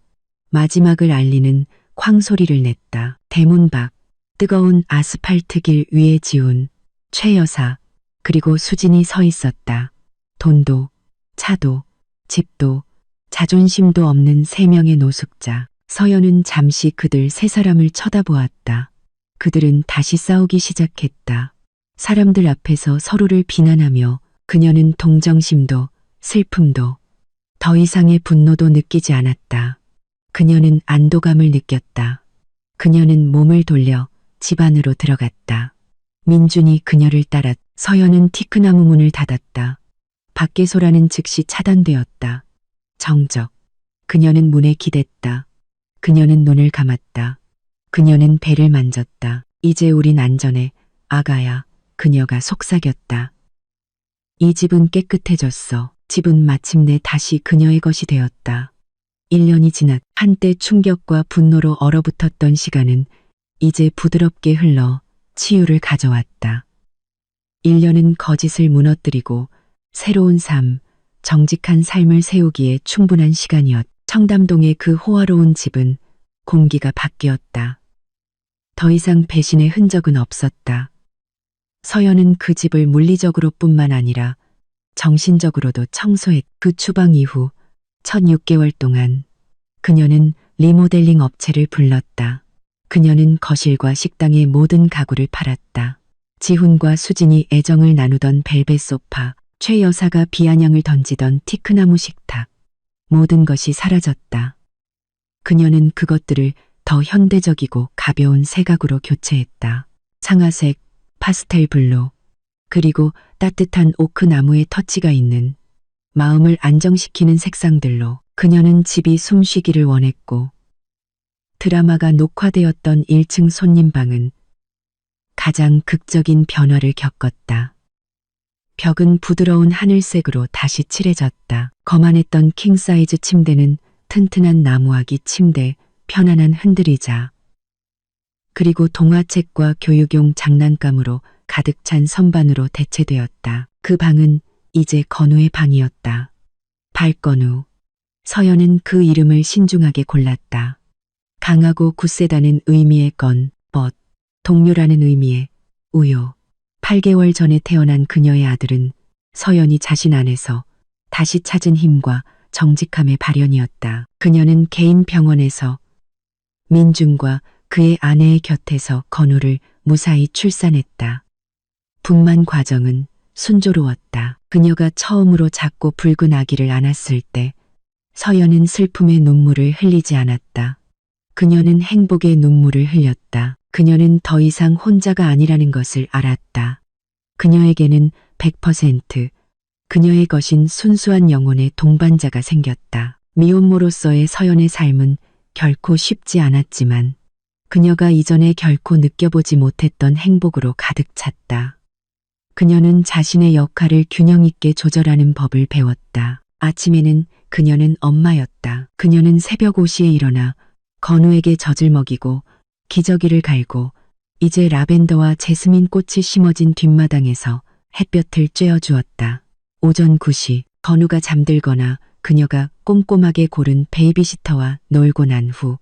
마지막을 알리는 쾅 소리를 냈다. 대문 밖 뜨거운 아스팔트 길 위에 지훈, 최 여사, 그리고 수진이 서 있었다. 돈도, 차도, 집도, 자존심도 없는 세 명의 노숙자. 서연은 잠시 그들 세 사람을 쳐다보았다. 그들은 다시 싸우기 시작했다. 사람들 앞에서 서로를 비난하며 그녀는 동정심도 슬픔도 더 이상의 분노도 느끼지 않았다. 그녀는 안도감을 느꼈다. 그녀는 몸을 돌려 집 안으로 들어갔다. 민준이 그녀를 따라. 서연은 티크나무 문을 닫았다. 밖의 소라는 즉시 차단되었다. 정적. 그녀는 문에 기댔다. 그녀는 눈을 감았다. 그녀는 배를 만졌다. 이제 우린 안전해, 아가야. 그녀가 속삭였다. 이 집은 깨끗해졌어. 집은 마침내 다시 그녀의 것이 되었다. 1년이 지났. 한때 충격과 분노로 얼어붙었던 시간은 이제 부드럽게 흘러 치유를 가져왔다. 1년은 거짓을 무너뜨리고 새로운 삶, 정직한 삶을 세우기에 충분한 시간이었. 청담동의 그 호화로운 집은 공기가 바뀌었다. 더 이상 배신의 흔적은 없었다. 서연은 그 집을 물리적으로 뿐만 아니라 정신적으로도 청소했. 그 추방 이후 첫 6개월 동안 그녀는 리모델링 업체를 불렀다. 그녀는 거실과 식당의 모든 가구를 팔았다. 지훈과 수진이 애정을 나누던 벨벳 소파, 최 여사가 비아냥을 던지던 티크나무 식탁, 모든 것이 사라졌다. 그녀는 그것들을 더 현대적이고 가벼운 색악으로 교체했다. 상아색, 파스텔 블루, 그리고 따뜻한 오크 나무의 터치가 있는 마음을 안정시키는 색상들로 그녀는 집이 숨쉬기를 원했고, 드라마가 녹화되었던 1층 손님방은 가장 극적인 변화를 겪었다. 벽은 부드러운 하늘색으로 다시 칠해졌다. 거만했던 킹사이즈 침대는 튼튼한 나무아기 침대, 편안한 흔들의자, 그리고 동화책과 교육용 장난감으로 가득 찬 선반으로 대체되었다. 그 방은 이제 건우의 방이었다. 발건우. 서연은 그 이름을 신중하게 골랐다. 강하고 굳세다는 의미의 건, 벗, 동료라는 의미의 우요. 8개월 전에 태어난 그녀의 아들은 서연이 자신 안에서 다시 찾은 힘과 정직함의 발현이었다. 그녀는 개인 병원에서 민중과 그의 아내의 곁에서 건우를 무사히 출산했다. 분만 과정은 순조로웠다. 그녀가 처음으로 작고 붉은 아기를 안았을 때 서연은 슬픔의 눈물을 흘리지 않았다. 그녀는 행복의 눈물을 흘렸다. 그녀는 더 이상 혼자가 아니라는 것을 알았다. 그녀에게는 100% 그녀의 것인 순수한 영혼의 동반자가 생겼다. 미혼모로서의 서연의 삶은 결코 쉽지 않았지만 그녀가 이전에 결코 느껴보지 못했던 행복으로 가득 찼다. 그녀는 자신의 역할을 균형 있게 조절하는 법을 배웠다. 아침에는 그녀는 엄마였다. 그녀는 새벽 5시에 일어나 건우에게 젖을 먹이고 기저귀를 갈고 이제 라벤더와 제스민 꽃이 심어진 뒷마당에서 햇볕을 쬐어 주었다. 오전 9시 건우가 잠들거나 그녀가 꼼꼼하게 고른 베이비시터와 놀고 난 후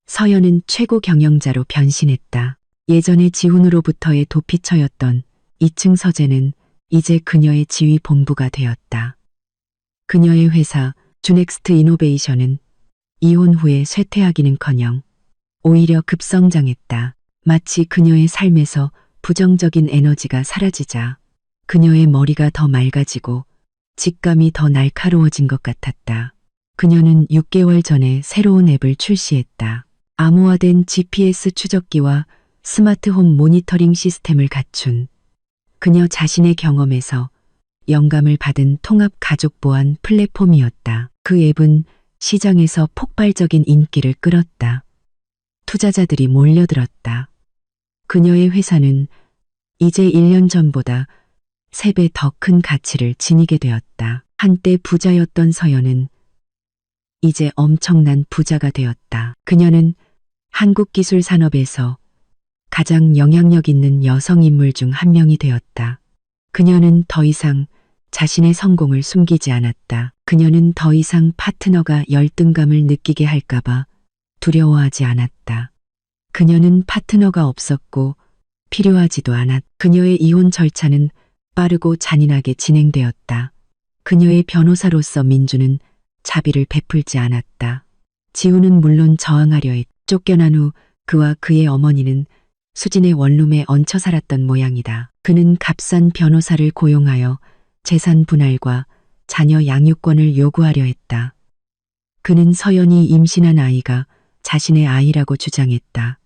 서연은 최고 경영자로 변신했다. 예전에 지훈으로부터의 도피처였던 2층 서재는 이제 그녀의 지휘 본부가 되었다. 그녀의 회사 주넥스트 이노베이션은 이혼 후에 쇠퇴하기는커녕 오히려 급성장했다. 마치 그녀의 삶에서 부정적인 에너지가 사라지자 그녀의 머리가 더 맑아지고 직감이 더 날카로워진 것 같았다. 그녀는 6개월 전에 새로운 앱을 출시했다. 암호화된 GPS 추적기와 스마트홈 모니터링 시스템을 갖춘 그녀 자신의 경험에서 영감을 받은 통합 가족 보안 플랫폼이었다. 그 앱은 시장에서 폭발적인 인기를 끌었다. 투자자들이 몰려들었다. 그녀의 회사는 이제 1년 전보다 3배 더 큰 가치를 지니게 되었다. 한때 부자였던 서연은 이제 엄청난 부자가 되었다. 그녀는 한국 기술 산업에서 가장 영향력 있는 여성 인물 중 한 명이 되었다. 그녀는 더 이상 자신의 성공을 숨기지 않았다. 그녀는 더 이상 파트너가 열등감을 느끼게 할까봐 두려워하지 않았다. 그녀는 파트너가 없었고 필요하지도 않았다. 그녀의 이혼 절차는 빠르고 잔인하게 진행되었다. 그녀의 변호사로서 민주는 자비를 베풀지 않았다. 지훈은 물론 저항하려 했다. 쫓겨난 후 그와 그의 어머니는 수진의 원룸에 얹혀 살았던 모양이다. 그는 값싼 변호사를 고용하여 재산 분할과 자녀 양육권을 요구하려 했다. 그는 서연이 임신한 아이가 자신의 아이라고 주장했다.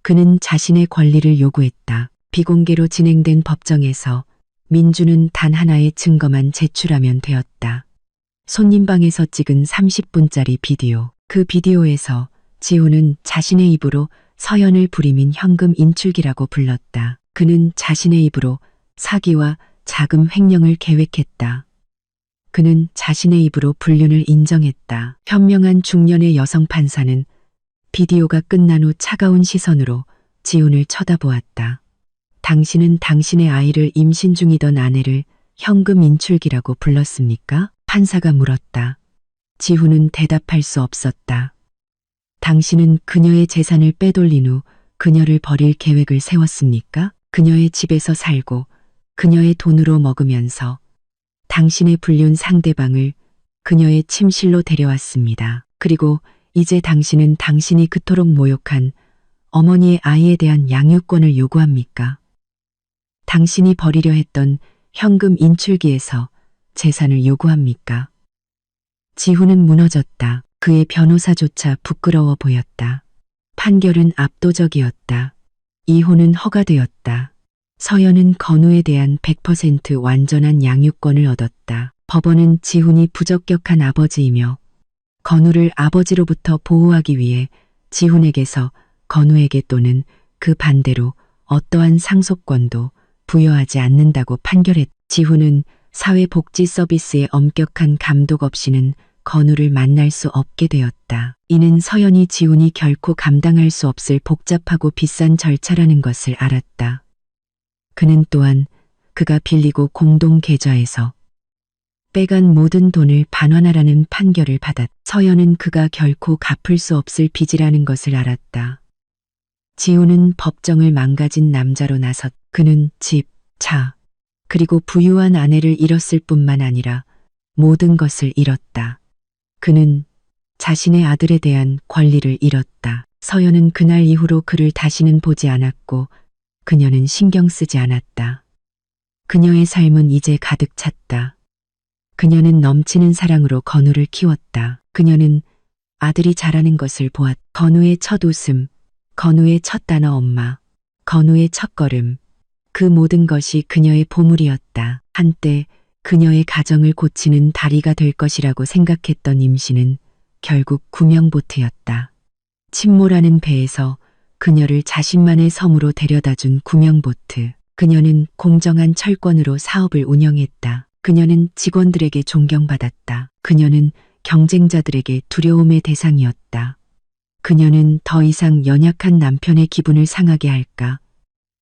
그는 자신의 권리를 요구했다. 비공개로 진행된 법정에서 민주는 단 하나의 증거만 제출하면 되었다. 손님방에서 찍은 30분짜리 비디오. 그 비디오에서 지훈은 자신의 입으로 서연을 부리민 현금 인출기라고 불렀다. 그는 자신의 입으로 사기와 자금 횡령을 계획했다. 그는 자신의 입으로 불륜을 인정했다. 현명한 중년의 여성 판사는 비디오가 끝난 후 차가운 시선으로 지훈을 쳐다보았다. 당신은 당신의 아이를 임신 중이던 아내를 현금 인출기라고 불렀습니까? 판사가 물었다. 지훈은 대답할 수 없었다. 당신은 그녀의 재산을 빼돌린 후 그녀를 버릴 계획을 세웠습니까? 그녀의 집에서 살고 그녀의 돈으로 먹으면서 당신의 불륜 상대방을 그녀의 침실로 데려왔습니다. 그리고 이제 당신은 당신이 그토록 모욕한 어머니의 아이에 대한 양육권을 요구합니까? 당신이 버리려 했던 현금 인출기에서 재산을 요구합니까? 지훈은 무너졌다. 그의 변호사조차 부끄러워 보였다. 판결은 압도적이었다. 이혼은 허가되었다. 서연은 건우에 대한 100% 완전한 양육권을 얻었다. 법원은 지훈이 부적격한 아버지이며 건우를 아버지로부터 보호하기 위해 지훈에게서 건우에게 또는 그 반대로 어떠한 상속권도 부여하지 않는다고 판결했다. 지훈은 사회복지 서비스의 엄격한 감독 없이는 건우를 만날 수 없게 되었다. 이는 서연이 지훈이 결코 감당할 수 없을 복잡하고 비싼 절차라는 것을 알았다. 그는 또한 그가 빌리고 공동 계좌에서 빼간 모든 돈을 반환하라는 판결을 받았다. 서연은 그가 결코 갚을 수 없을 빚이라는 것을 알았다. 지훈은 법정을 망가진 남자로 나섰. 그는 집, 차, 그리고 부유한 아내를 잃었을 뿐만 아니라 모든 것을 잃었다. 그는 자신의 아들에 대한 권리를 잃었다. 서연은 그날 이후로 그를 다시는 보지 않았고 그녀는 신경 쓰지 않았다. 그녀의 삶은 이제 가득 찼다. 그녀는 넘치는 사랑으로 건우를 키웠다. 그녀는 아들이 자라는 것을 보았다. 건우의 첫 웃음, 건우의 첫 단어 엄마, 건우의 첫 걸음, 그 모든 것이 그녀의 보물이었다. 한때 그녀의 가정을 고치는 다리가 될 것이라고 생각했던 임신은 결국 구명보트였다. 침몰하는 배에서 그녀를 자신만의 섬으로 데려다준 구명보트. 그녀는 공정한 철권으로 사업을 운영했다. 그녀는 직원들에게 존경받았다. 그녀는 경쟁자들에게 두려움의 대상이었다. 그녀는 더 이상 연약한 남편의 기분을 상하게 할까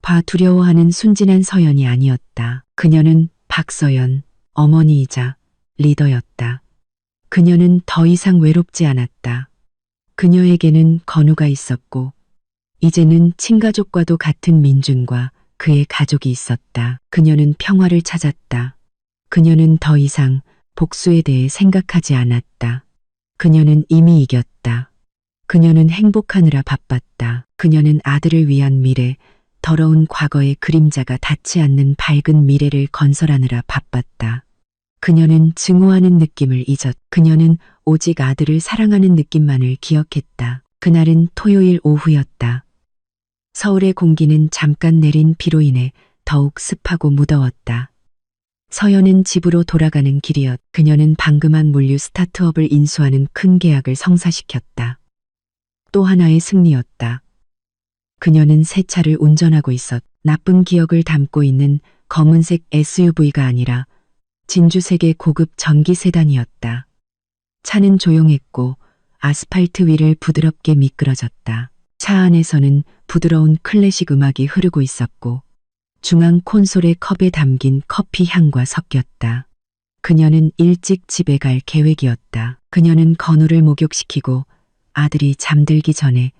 봐 두려워하는 순진한 서연이 아니었다. 그녀는 박서연, 어머니이자 리더였다. 그녀는 더 이상 외롭지 않았다. 그녀에게는 건우가 있었고 이제는 친가족과도 같은 민준과 그의 가족이 있었다. 그녀는 평화를 찾았다. 그녀는 더 이상 복수에 대해 생각하지 않았다. 그녀는 이미 이겼다. 그녀는 행복하느라 바빴다. 그녀는 아들을 위한 미래, 더러운 과거의 그림자가 닿지 않는 밝은 미래를 건설하느라 바빴다. 그녀는 증오하는 느낌을 잊었. 그녀는 오직 아들을 사랑하는 느낌만을 기억했다. 그날은 토요일 오후였다. 서울의 공기는 잠깐 내린 비로 인해 더욱 습하고 무더웠다. 서연은 집으로 돌아가는 길이었. 그녀는 방금 한 물류 스타트업을 인수하는 큰 계약을 성사시켰다. 또 하나의 승리였다. 그녀는 새 차를 운전하고 있었. 나쁜 기억을 담고 있는 검은색 SUV가 아니라 진주색의 고급 전기 세단이었다. 차는 조용했고 아스팔트 위를 부드럽게 미끄러졌다. 차 안에서는 부드러운 클래식 음악이 흐르고 있었고 중앙 콘솔의 컵에 담긴 커피 향과 섞였다. 그녀는 일찍 집에 갈 계획이었다. 그녀는 건우를 목욕시키고 아들이 잠들기 전에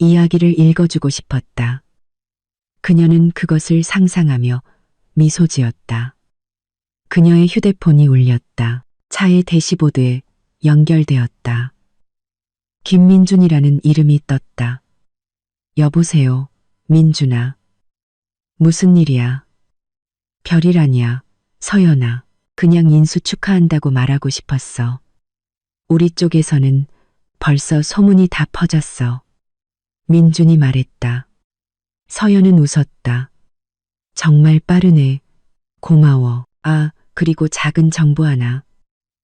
이야기를 읽어주고 싶었다. 그녀는 그것을 상상하며 미소 지었다. 그녀의 휴대폰이 울렸다. 차의 대시보드에 연결되었다. 김민준이라는 이름이 떴다. 여보세요, 민준아. 무슨 일이야? 별일 아니야, 서연아. 그냥 인수 축하한다고 말하고 싶었어. 우리 쪽에서는 벌써 소문이 다 퍼졌어. 민준이 말했다. 서연은 웃었다. 정말 빠르네. 고마워. 아, 그리고 작은 정보 하나.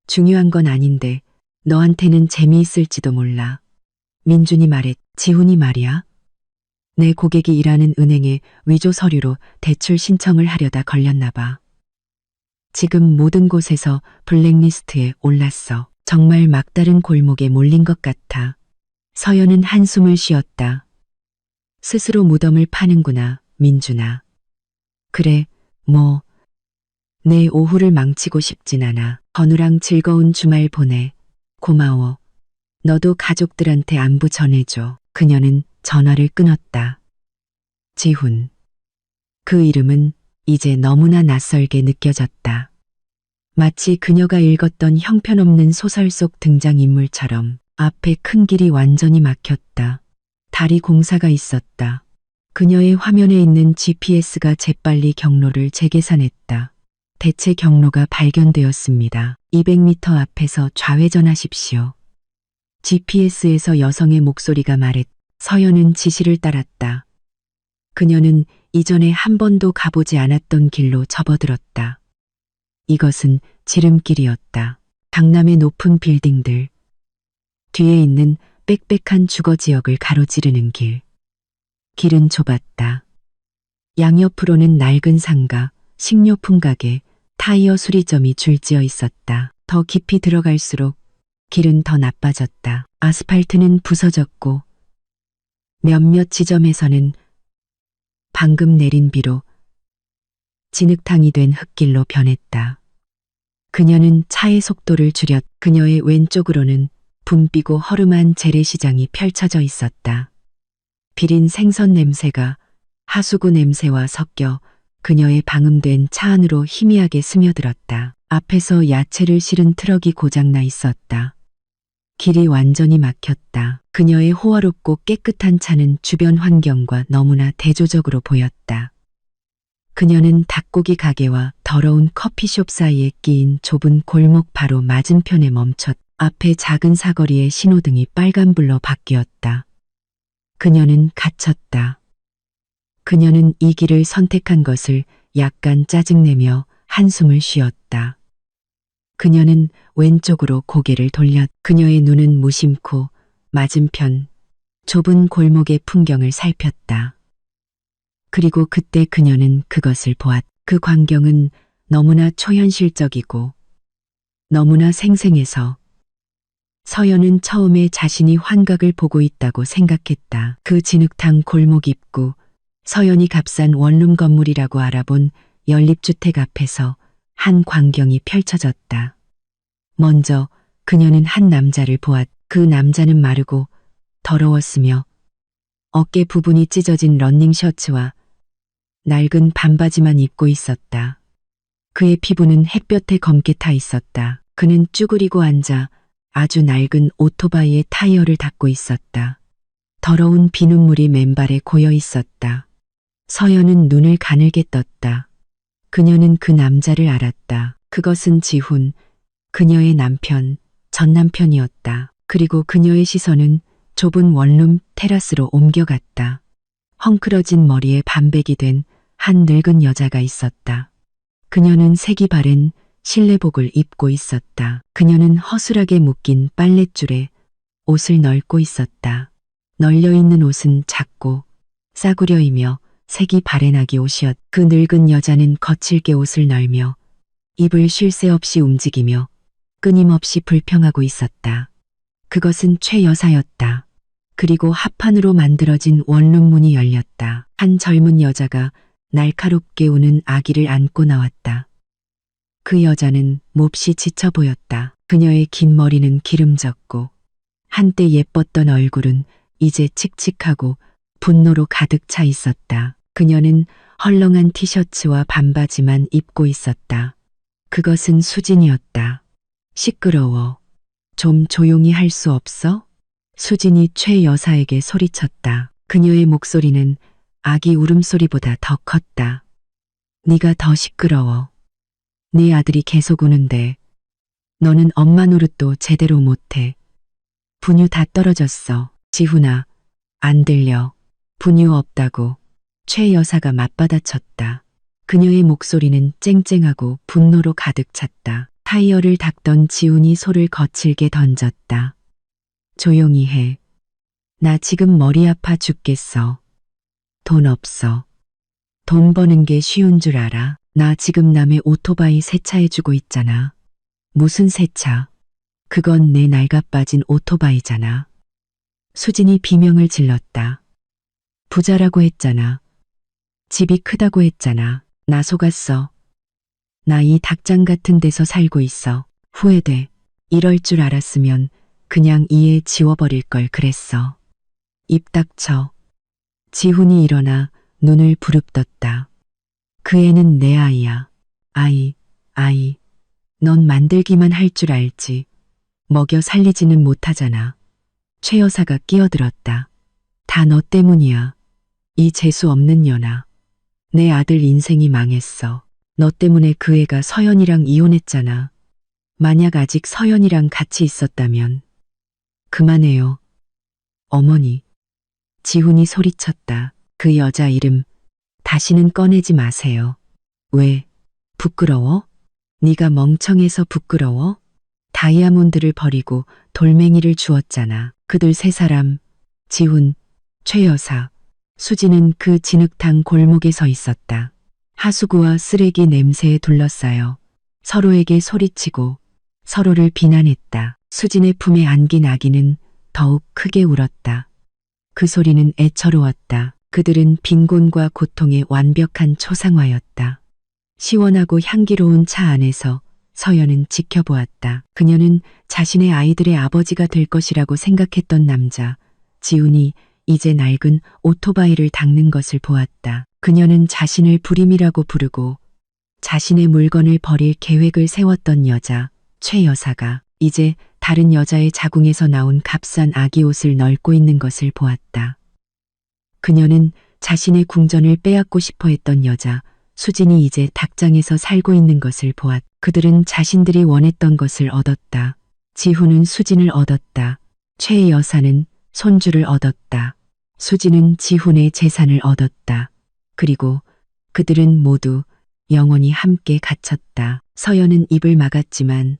중요한 건 아닌데 너한테는 재미있을지도 몰라. 민준이 말했. 지훈이 말이야. 내 고객이 일하는 은행에 위조 서류로 대출 신청을 하려다 걸렸나 봐. 지금 모든 곳에서 블랙리스트에 올랐어. 정말 막다른 골목에 몰린 것 같아. 서연은 한숨을 쉬었다. 스스로 무덤을 파는구나, 민준아. 그래, 뭐. 내 오후를 망치고 싶진 않아. 건우랑 즐거운 주말 보내. 고마워. 너도 가족들한테 안부 전해줘. 그녀는 전화를 끊었다. 지훈. 그 이름은 이제 너무나 낯설게 느껴졌다. 마치 그녀가 읽었던 형편없는 소설 속 등장인물처럼 앞에 큰 길이 완전히 막혔다. 다리 공사가 있었다. 그녀의 화면에 있는 GPS가 재빨리 경로를 재계산했다. 대체 경로가 발견되었습니다. 200m 앞에서 좌회전하십시오. GPS에서 여성의 목소리가 말했. 서연은 지시를 따랐다. 그녀는 이전에 한 번도 가보지 않았던 길로 접어들었다. 이것은 지름길이었다. 강남의 높은 빌딩들. 뒤에 있는 빽빽한 주거 지역을 가로지르는 길. 길은 좁았다. 양옆으로는 낡은 상가, 식료품 가게, 타이어 수리점이 줄지어 있었다. 더 깊이 들어갈수록 길은 더 나빠졌다. 아스팔트는 부서졌고 몇몇 지점에서는 방금 내린 비로 진흙탕이 된 흙길로 변했다. 그녀는 차의 속도를 줄였. 그녀의 왼쪽으로는 붐비고 허름한 재래시장이 펼쳐져 있었다. 비린 생선 냄새가 하수구 냄새와 섞여 그녀의 방음된 차 안으로 희미하게 스며들었다. 앞에서 야채를 실은 트럭이 고장나 있었다. 길이 완전히 막혔다. 그녀의 호화롭고 깨끗한 차는 주변 환경과 너무나 대조적으로 보였다. 그녀는 닭고기 가게와 더러운 커피숍 사이에 끼인 좁은 골목 바로 맞은편에 멈췄. 앞에 작은 사거리의 신호등이 빨간불로 바뀌었다. 그녀는 갇혔다. 그녀는 이 길을 선택한 것을 약간 짜증내며 한숨을 쉬었다. 그녀는 왼쪽으로 고개를 돌렸. 그녀의 눈은 무심코 맞은편 좁은 골목의 풍경을 살폈다. 그리고 그때 그녀는 그것을 보았. 그 광경은 너무나 초현실적이고 너무나 생생해서 서연은 처음에 자신이 환각을 보고 있다고 생각했다. 그 진흙탕 골목 입구, 서연이 값싼 원룸 건물이라고 알아본 연립주택 앞에서 한 광경이 펼쳐졌다. 먼저 그녀는 한 남자를 보았. 그 남자는 마르고 더러웠으며 어깨 부분이 찢어진 러닝 셔츠와 낡은 반바지만 입고 있었다. 그의 피부는 햇볕에 검게 타 있었다. 그는 쭈그리고 앉아 아주 낡은 오토바이의 타이어를 닦고 있었다. 더러운 비눗물이 맨발에 고여 있었다. 서연은 눈을 가늘게 떴다. 그녀는 그 남자를 알았다. 그것은 지훈, 그녀의 남편, 전 남편이었다. 그리고 그녀의 시선은 좁은 원룸 테라스로 옮겨갔다. 헝클어진 머리에 반백이 된 한 늙은 여자가 있었다. 그녀는 색이 바랜 실내복을 입고 있었다. 그녀는 허술하게 묶인 빨랫줄에 옷을 널고 있었다. 널려있는 옷은 작고 싸구려이며 색이 바래나기 옷이었. 그 늙은 여자는 거칠게 옷을 널며 입을 쉴 새 없이 움직이며 끊임없이 불평하고 있었다. 그것은 최 여사였다. 그리고 합판으로 만들어진 원룸 문이 열렸다. 한 젊은 여자가 날카롭게 우는 아기를 안고 나왔다. 그 여자는 몹시 지쳐 보였다. 그녀의 긴 머리는 기름졌고 한때 예뻤던 얼굴은 이제 칙칙하고 분노로 가득 차 있었다. 그녀는 헐렁한 티셔츠와 반바지만 입고 있었다. 그것은 수진이었다. 시끄러워. 좀 조용히 할 수 없어? 수진이 최 여사에게 소리쳤다. 그녀의 목소리는 아기 울음소리보다 더 컸다. 네가 더 시끄러워. 네 아들이 계속 우는데 너는 엄마 노릇도 제대로 못해. 분유 다 떨어졌어. 지훈아, 안 들려. 분유 없다고. 최 여사가 맞받아쳤다. 그녀의 목소리는 쨍쨍하고 분노로 가득 찼다. 타이어를 닦던 지훈이 소를 거칠게 던졌다. 조용히 해. 나 지금 머리 아파 죽겠어. 돈 없어. 돈 버는 게 쉬운 줄 알아? 나 지금 남의 오토바이 세차해주고 있잖아. 무슨 세차? 그건 내 낡아빠진 오토바이잖아. 수진이 비명을 질렀다. 부자라고 했잖아. 집이 크다고 했잖아. 나 속았어. 나 이 닭장 같은 데서 살고 있어. 후회돼. 이럴 줄 알았으면 그냥 이에 지워버릴 걸 그랬어. 입 닥쳐. 지훈이 일어나 눈을 부릅떴다. 그 애는 내 아이야. 아이. 넌 만들기만 할 줄 알지. 먹여 살리지는 못하잖아. 최 여사가 끼어들었다. 다 너 때문이야. 이 재수 없는 년아. 내 아들 인생이 망했어. 너 때문에 그 애가 서연이랑 이혼했잖아. 만약 아직 서연이랑 같이 있었다면. 그만해요. 어머니. 지훈이 소리쳤다. 그 여자 이름 다시는 꺼내지 마세요. 왜? 부끄러워? 네가 멍청해서 부끄러워? 다이아몬드를 버리고 돌멩이를 주었잖아. 그들 세 사람, 지훈, 최 여사, 수지는 그 진흙탕 골목에 서 있었다. 하수구와 쓰레기 냄새에 둘러싸여 서로에게 소리치고 서로를 비난했다. 수진의 품에 안긴 아기는 더욱 크게 울었다. 그 소리는 애처로웠다. 그들은 빈곤과 고통의 완벽한 초상화였다. 시원하고 향기로운 차 안에서 서연은 지켜보았다. 그녀는 자신의 아이들의 아버지가 될 것이라고 생각했던 남자, 지훈이 이제 낡은 오토바이를 닦는 것을 보았다. 그녀는 자신을 불임이라고 부르고 자신의 물건을 버릴 계획을 세웠던 여자, 최 여사가 이제 다른 여자의 자궁에서 나온 값싼 아기 옷을 널고 있는 것을 보았다. 그녀는 자신의 궁전을 빼앗고 싶어 했던 여자, 수진이 이제 닭장에서 살고 있는 것을 보았다. 그들은 자신들이 원했던 것을 얻었다. 지훈은 수진을 얻었다. 최 여사는 손주를 얻었다. 수진은 지훈의 재산을 얻었다. 그리고 그들은 모두 영원히 함께 갇혔다. 서연은 입을 막았지만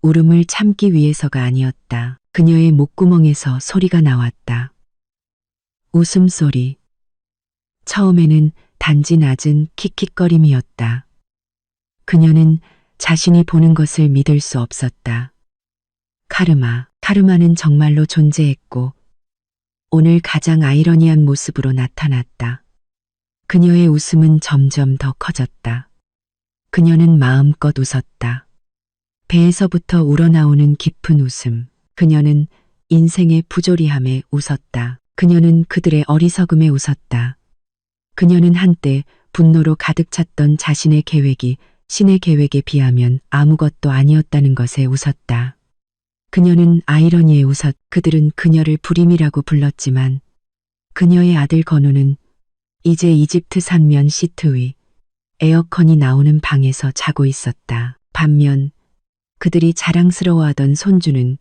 울음을 참기 위해서가 아니었다. 그녀의 목구멍에서 소리가 나왔다. 웃음소리. 처음에는 단지 낮은 킥킥거림이었다. 그녀는 자신이 보는 것을 믿을 수 없었다. 카르마는 정말로 존재했고 오늘 가장 아이러니한 모습으로 나타났다. 그녀의 웃음은 점점 더 커졌다. 그녀는 마음껏 웃었다. 배에서부터 우러나오는 깊은 웃음. 그녀는 인생의 부조리함에 웃었다. 그녀는 그들의 어리석음에 웃었다. 그녀는 한때 분노로 가득 찼던 자신의 계획이 신의 계획에 비하면 아무것도 아니었다는 것에 웃었다. 그녀는 아이러니에 웃었. 그들은 그녀를 불임이라고 불렀지만 그녀의 아들 건우는 이제 이집트산 면 시트 위 에어컨이 나오는 방에서 자고 있었다. 반면 그들이 자랑스러워하던 손주는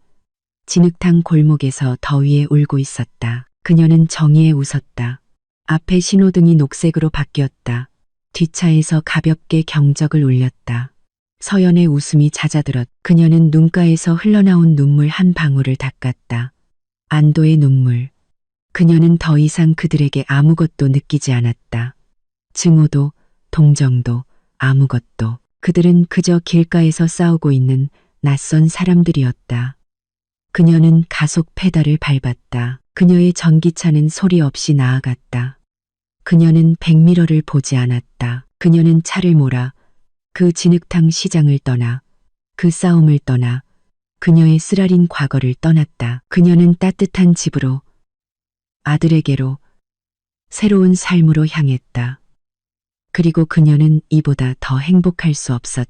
진흙탕 골목에서 더위에 울고 있었다. 그녀는 정의에 웃었다. 앞에 신호등이 녹색으로 바뀌었다. 뒷차에서 가볍게 경적을 울렸다. 서연의 웃음이 잦아들었. 그녀는 눈가에서 흘러나온 눈물 한 방울을 닦았다. 안도의 눈물. 그녀는 더 이상 그들에게 아무것도 느끼지 않았다. 증오도, 동정도, 아무것도. 그들은 그저 길가에서 싸우고 있는 낯선 사람들이었다. 그녀는 가속 페달을 밟았다. 그녀의 전기차는 소리 없이 나아갔다. 그녀는 백미러를 보지 않았다. 그녀는 차를 몰아 그 진흙탕 시장을 떠나 그 싸움을 떠나 그녀의 쓰라린 과거를 떠났다. 그녀는 따뜻한 집으로 아들에게로 새로운 삶으로 향했다. 그리고 그녀는 이보다 더 행복할 수 없었다.